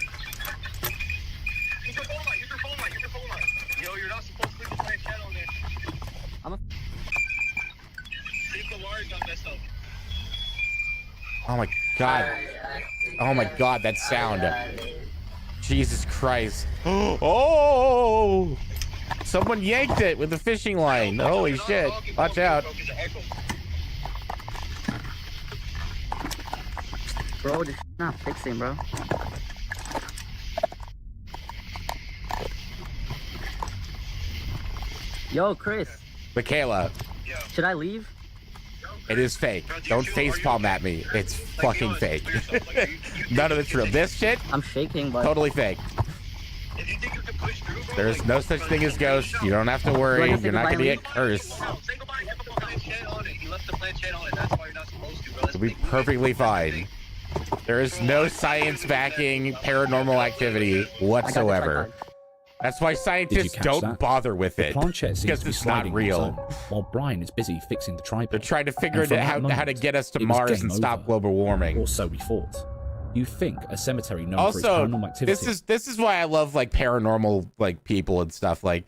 Oh my god. Oh my god, that sound. Jesus Christ. Oh! Someone yanked it with a fishing line. Holy shit. Watch out. Bro, this not fixing, bro. Yo, Chris. Michaela, Should I leave? it is fake. Don't facepalm at me. It's fucking fake. None of it's real. This shit, I'm shaking, but totally fake. There's no such thing as ghosts. You don't have to Do I worry. have to You're not goodbye gonna and get cursed. You'll be perfectly fine. There is no science backing paranormal activity whatsoever. That's why Did you scientists catch don't that? bother with The it. planchette seems Because to be it's not sliding on its real. own, while Brian is busy fixing the tripod. They're trying to figure And from out that how to moment, get us to it was Mars game and stop over. global warming. Or so we thought. You think a cemetery known for its Also, paranormal activity. this is why I love like paranormal like people and stuff like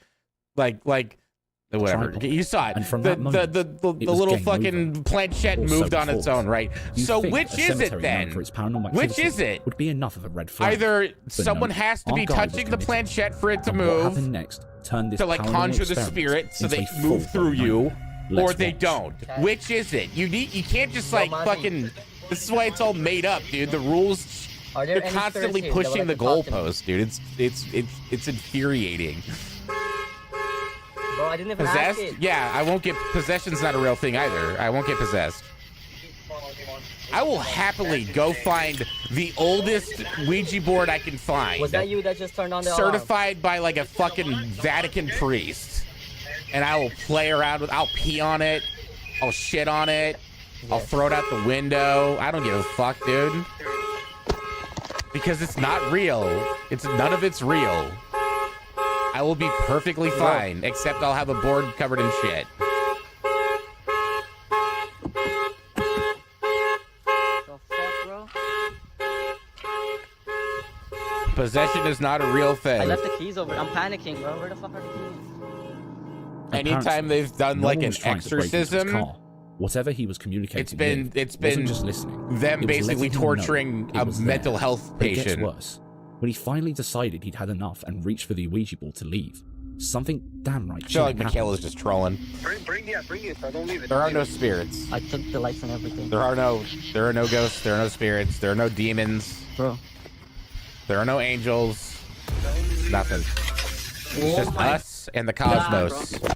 whatever. Tribal. You saw it. And from the that moment, the it little was game fucking over. planchette Or moved so on we its thought. own, right? You So think which a is it cemetery known then? for its paranormal Which activity is it? Would be enough of a red flag. Either But someone no, has to our be guy was touching the committed. planchette for it to And what move happened next turned this to like paranormal conjure the experiment spirits so into they a move full-blown through you, nightmare. or Let's they watch. don't. Which is it? You can't just like Monty. fucking. This is why it's all made up, dude. The rules. Are there You're any constantly spirits here that would pushing the like to talk to me? goalpost, dude. It's infuriating. Bro, I didn't even ask Possessed? it. Yeah, I won't get possession's not a real thing either. I won't get possessed. I will happily go find the oldest Ouija board I can find. Was that you that just turned on the alarm? Certified by like a fucking Vatican priest. And I will play around with, I'll pee on it. I'll shit on it. I'll throw it out the window. I don't give a fuck, dude. Because it's not real. None of it's real. I will be perfectly fine, except I'll have a board covered in shit. The fuck, bro? Possession is not a real I thing. left the keys over. I'm panicking, bro. Where the fuck are the keys? Anytime they've done No like one an was trying to break into his exorcism, car. Whatever he was communicating it's been wasn't just listening. them It was basically letting him know torturing it a was mental there. health But it gets patient. worse. When he finally decided he'd had enough and reached for the Ouija board to leave, something damn right I feel like happened. Michaela's just trolling. Bring it, sir. Don't leave it. There are no spirits. I took the lights and everything. There are no ghosts. There are no spirits. There are no demons. Bro. There are no angels. Nothing. It's Oh just my us and the cosmos. God,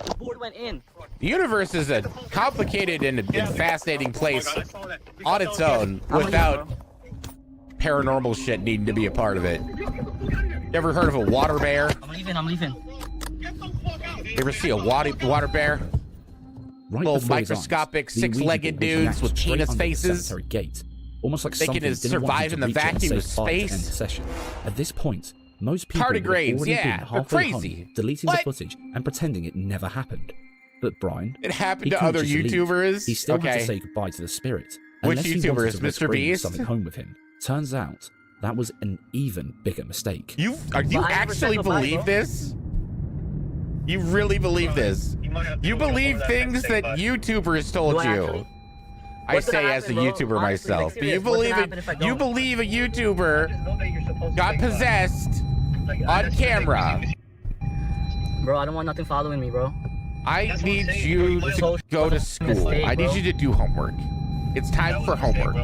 The board went in. The universe is a complicated and fascinating place on its own without paranormal shit needing to be a part of it. You ever heard of a water bear? I'm leaving. You ever see a water bear? Right Little before his microscopic eyes, the Ouija six-legged board was dudes yanked with straight penis under the faces. cemetery gate, almost like They something can didn't want survive it in to the reach it and vacuum of say bye to end the space. session. At this point, most people would have Tardigrades, already yeah, been they're halfway crazy. home, deleting What? the footage and pretending it never happened. But Brian, It happened he to couldn't other just leave. YouTubers? He still had Okay. to say goodbye to the spirit. Which unless he wanted YouTubers? to risk Mr. bringing Beast? something home with him. Turns out that was an even bigger mistake. You I never actually said goodbye, believe bro. this? You really believe this? You believe things that YouTubers told Do I you? actually? I What's say gonna as a happen, bro? YouTuber Honestly, myself, like, but you serious, what's believe gonna it. happen if I You don't? believe a YouTuber got possessed on camera. Bro, I don't want nothing following me, bro. I need you to go to school. I need you to do homework. It's time for homework.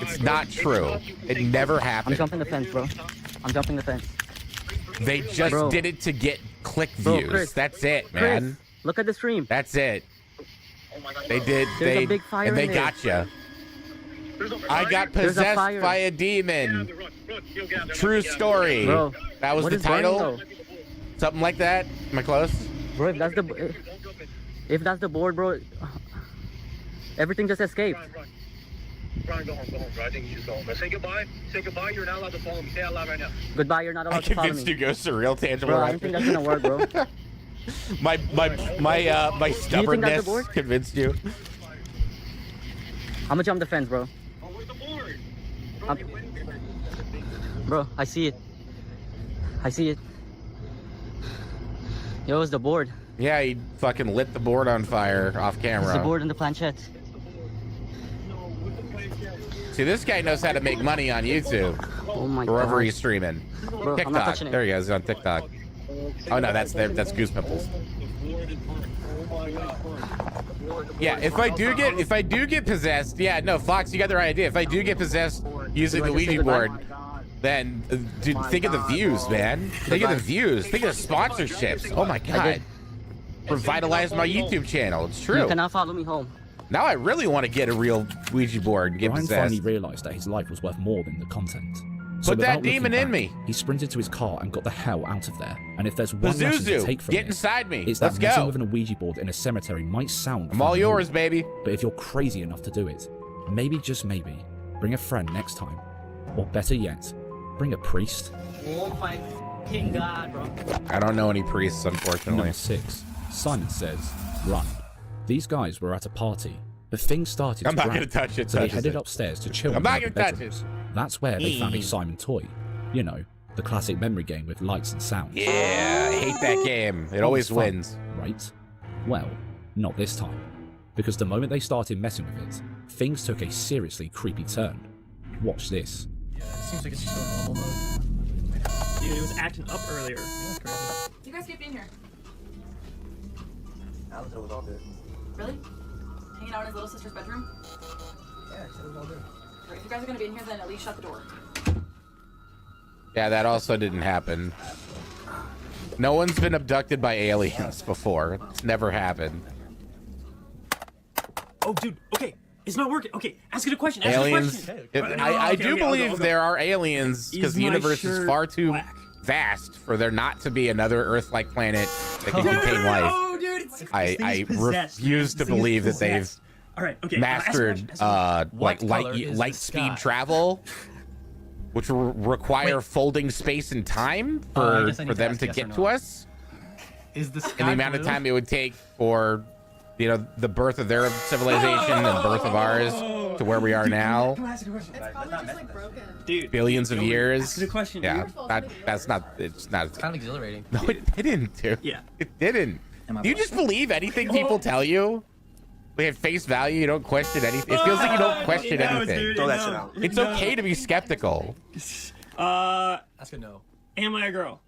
It's not true. It never I'm happened. jumping the fence, bro. I'm jumping the fence. They just Bro. did it to get click Bro, views. Chris. That's it, Chris, man. look at the stream. That's it. They did. There's They a big fire and they in there. got you. I got There's a possessed fire. by a demon. True story. Bro, that was what the is burning, title. though? Something like that. Am I close? Bro, if that's the board, bro, everything just escaped. Brian, go home, bro. I think you should go home. Say goodbye. Say goodbye. You're not allowed to follow me. Say out loud right now. Goodbye, you're not I allowed to follow convinced me. you go surreal tangible. Bro, I don't think that's gonna work, bro. my stubbornness board? convinced you. I'm gonna jump the fence, bro. Bro, I see it. I see it. Yo, it's the board. Yeah, he fucking lit the board on fire off It's camera. the board and the planchette. See, this guy knows how to make money on YouTube. Oh my Wherever God. he's streaming. Bro, I'm not TikTok. touching it. There he is on TikTok. Oh no, that's Goose Pimples. Yeah, if I do get possessed, yeah, no, Fox, you got the right idea. If I do get possessed using the Ouija board, then dude, think of the views, man. Think of the views. Think of the sponsorships. Oh my God. Revitalize my YouTube channel. It's true. You cannot follow me home. Now I really want to get a real Ouija board and get Brian possessed. finally realised that his life was worth more than the content. Put that without demon looking in me. He sprinted to his car and got the hell out of there. And if there's one lesson to Pazuzu, take from get this, inside me. it's Let's that messing go. with an Ouija board in a cemetery might sound I'm all fun and yours, all, baby. But if you're crazy enough to do it, maybe, just maybe, bring a friend next time. Or better yet, bring a priest. Oh my fucking God, bro. I don't know any priests, unfortunately. Number 6. Simon says, run. These guys were at a party, but things started I'm to not drag, gonna touch it, so they touches headed it. upstairs to chill. I'm in not their gonna touch bedrooms. That's where they found a Simon toy. You know, the classic memory game with lights and sounds. Yeah, I hate that game. It always fun, wins. Right? Well, not this time. Because the moment they started messing with it, things took a seriously creepy turn. Watch this. Seems like it's just normal mode. Dude, it was acting up earlier. That's crazy. You guys get in here. Alex, it was all good. Really? Hanging out in his little sister's bedroom? Yeah, it was all good. Alright, if you guys are gonna be in here, then at least shut the door. Yeah, that also didn't happen. No one's been abducted by aliens before. It's never happened. Oh, dude, okay. It's not working. Okay, ask it a question. Aliens. I do believe I'll go. there are aliens because the Is my universe is shirt far too black? vast for there not to be another Earth-like planet that can contain life. No, dude, it's, I refuse to believe that they've All right, okay. mastered like light speed travel, which will require folding space and time for them to get to us. Is the And the amount of time it would take for, you know, the birth of their civilization and birth of ours to where we are now. Dude, Billions of years. Ask it a question, Yeah, dude. that's not. It's not. It's kind of exhilarating. No, it didn't, dude. Yeah. It didn't. Do you just believe anything people tell you? We have face value. You don't question anything. It feels like you don't question anything. Throw that shit out. It's okay to be skeptical. That's a no. Am I a girl?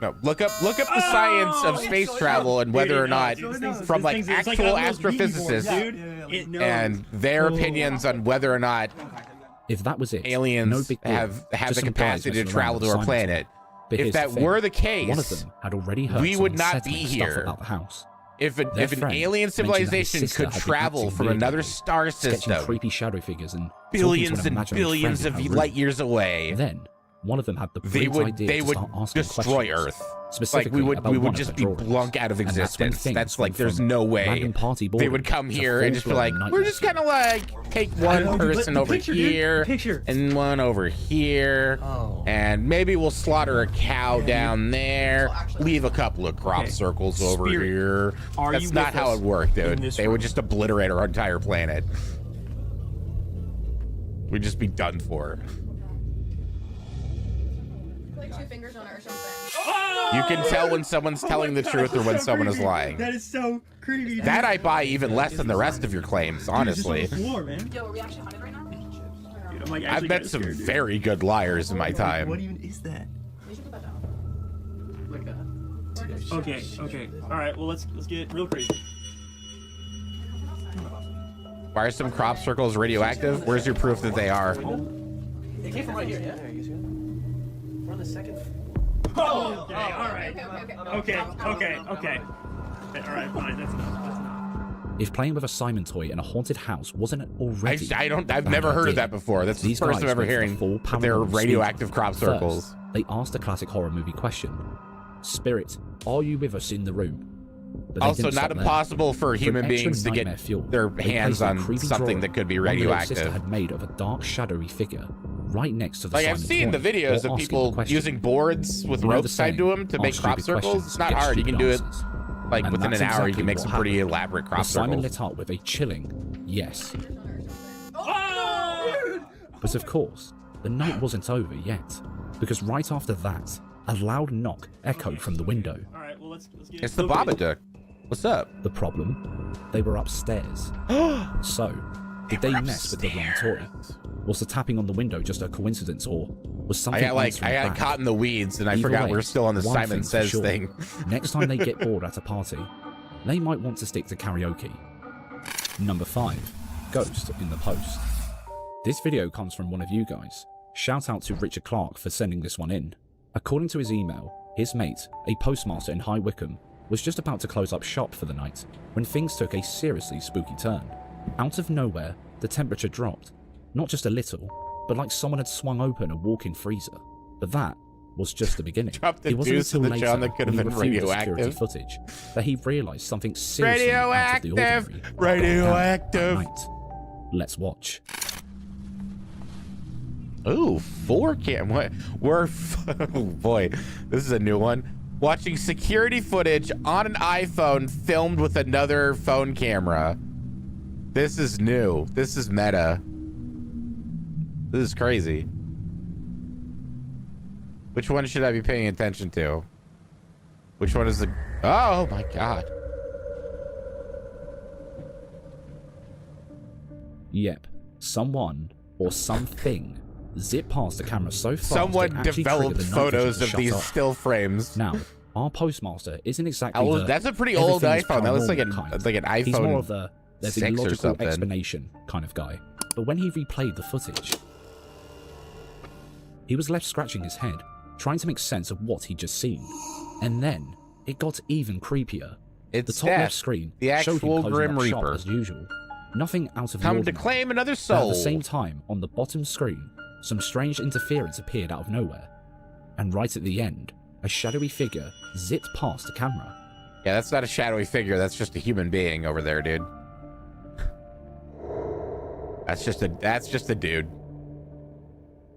No, look up the science of space travel and whether or not, from like actual astrophysicists and their opinions on whether or not if that was it, aliens no big deal. have Just the some guys capacity to messing travel around to with our Simon planet. But if here's that the thing. were the case, one of them had already heard we would someone not be settling stuff here. about the house. If an Their friend alien mentioned that his civilization sister could had been travel acting from weirdly, another star sketching system, creepy shadow figures and billions talking to an and imaginary billions friend of in her room. light years away, Then one of them had the they brilliant idea to would start asking destroy questions, Earth. Like specifically we about would one of just her be drawings. blunk out of And that's when existence. things That's like went there's from no way random party they would boredom come to here and just be full-blown like, we're just gonna like take one person over here and one over here, and maybe we'll slaughter a cow down there, leave a couple of crop circles over here. That's not how it worked, dude. They would just obliterate our entire planet. We'd just be done for. Like 2 fingers on it or something. You can tell when someone's telling the truth or when someone is lying. That is so creepy. Dude. That I buy even less than the rest of your claims, honestly. Dude, floor, man. Yo, are we actually hunted right now? Dude, I'm like I've met some very good liars in my time. What even is that? We should put that down. Like that. Okay, okay. Alright, well let's get real crazy. Why are some crop circles radioactive? Where's your proof that they are? They came from right here, yeah. We're on the second floor. Oh, okay, alright. Okay. Alright, fine, that's enough. If playing with a Simon toy in a haunted house wasn't already I've never heard of that before. That's the first I'm ever hearing that they're radioactive crop circles. First, they asked a classic horror movie question. Spirit, are you with us in the room? But they Also, didn't not stop there. impossible for an human extra beings to get nightmare fuel, their they hands placed a on creepy something drawing that could be one little sister radioactive. had made of a dark, shadowy figure right next to the Like, Simon I've seen toy, the videos or of asking people the question. using boards with You know the ropes tied saying, to them to make ask crop stupid circles. questions It's to not get hard. You can stupid do it answers. like And within that's an hour. You exactly can make what some pretty happened. elaborate crop The Simon circles. lit up with a chilling yes. Oh! But of course, the night wasn't over yet, because right after that, a loud knock echoed from the window. Alright, well let's get It's the Babadook. What's up? The problem? They were upstairs. So, did they mess with the wrong toy? Was the tapping on the window just a coincidence, or was something I got bad? caught in the weeds and I Either forgot way, we're still on the one Simon thing's for Says sure. thing. Next time they get bored at a party, they might want to stick to karaoke. Number 5. Ghost in the Post. This video comes from one of you guys. Shout out to Richard Clark for sending this one in. According to his email, his mate, a postmaster in High Wycombe, was just about to close up shop for the night when things took a seriously spooky turn. Out of nowhere, the temperature dropped. Not just a little, but like someone had swung open a walk-in freezer. But that was just the beginning. Dropped the It wasn't deuce in until the later, John that could have when he been reviewed the security radioactive. footage, that he realized something seriously out of the ordinary. Radioactive. That night. Let's watch. Ooh, 4K. What? Oh boy, this is a new one. Watching security footage on an iPhone filmed with another phone camera. This is new. This is meta. This is crazy. Which one should I be paying attention to? Which one is the... Oh my god. Yep, someone or something zipped past the camera so fast Someone it actually developed triggered the night photos vision of to these shut off. still frames. Now, our postmaster isn't exactly the That's a pretty old everything is iPhone. That looks like paranormal kind. an iPhone He's more of the there's a 6 or logical something. explanation kind of guy. But when he replayed the footage, he was left scratching his head, trying to make sense of what he'd just seen. And then it got even creepier. It's the top Death, left screen the showed him actual closing Grim up shop Reaper. as usual. Nothing out of the Come to ordinary. claim another But soul. at the same time, on the bottom screen, some strange interference appeared out of nowhere. And right at the end, a shadowy figure zipped past the camera. Yeah, that's not a shadowy figure. That's just a human being over there, dude. That's just a dude.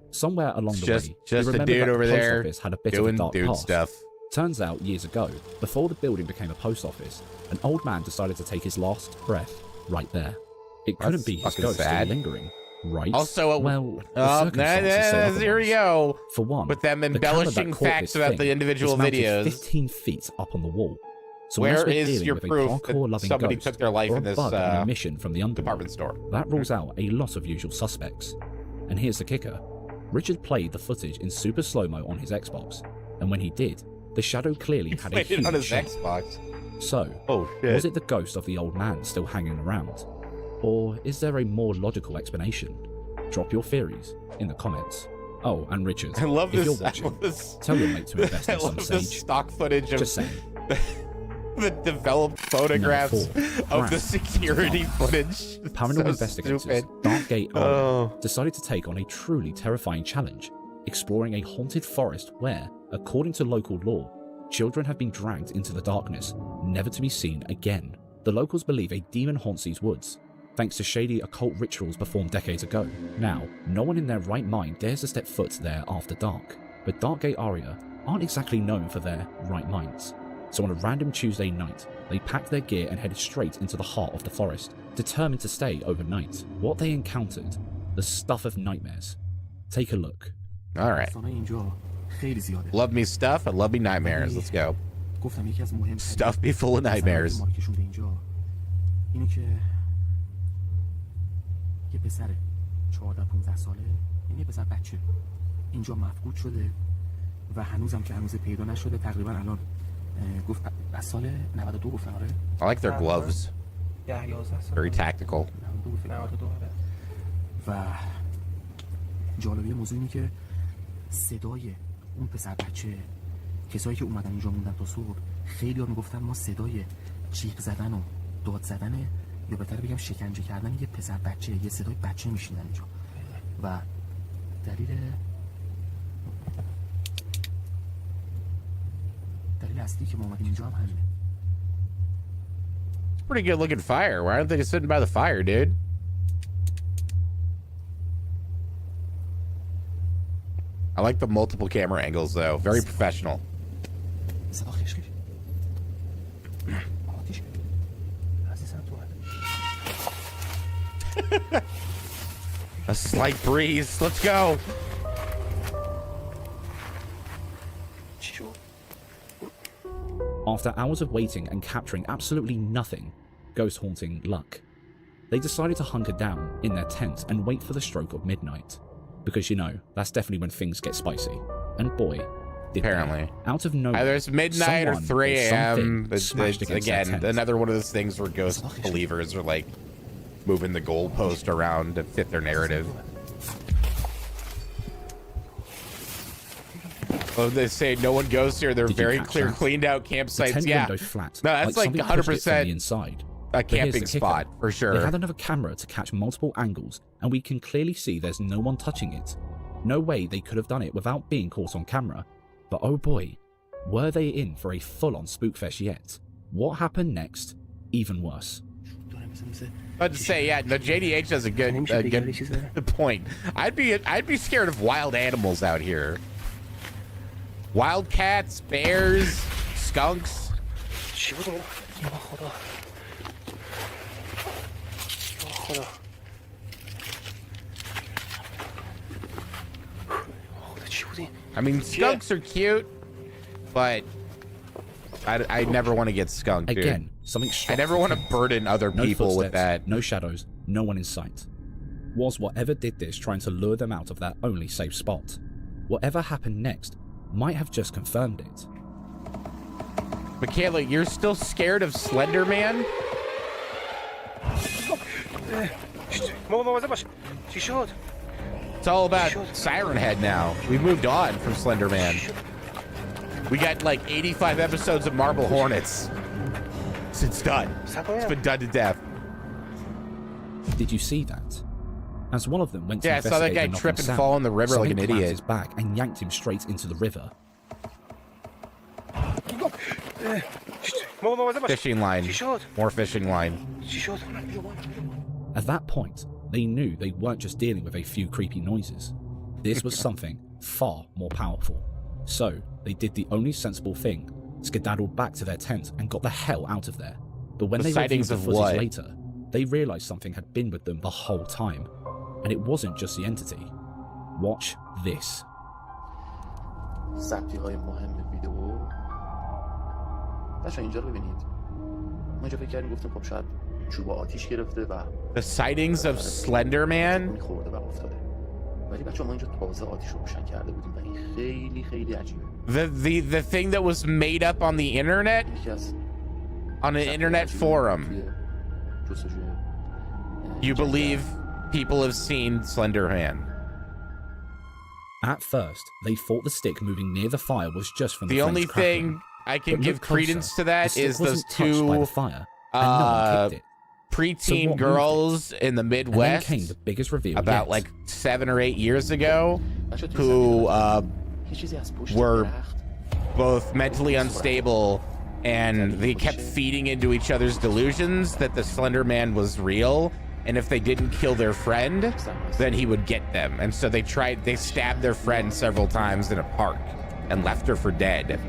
Somewhere along the Just way, a we remembered dude that the over post there office had a bit doing of a dark dude past. stuff. Turns out, years ago, before the building became a post office, an old man decided to take his last breath right there. It couldn't That's be his fucking ghost sad. still lingering, right? Also, well, the circumstances say here we otherwise. go. For one, with them the camera that embellishing caught facts this about thing the individual is mounted videos. 15 feet up on the wall. So Where unless we're is dealing your with a proof that parkour-loving somebody ghost took their life or in a this bug in a mission from the underworld, department store? that rules out a lot of usual suspects. And here's the kicker. Richard played the footage in super slow-mo on his Xbox, and when he did, the shadow clearly had a Played huge it on his shape. Xbox. So, was it the ghost of the old man still hanging around? Or is there a more logical explanation? Drop your theories in the comments. Oh, and Richard, I love if this. you're watching, tell your mate to invest I in some love the sage. stock footage of Just saying. the developed photographs of the security footage. Paranormal So investigators stupid. Darkgate Oh. decided to take on a truly terrifying challenge, exploring a haunted forest where, according to local law, children have been dragged into the darkness, never to be seen again. The locals believe a demon haunts these woods, thanks to shady occult rituals performed decades ago. Now, no one in their right mind dares to step foot there after dark, but Darkgate area aren't exactly known for their right minds. So on a random Tuesday night, they packed their gear and headed straight into the heart of the forest, determined to stay overnight. What they encountered, the stuff of nightmares. Take a look. All right. Love me stuff and love me nightmares. Let's go. Stuff be full of nightmares. اینه که یه پسر 14-15 ساله، یعنی یه پسر بچه اینجا مفقود شده و هنوزم که هنوز پیدا نشده. تقریبا الان گفت از سال 92 گفتن. آره I like their gloves. Very tactical. و جالبی موضوع اینه که صدای اون پسر بچه، کسایی که اومدن اینجا موندن تا صبح، خیلی ها میگفتن ما صدای جیغ زدن و داد زدن، یا بهتر بگم شکنجه کردن یه پسر بچه، یه صدای بچه میشنیدن اینجا. و دلیل اصلی که ما اومدیم اینجا هم همینه. Pretty good looking fire. Why aren't they just sitting by the fire, dude? I like the multiple camera angles though. Very professional. A slight breeze. Let's go. After hours of waiting and capturing absolutely nothing, ghost haunting luck, they decided to hunker down in their tent and wait for the stroke of midnight. Because, you know, that's definitely when things get spicy. And boy, did apparently. They. Out of nowhere, either it's midnight or 3 a.m. It's again, tent. another one of those things where ghost believers are like moving the goalpost around to fit their narrative. Oh, they say no one goes here. They're very clear, cleaned out campsites. The tent Yeah, window flat, no, that's like 100% inside. a camping spot for sure. They had another camera to catch multiple angles, and we can clearly see there's no one touching it. No way they could have done it without being caught on camera. But oh boy, were they in for a full-on spookfest yet? What happened next? Even worse. I'd say, yeah, no, JDH has a good point. I'd be scared of wild animals out here. Wildcats, bears, skunks. I mean, skunks are cute, but I never want to get skunked, dude. Again, something I never want to burden other no people with footsteps, that. No shadows, no one in sight. Was whatever did this trying to lure them out of their only safe spot? Whatever happened next might have just confirmed it. Michaela, you're still scared of Slender Man? It's all about Siren Head now. We've moved on from Slender Man. We got like 85 episodes of Marble Hornets. It's done. It's been done to death. Did you see that? As one of them went to I saw that guy trip and fall in the river like an idiot. His back and yanked him straight into the river. Fishing line. More fishing line. At that point, they knew they weren't just dealing with a few creepy noises. This was something far more powerful. So, they did the only sensible thing, skedaddled back to their tent and got the hell out of there. But when they reviewed the footage later, they realized something had been with them the whole time. And it wasn't just the entity. Watch this. The sightings of Slender Man? The thing that was made up on the internet? On an internet forum. You believe people have seen Slender Man? At first, they thought the stick moving near the fire was just from the only flames crackling. thing I can But give look closer, credence to that the is stick those wasn't touched by the fire, and no one kicked it. preteen what girls in the Midwest came the biggest reveal about yet. like 7 or 8 years ago who were both mentally unstable, and they kept feeding into each other's delusions that the Slender Man was real, and if they didn't kill their friend, then he would get them. And so they stabbed their friend several times in a park and left her for dead.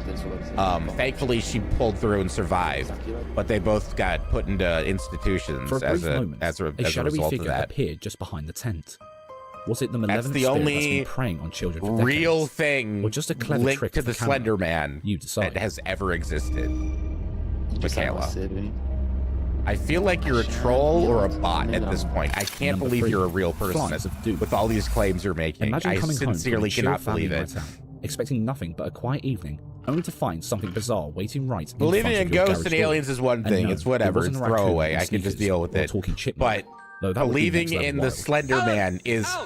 Thankfully, she pulled through and survived, but they both got put into institutions For a as brief a moment, as a shadowy result of figure that. appeared just behind the tent. Was it the malevolent the spirit only that's been preying on children for real decades? thing or just a clever linked trick to of the camera? Slender Man You decide. that has ever existed. Michaela. I feel like you're a troll or a bot at this point. I can't Number believe 3, you're a real person Flies of Doom. with all these claims you're making. Imagine I coming sincerely home from a cannot chill family believe it. night out, expecting nothing but a quiet evening, only to find something bizarre waiting right in Believing front in of your ghosts garage and door. aliens is one And thing. no, It's whatever. it wasn't It's a raccoon throwaway. in I can just sneakers deal with or it. talking chipmunk, But though that would be believing next level in the wild. Slender Man is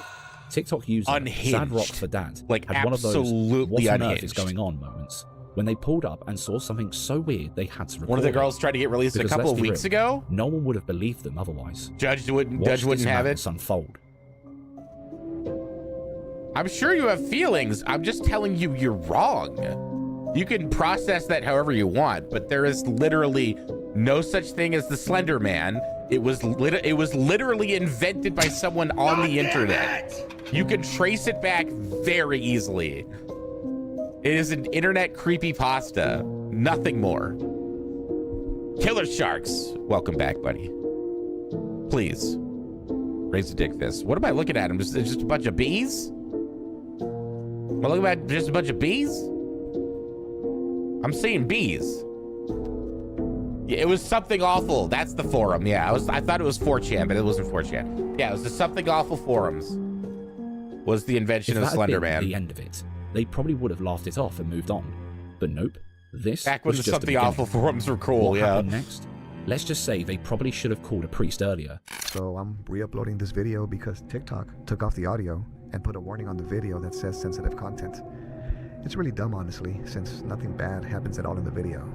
TikTok user unhinged. Sad Rocks for Dad Like, had one of those absolutely what on earth is unhinged. going on moments when they pulled up and saw something so weird they had to record One of the it. girls tried to get released a Because couple let's of be weeks real, ago. No one would have believed them otherwise. Judge wouldn't Watch have this it. madness unfold. I'm sure you have feelings. I'm just telling you you're wrong. You can process that however you want, but there is literally no such thing as the Slender Man. It was literally invented by someone on the internet. You can trace it back very easily. It is an internet creepypasta, nothing more. Killer Sharks, welcome back, buddy. Please raise a dick fist. What am I looking at? It's just a bunch of bees? Am I looking at just a bunch of bees? I'm seeing bees. Yeah, it was something awful. That's the forum. Yeah, I thought it was 4chan, but it wasn't 4chan. Yeah, it was the something awful forums. Was the invention If of that had Slender been Man. the end of it, they probably would have laughed it off and moved on. But nope. This Back when was the just something the awful beginning. forums were cool. What Yeah. happened next? Let's just say they probably should have called a priest earlier. So I'm re-uploading this video because TikTok took off the audio and put a warning on the video that says sensitive content. It's really dumb, honestly, since nothing bad happens at all in the video.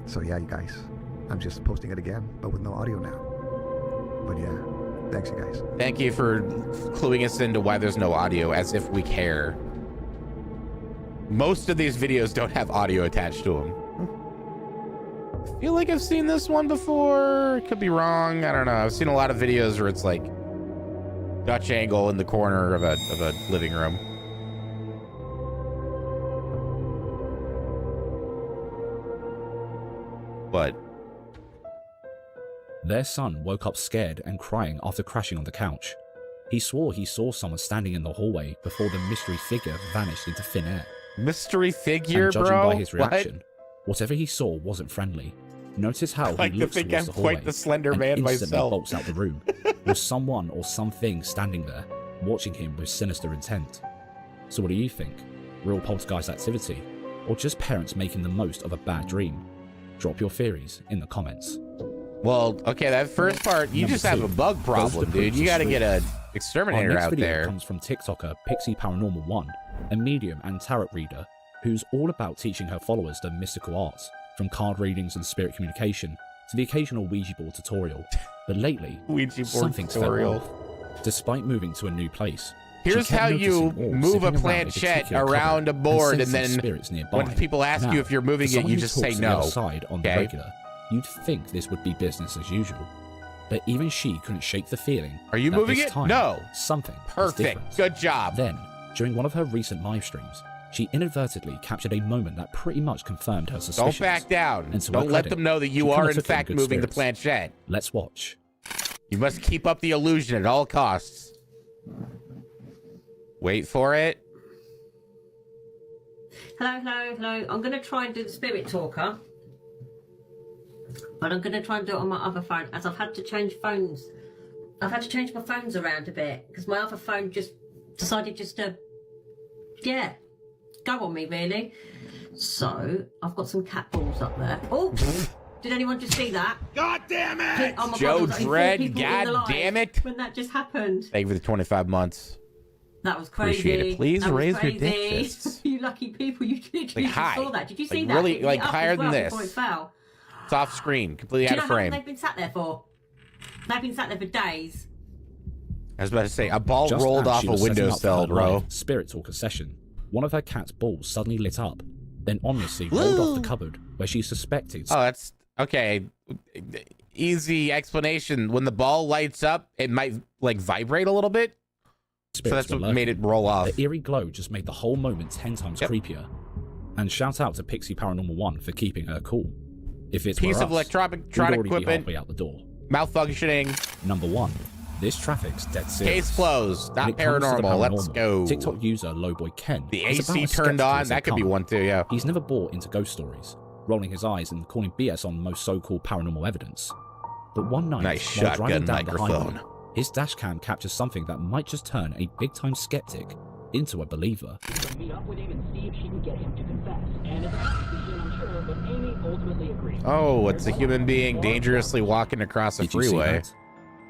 So yeah, you guys, I'm just posting it again, but with no audio now. But yeah, thanks you guys. Thank you for cluing us into why there's no audio, as if we care. Most of these videos don't have audio attached to them. I feel like I've seen this one before. Could be wrong. I don't know. I've seen a lot of videos where it's like Dutch angle in the corner of a living room. But Their son woke up scared and crying after crashing on the couch. He swore he saw someone standing in the hallway before the mystery figure vanished into thin air. Mystery figure, and judging bro? by his reaction, whatever he saw wasn't friendly. Notice how like he to looks think towards I'm the hallway quite the Slender and Man instantly myself. bolts out the room. Was someone or something standing there, watching him with sinister intent? So what do you think? Real poltergeist activity? Or just parents making the most of a bad dream? Drop your theories in the comments. Well, okay, that first part, you Number just have 2, a bug Ghost problem, of dude. You Prince's gotta Street. get an Our exterminator next out video there. comes from TikToker Pixie Paranormal 1, a medium and tarot reader who's all about teaching her followers the mystical arts, from card readings and spirit communication to the occasional Ouija board tutorial. But lately, Ouija board something's tutorial. fell off. Despite moving to a new place, Here's she kept how you noticing orbs move a zipping around planchette particular around a cover board, and sensing then spirits nearby. when people ask Now, you if you're moving for it, someone you who just say talks to the no. other side on the Okay? regular, you'd think this would be business as usual. But even she couldn't shake the feeling. Are you that moving this it? time, No. Something was Perfect. different. Good job. Then, during one of her recent live streams, she inadvertently captured a moment that pretty much confirmed her suspicions. Don't back down. And to Don't her let credit, them know that she you kinda are, in took it fact, good moving the spirits. planchette. Let's watch. You must keep up the illusion at all costs. Wait for it. Hello. I'm going to try and do the spirit talker. But I'm going to try and do it on my other phone, as I've had to change phones. I've had to change my phones around a bit, because my other phone just decided just to, yeah, go on me, really. So, I've got some cat balls up there. Oh! Did anyone just see that? God damn it! Oh my Joe God, Dredd, God damn it! when that just happened. Thank you for the 25 months. That was crazy. Appreciate it. Please That was raise your crazy. dick fists. You lucky people, you literally Like, high. saw that. Did you see Like, that? really, It hit like, up as higher than well this. before it fell. It's off screen, completely Do out you of know how long frame. they've been sat there for? They've been sat there for days. I was about to say, a ball Just rolled as off she a was setting up for windowsill, her bro. live Spirit Talker session, one of her cat's balls suddenly lit up, then ominously rolled off the cupboard where she suspected. Oh, that's okay. Easy explanation. When the ball lights up, it might like vibrate a little bit. So that's what made it roll off. The eerie glow just made the whole moment 10 times creepier. And shout out to Pixie Paranormal 1 for keeping her cool. If it's Piece were of us, electronic we'd already be equipment halfway out the door. malfunctioning. Number 1. This traffic's dead serious. Case closed. Not When it comes to the paranormal. Let's go. TikTok user Lowboy Ken. The is about AC as turned skeptical on. as they That could be come. one too, yeah. He's never bought into ghost stories, rolling his eyes and calling BS on most so-called paranormal evidence. But one night, Nice while shotgun driving down the microphone. highway, his dash cam captures something that might just turn a big-time skeptic into a believer. Meet up with him and see if she can get him to confess. And it's a decision, I'm sure, but Amy ultimately agreed. Oh, it's a human being dangerously walking across a Did you see freeway. that?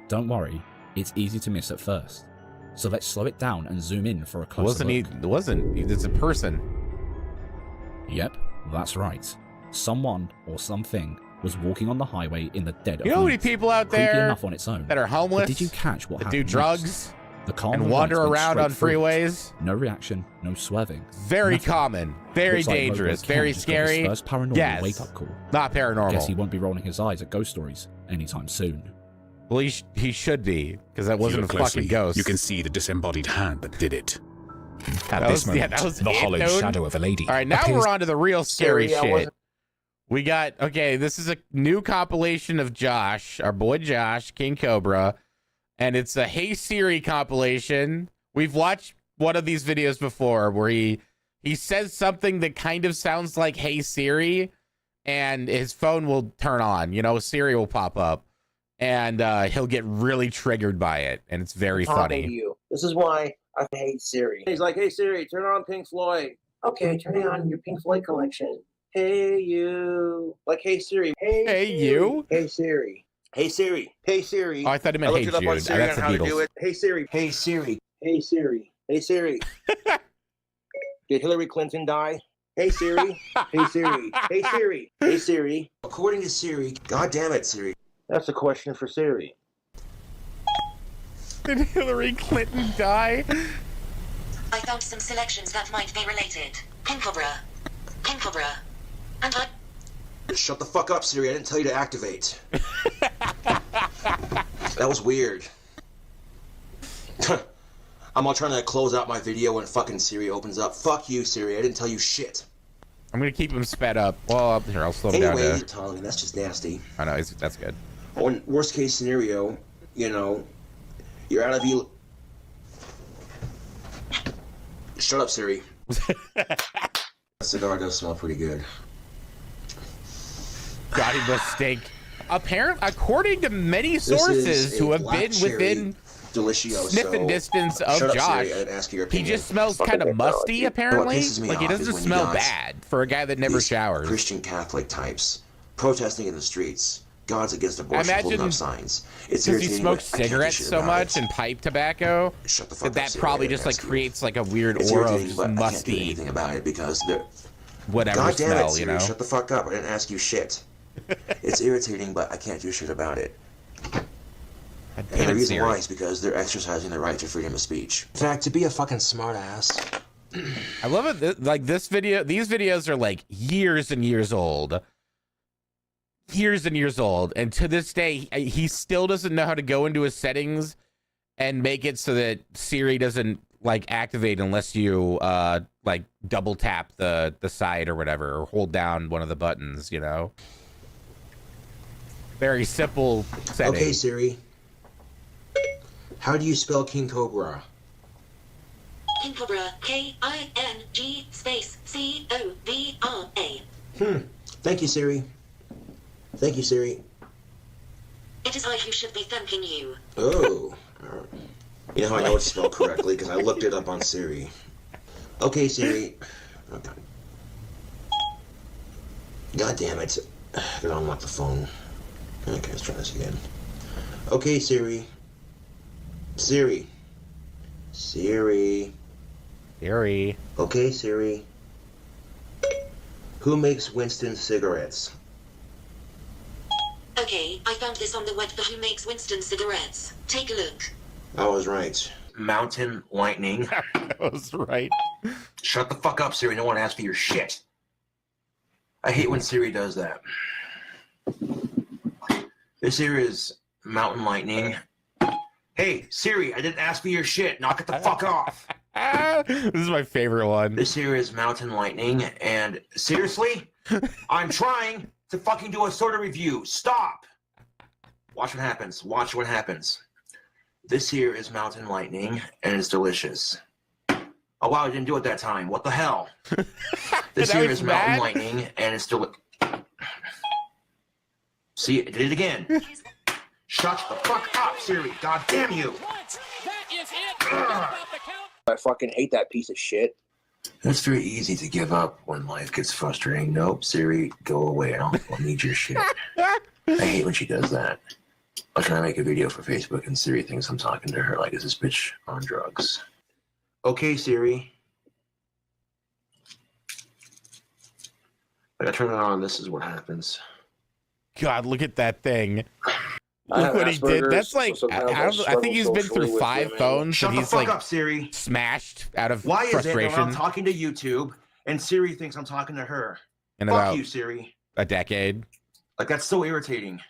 Don't worry, it's easy to miss at first. So let's slow it down and zoom in for a closer look. It's a person. Yep, that's right. Someone or something was walking on the highway in the dead of You know how many night. people out Creepy there enough on its own. that are homeless, But did you catch what that happened do drugs, next? The car and on the wander right went around straight on through it. freeways? No reaction, no swerving. Very Nothing. common, very Looks like dangerous, Lowboy Ken very just got his scary. first paranormal Yes. wake-up call. Not paranormal. Guess he won't be rolling his eyes at ghost stories anytime soon. Well, he should be, because that wasn't a fucking ghost. You can see the disembodied hand that did it. At That this was- yeah, moment, that was the it, hollowed dude. shadow of a lady. All right, now appears- we're on to the real scary Siri, I shit. wasn't- We got, okay, this is a new compilation of Josh, our boy Josh, King Cobra, and it's a Hey Siri compilation. We've watched one of these videos before where he says something that kind of sounds like Hey Siri, and his phone will turn on, you know, Siri will pop up, and he'll get really triggered by it, and it's very Talking to funny. you. This is why I hate Siri. He's like, hey Siri, turn on Pink Floyd. Okay, turning on your Pink Floyd collection. Hey you. Like, hey Siri. Hey Hey, Siri. you? Hey Siri. Hey Siri. Hey Siri. Oh, I thought he meant I looked Hey it up on Jude. Siri That's on the how to do Beatles. it. Hey Siri. Hey Siri. Hey Siri. Hey Siri. Did Hillary Clinton die? Hey Siri. Hey Siri. Hey Siri. Hey Siri. According to Siri, God damn it, Siri. That's a question for Siri. Did Hillary Clinton die? I found some selections that might be related. Pink Cobra. Pink Cobra. And I... Shut the fuck up, Siri. I didn't tell you to activate. That was weird. I'm all trying to close out my video when fucking Siri opens up. Fuck you, Siri. I didn't tell you shit. I'm gonna keep him sped up. Well, up here, I'll slow him Anyway, down. you're tongue, that's just nasty. I know, that's good. On worst case scenario, you know, you're out of you. Shut up, Siri. That cigar does smell pretty good. God, he must stink. Apparently, according to many This is sources a who have black been cherry within Delicioso. sniffing distance of Shut up, Josh, Siri. I didn't ask you your he opinion. just smells Fucking kind of technology. musty, You know what apparently. pisses me Like, he off is doesn't when smell you guys- bad for a guy that never These showers. Christian Catholic types protesting in the streets. God's against abortion, holding imagine up signs. It's Because he irritating, smokes but I can't do cigarettes shit so about much it. and pipe tobacco Shut the fuck that up, that Siri. probably I didn't just like ask you. creates like a weird It's aura of irritating, just but I can't do musty anything about it because they're... whatever God damn smell, it, Siri, you know. shut the fuck up. I didn't ask you shit. It's irritating, but I can't do shit about it. And damn the it, reason Siri. why is because they're exercising their right to freedom of speech. In fact, to be a fucking smartass. I love it. Like this video, these videos are like years and years old. Years and years old. And to this day, he still doesn't know how to go into his settings and make it so that Siri doesn't like activate unless you like double tap the side or whatever, or hold down one of the buttons, you know? Very simple setting. Okay, Siri. How do you spell King Cobra? King Cobra. K-I-N-G space C-O-B-R-A. Thank you, Siri. Thank you, Siri. It is I who should be thanking you. Oh. You know how I know it's spelled correctly? Because I looked it up on Siri. Okay, Siri. Okay. God damn it. I gotta unlock the phone. Okay, let's try this again. Okay, Siri. Siri. Siri. Siri. Okay, Siri. Who makes Winston cigarettes? Okay, I found this on the web for who makes Winston cigarettes. Take a look. I was right. Mountain Lightning. I was right. Shut the fuck up, Siri. No one asked for your shit. I hate when Siri does that. This here is Mountain Lightning. Hey, Siri, I didn't ask for your shit. Knock it the fuck off. This is my favorite one. This here is Mountain Lightning, and seriously, I'm trying to fucking do a soda review. Stop. Watch what happens. Watch what happens. This here is Mountain Lightning, and it's delicious. Oh wow, I didn't do it that time. What the hell? This here is Mountain Lightning, and it's delicious. See, I did it again. Shut the fuck up, Siri. God damn you. I fucking hate that piece of shit. It's very easy to give up when life gets frustrating. Nope, Siri, go away. I don't need your shit. I hate when she does that. I'm trying to make a video for Facebook and Siri thinks I'm talking to her like, is this bitch on drugs? Okay, Siri. Like I turn it on, this is what happens. God, look at that thing. Look what he did. That's like, I think he's been through 5 phones and he's like up, Siri. Smashed out of Why frustration. Is it when I'm talking to YouTube and Siri thinks I'm talking to her? In Fuck about you, Siri. a decade. Like, that's so irritating.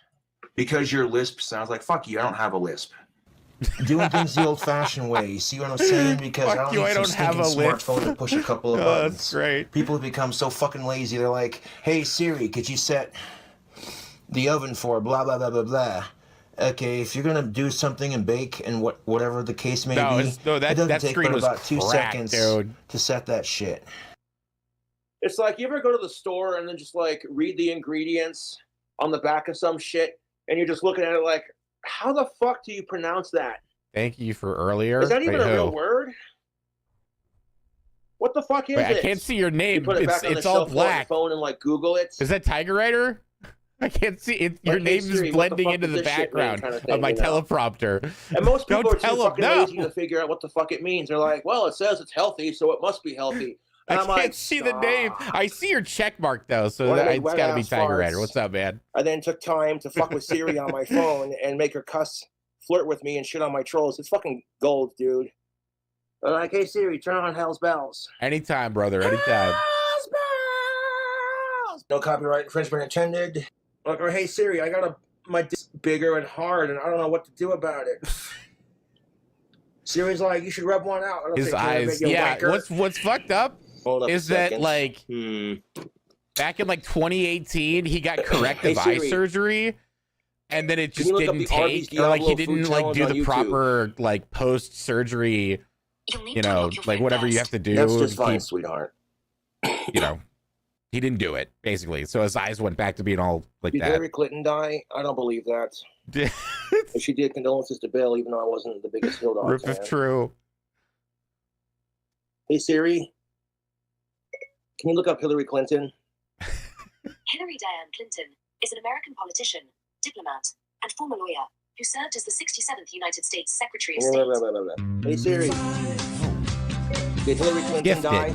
Because your lisp sounds like, fuck you, I don't have a lisp. Doing things the old-fashioned way. You see what I'm saying? Because I don't need some stinking smartphone to push a couple of buttons. That's great. People have become so fucking lazy. They're like, hey, Siri, could you set the oven for blah, blah, blah, blah, blah. Okay, if you're gonna do something and bake and whatever the case may be, it doesn't take but about 2 seconds to set that shit. It's like, you ever go to the store and then just like read the ingredients on the back of some shit and you're just looking at it like, how the fuck do you pronounce that? Thank you for earlier. Is that even Wait, a real word? What the fuck is Wait, it? I can't see your name. You put it back on It's the all shelf on black. your phone and like Google it. Is that Tiger Rider? I can't see it. Your Like, hey, name Siri, is what the blending fuck into does the this shit mean background kind of of thing, my you know? teleprompter. And most people Don't are too tell him, fucking no. lazy to figure out what the fuck it means. They're like, well, it says it's healthy, so it must be healthy. And I I'm can't like, see the name. I see your check mark though, so One of those it's wet got to be ass Tiger Rider. farts. What's up, man? I then took time to fuck with Siri on my phone and make her flirt with me and shit on my trolls. It's fucking gold, dude. I'm like, hey Siri, turn on Hell's Bells. Anytime, brother. Anytime. No copyright infringement intended. Like, or hey Siri, I got my dick bigger and hard, and I don't know what to do about it. Siri's like, you should rub one out. I don't His think you're gonna eyes. make you a Yeah. wanker. What's fucked up Hold up a is that second. like back in like 2018, he got corrective Hey, eye Siri. surgery, and then it Can just you look up didn't the Arby's take, or like he Diablo didn't food like challenge do on the YouTube? proper like post surgery. You know, like whatever you have to do. That's just to fine, keep- sweetheart. You know, he didn't do it basically, so his eyes went back to being all like Did that. Hillary Clinton die? I don't believe that. If she did, condolences to Bill, even though I wasn't the biggest Hill Dogs Rip fan. if true. Hey Siri, can you look up Hillary Clinton? Hillary Diane Clinton is an American politician, diplomat, and former lawyer who served as the 67th United States Secretary of Blah, State. blah, blah, blah, blah. Hey Siri, did Hillary Clinton Gifted. die?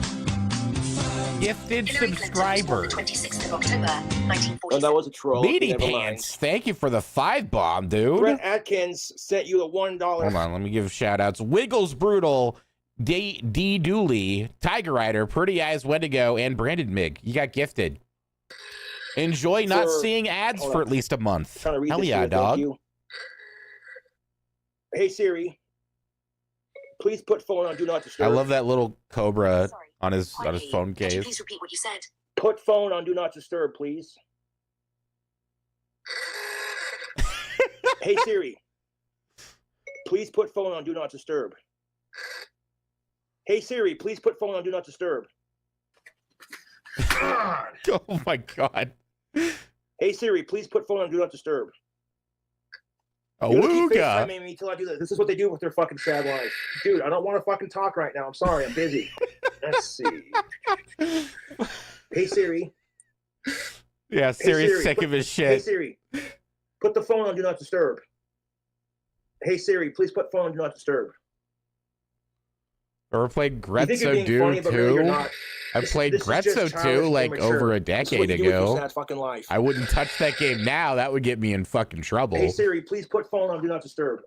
Gifted Hillary subscriber. Clinton was born the 26th of October, 1947. Oh, that was a troll. Meaty Never mind. Pants. Thank you for the 5 bomb, dude. Brett Atkins sent you a $1. Hold on, let me give shout outs. Wiggles Brutal, D Dooley, Tiger Rider, Pretty Eyes Wendigo, and Brandon Mig. You got gifted. Enjoy not seeing ads hold for on. at least a month. Trying to read Hell this yeah, here, thank dog. you. Hey Siri, please put phone on Do Not Disturb. I love that little cobra on his phone Could you case. please repeat what you said? Put phone on Do Not Disturb, please. Hey Siri, please put phone on Do Not Disturb. Hey Siri, please put phone on Do Not Disturb. Oh my god. Hey Siri, please put phone on Do Not Disturb. A You're gonna keep wooga. FaceTiming me until I do this. This is what they do with their fucking sad lives. Dude, I don't want to fucking talk right now. I'm sorry, I'm busy. Let's see. Hey Siri. Yeah, Hey, Siri's sick put- of his Hey shit. Siri, put the phone on Do Not Disturb. Hey Siri, please put phone on Do Not Disturb. Or played You think you're Grezzo being 2 funny, but really you're too. not. I played This is just Grezzo 2 childish, like immature. over a This is what decade you do with your ago. sad fucking life. I wouldn't touch that game now. That would get me in fucking trouble. Hey Siri, please put phone on Do Not Disturb.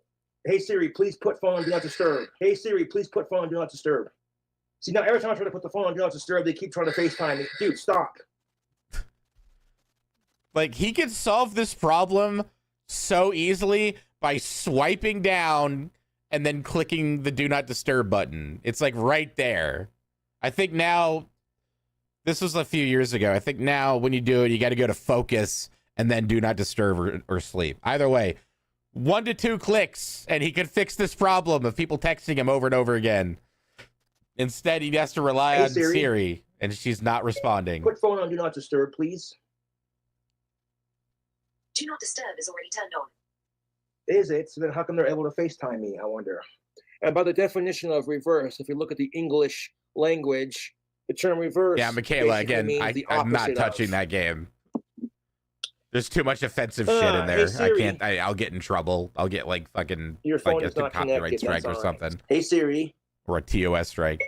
Hey Siri, please put phone on Do Not Disturb. Hey Siri, please put phone on Do Not Disturb. See, now every time I try to put the phone on Do Not Disturb, they keep trying to FaceTime me. Dude, stop. Like, he could solve this problem so easily by swiping down and then clicking the Do Not Disturb button. It's like right there. I think now, this was a few years ago. I think now when you do it, you got to go to focus and then Do Not Disturb or sleep. Either way, 1 to 2 clicks and he could fix this problem of people texting him over and over again. Instead, he has to rely on Siri, and she's not responding. Put phone on Do Not Disturb, please. Do Not Disturb is already turned on. Is it? So then how come they're able to FaceTime me, I wonder? And by the definition of reverse, if you look at the English language, the term reverse. Yeah, Michaela, basically again, means the I'm not opposite touching of. that game. There's too much offensive shit in there. Hey, Siri. I'll get in trouble. I'll get like fucking Your phone like is a not copyright connected, strike that's or all right. something. Hey Siri. Or a TOS strike.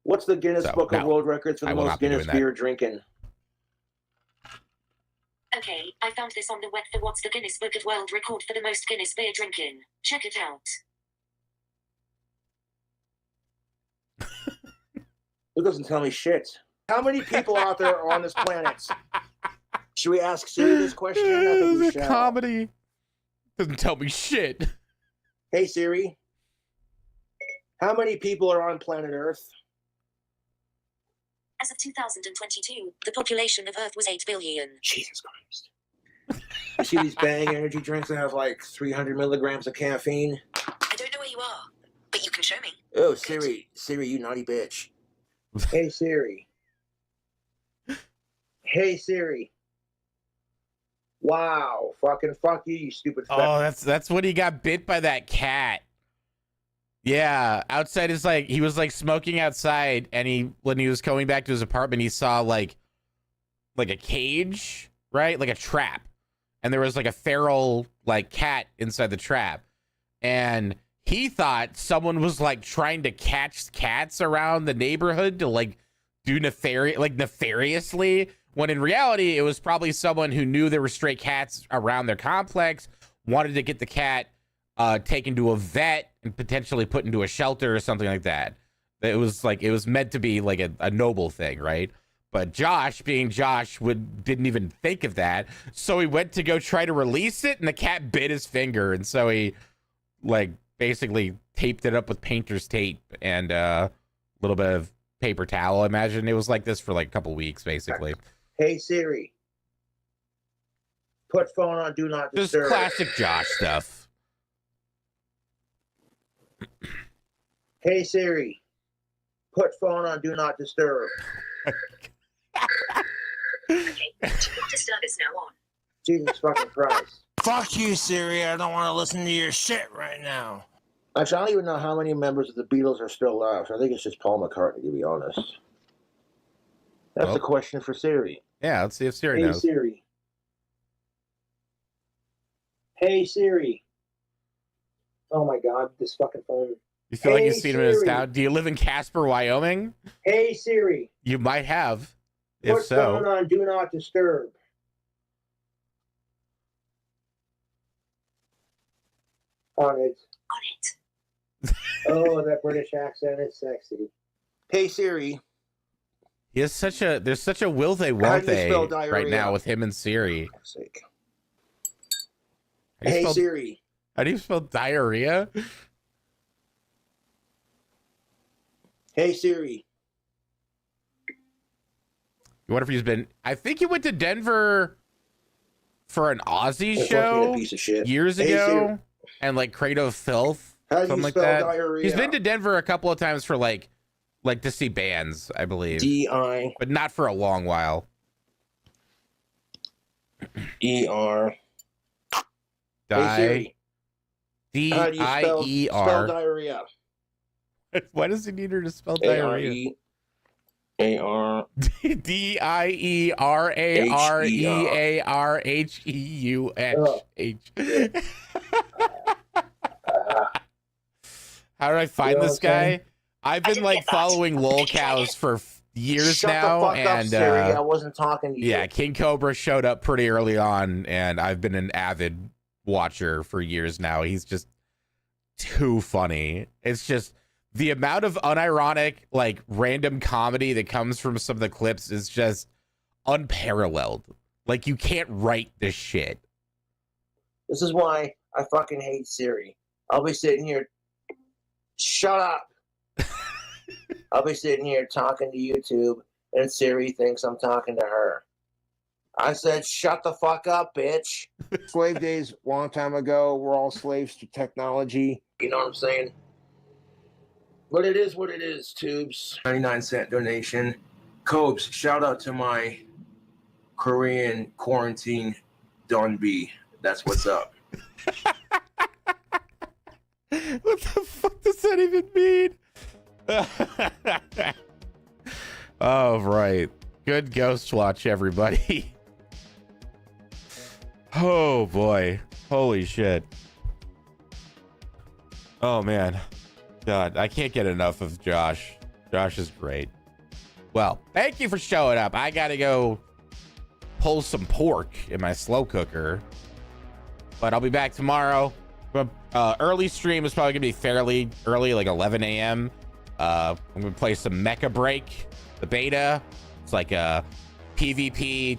What's the Guinness Book of World Records for I the will most not be Guinness doing that. beer drinking? Okay, I found this on the web for what's the Guinness Book of World Record for the most Guinness beer drinking. Check it out. It doesn't tell me shit. How many people out there are on this planet? Should we ask Siri this question? I think we It's a shall. comedy. Doesn't tell me shit. Hey Siri. How many people are on planet Earth? As of 2022, the population of Earth was 8 billion. Jesus Christ. You see these Bang energy drinks that have like 300 milligrams of caffeine? I don't know where you are, but you can show me. Oh, Siri. Siri, you naughty bitch. Hey Siri. Hey Siri. Wow. Fucking fuck you, you stupid fat. Oh, that's when he got bit by that cat. Yeah, outside is like he was like smoking outside, and when he was going back to his apartment, he saw like a cage, right? Like a trap. And there was like a feral like cat inside the trap. And he thought someone was like trying to catch cats around the neighborhood to like do nefariously, when in reality it was probably someone who knew there were stray cats around their complex, wanted to get the cat taken to a vet and potentially put into a shelter or something like that. It was meant to be like a noble thing, right? But Josh, being Josh, didn't even think of that. So he went to go try to release it, and the cat bit his finger, and so he like basically taped it up with painter's tape and a little bit of paper towel. I imagine it was like this for like a couple weeks, basically. Hey Siri. Put phone on Do Not Just Disturb. classic Josh stuff. Hey Siri. Put phone on Do Not Disturb. Do Not Disturb is now on. Jesus fucking Christ. Fuck you, Siri. I don't want to listen to your shit right now. Actually, I don't even know how many members of the Beatles are still left. I think it's just Paul McCartney, to be honest. That's the question for Siri. Yeah, let's see if Siri Hey knows. Siri. Hey Siri. Oh my God, this fucking phone. You feel like Hey, you've seen him in his Siri. town? Do you live in Casper, Wyoming? Hey Siri. You might have. If Put phone so, on Do Not Disturb. On it. Oh, that British accent is sexy. Hey Siri. he has there's such a will they How won't do you they spell right diarrhea? now with him and Siri. Sake. How do you Hey spell- Siri. How do you spell diarrhea? Hey Siri. You wonder if he's been. I think he went to Denver for an Aussie That's show fucking a piece of shit. years Hey, ago, Siri. and like Crate of Filth, How do you something like spell that. diarrhea? He's been to Denver a couple of times for like to see bands, I believe. D-I. But not for a long while. E-R. Die. Hey Siri. How do you spell D-I-E-R. diarrhea? Why does he need her to spell diarrhea? A-R. D-I-E-R-A-R-E-A-R-H-E-U-H. How do I find You know this what I'm saying? guy? I've been like following lolcows for years Shut now, the fuck and up, Siri. I wasn't talking to you. yeah, King Cobra showed up pretty early on, and I've been an avid watcher for years now. He's just too funny. It's just the amount of unironic, like random comedy that comes from some of the clips is just unparalleled. Like you can't write this shit. This is why I fucking hate Siri. I'll be sitting here. Shut up. I'll be sitting here talking to YouTube, and Siri thinks I'm talking to her. I said, shut the fuck up, bitch. Slave days, long time ago. We're all slaves to technology. You know what I'm saying? But it is what it is, Tubes. 99-cent donation. Cobes, shout out to my Korean quarantine Donby. That's what's up. What the fuck does that even mean? Oh, right. Good Ghost Watch, everybody. Oh, boy. Holy shit. Oh, man. God, I can't get enough of Josh. Josh is great. Well, thank you for showing up. I gotta go pull some pork in my slow cooker. But I'll be back tomorrow. Early stream is probably gonna be fairly early, like 11 a.m. I'm gonna play some Mecha Break, the beta. It's like a PvP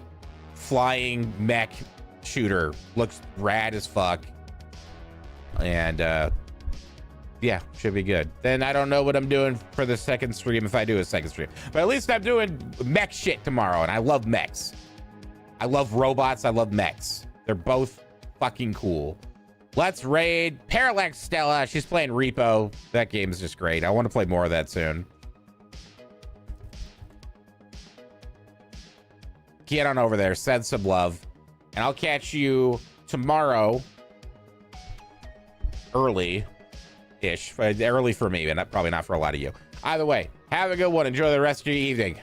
flying mech shooter. Looks rad as fuck. And yeah, should be good. Then I don't know what I'm doing for the second stream if I do a second stream. But at least I'm doing mech shit tomorrow, and I love mechs. I love robots. I love mechs. They're both fucking cool. Let's raid Parallax Stella. She's playing Repo. That game is just great. I want to play more of that soon. Get on over there. Send some love. And I'll catch you tomorrow. Early-ish. Early for me, but probably not for a lot of you. Either way, have a good one. Enjoy the rest of your evening.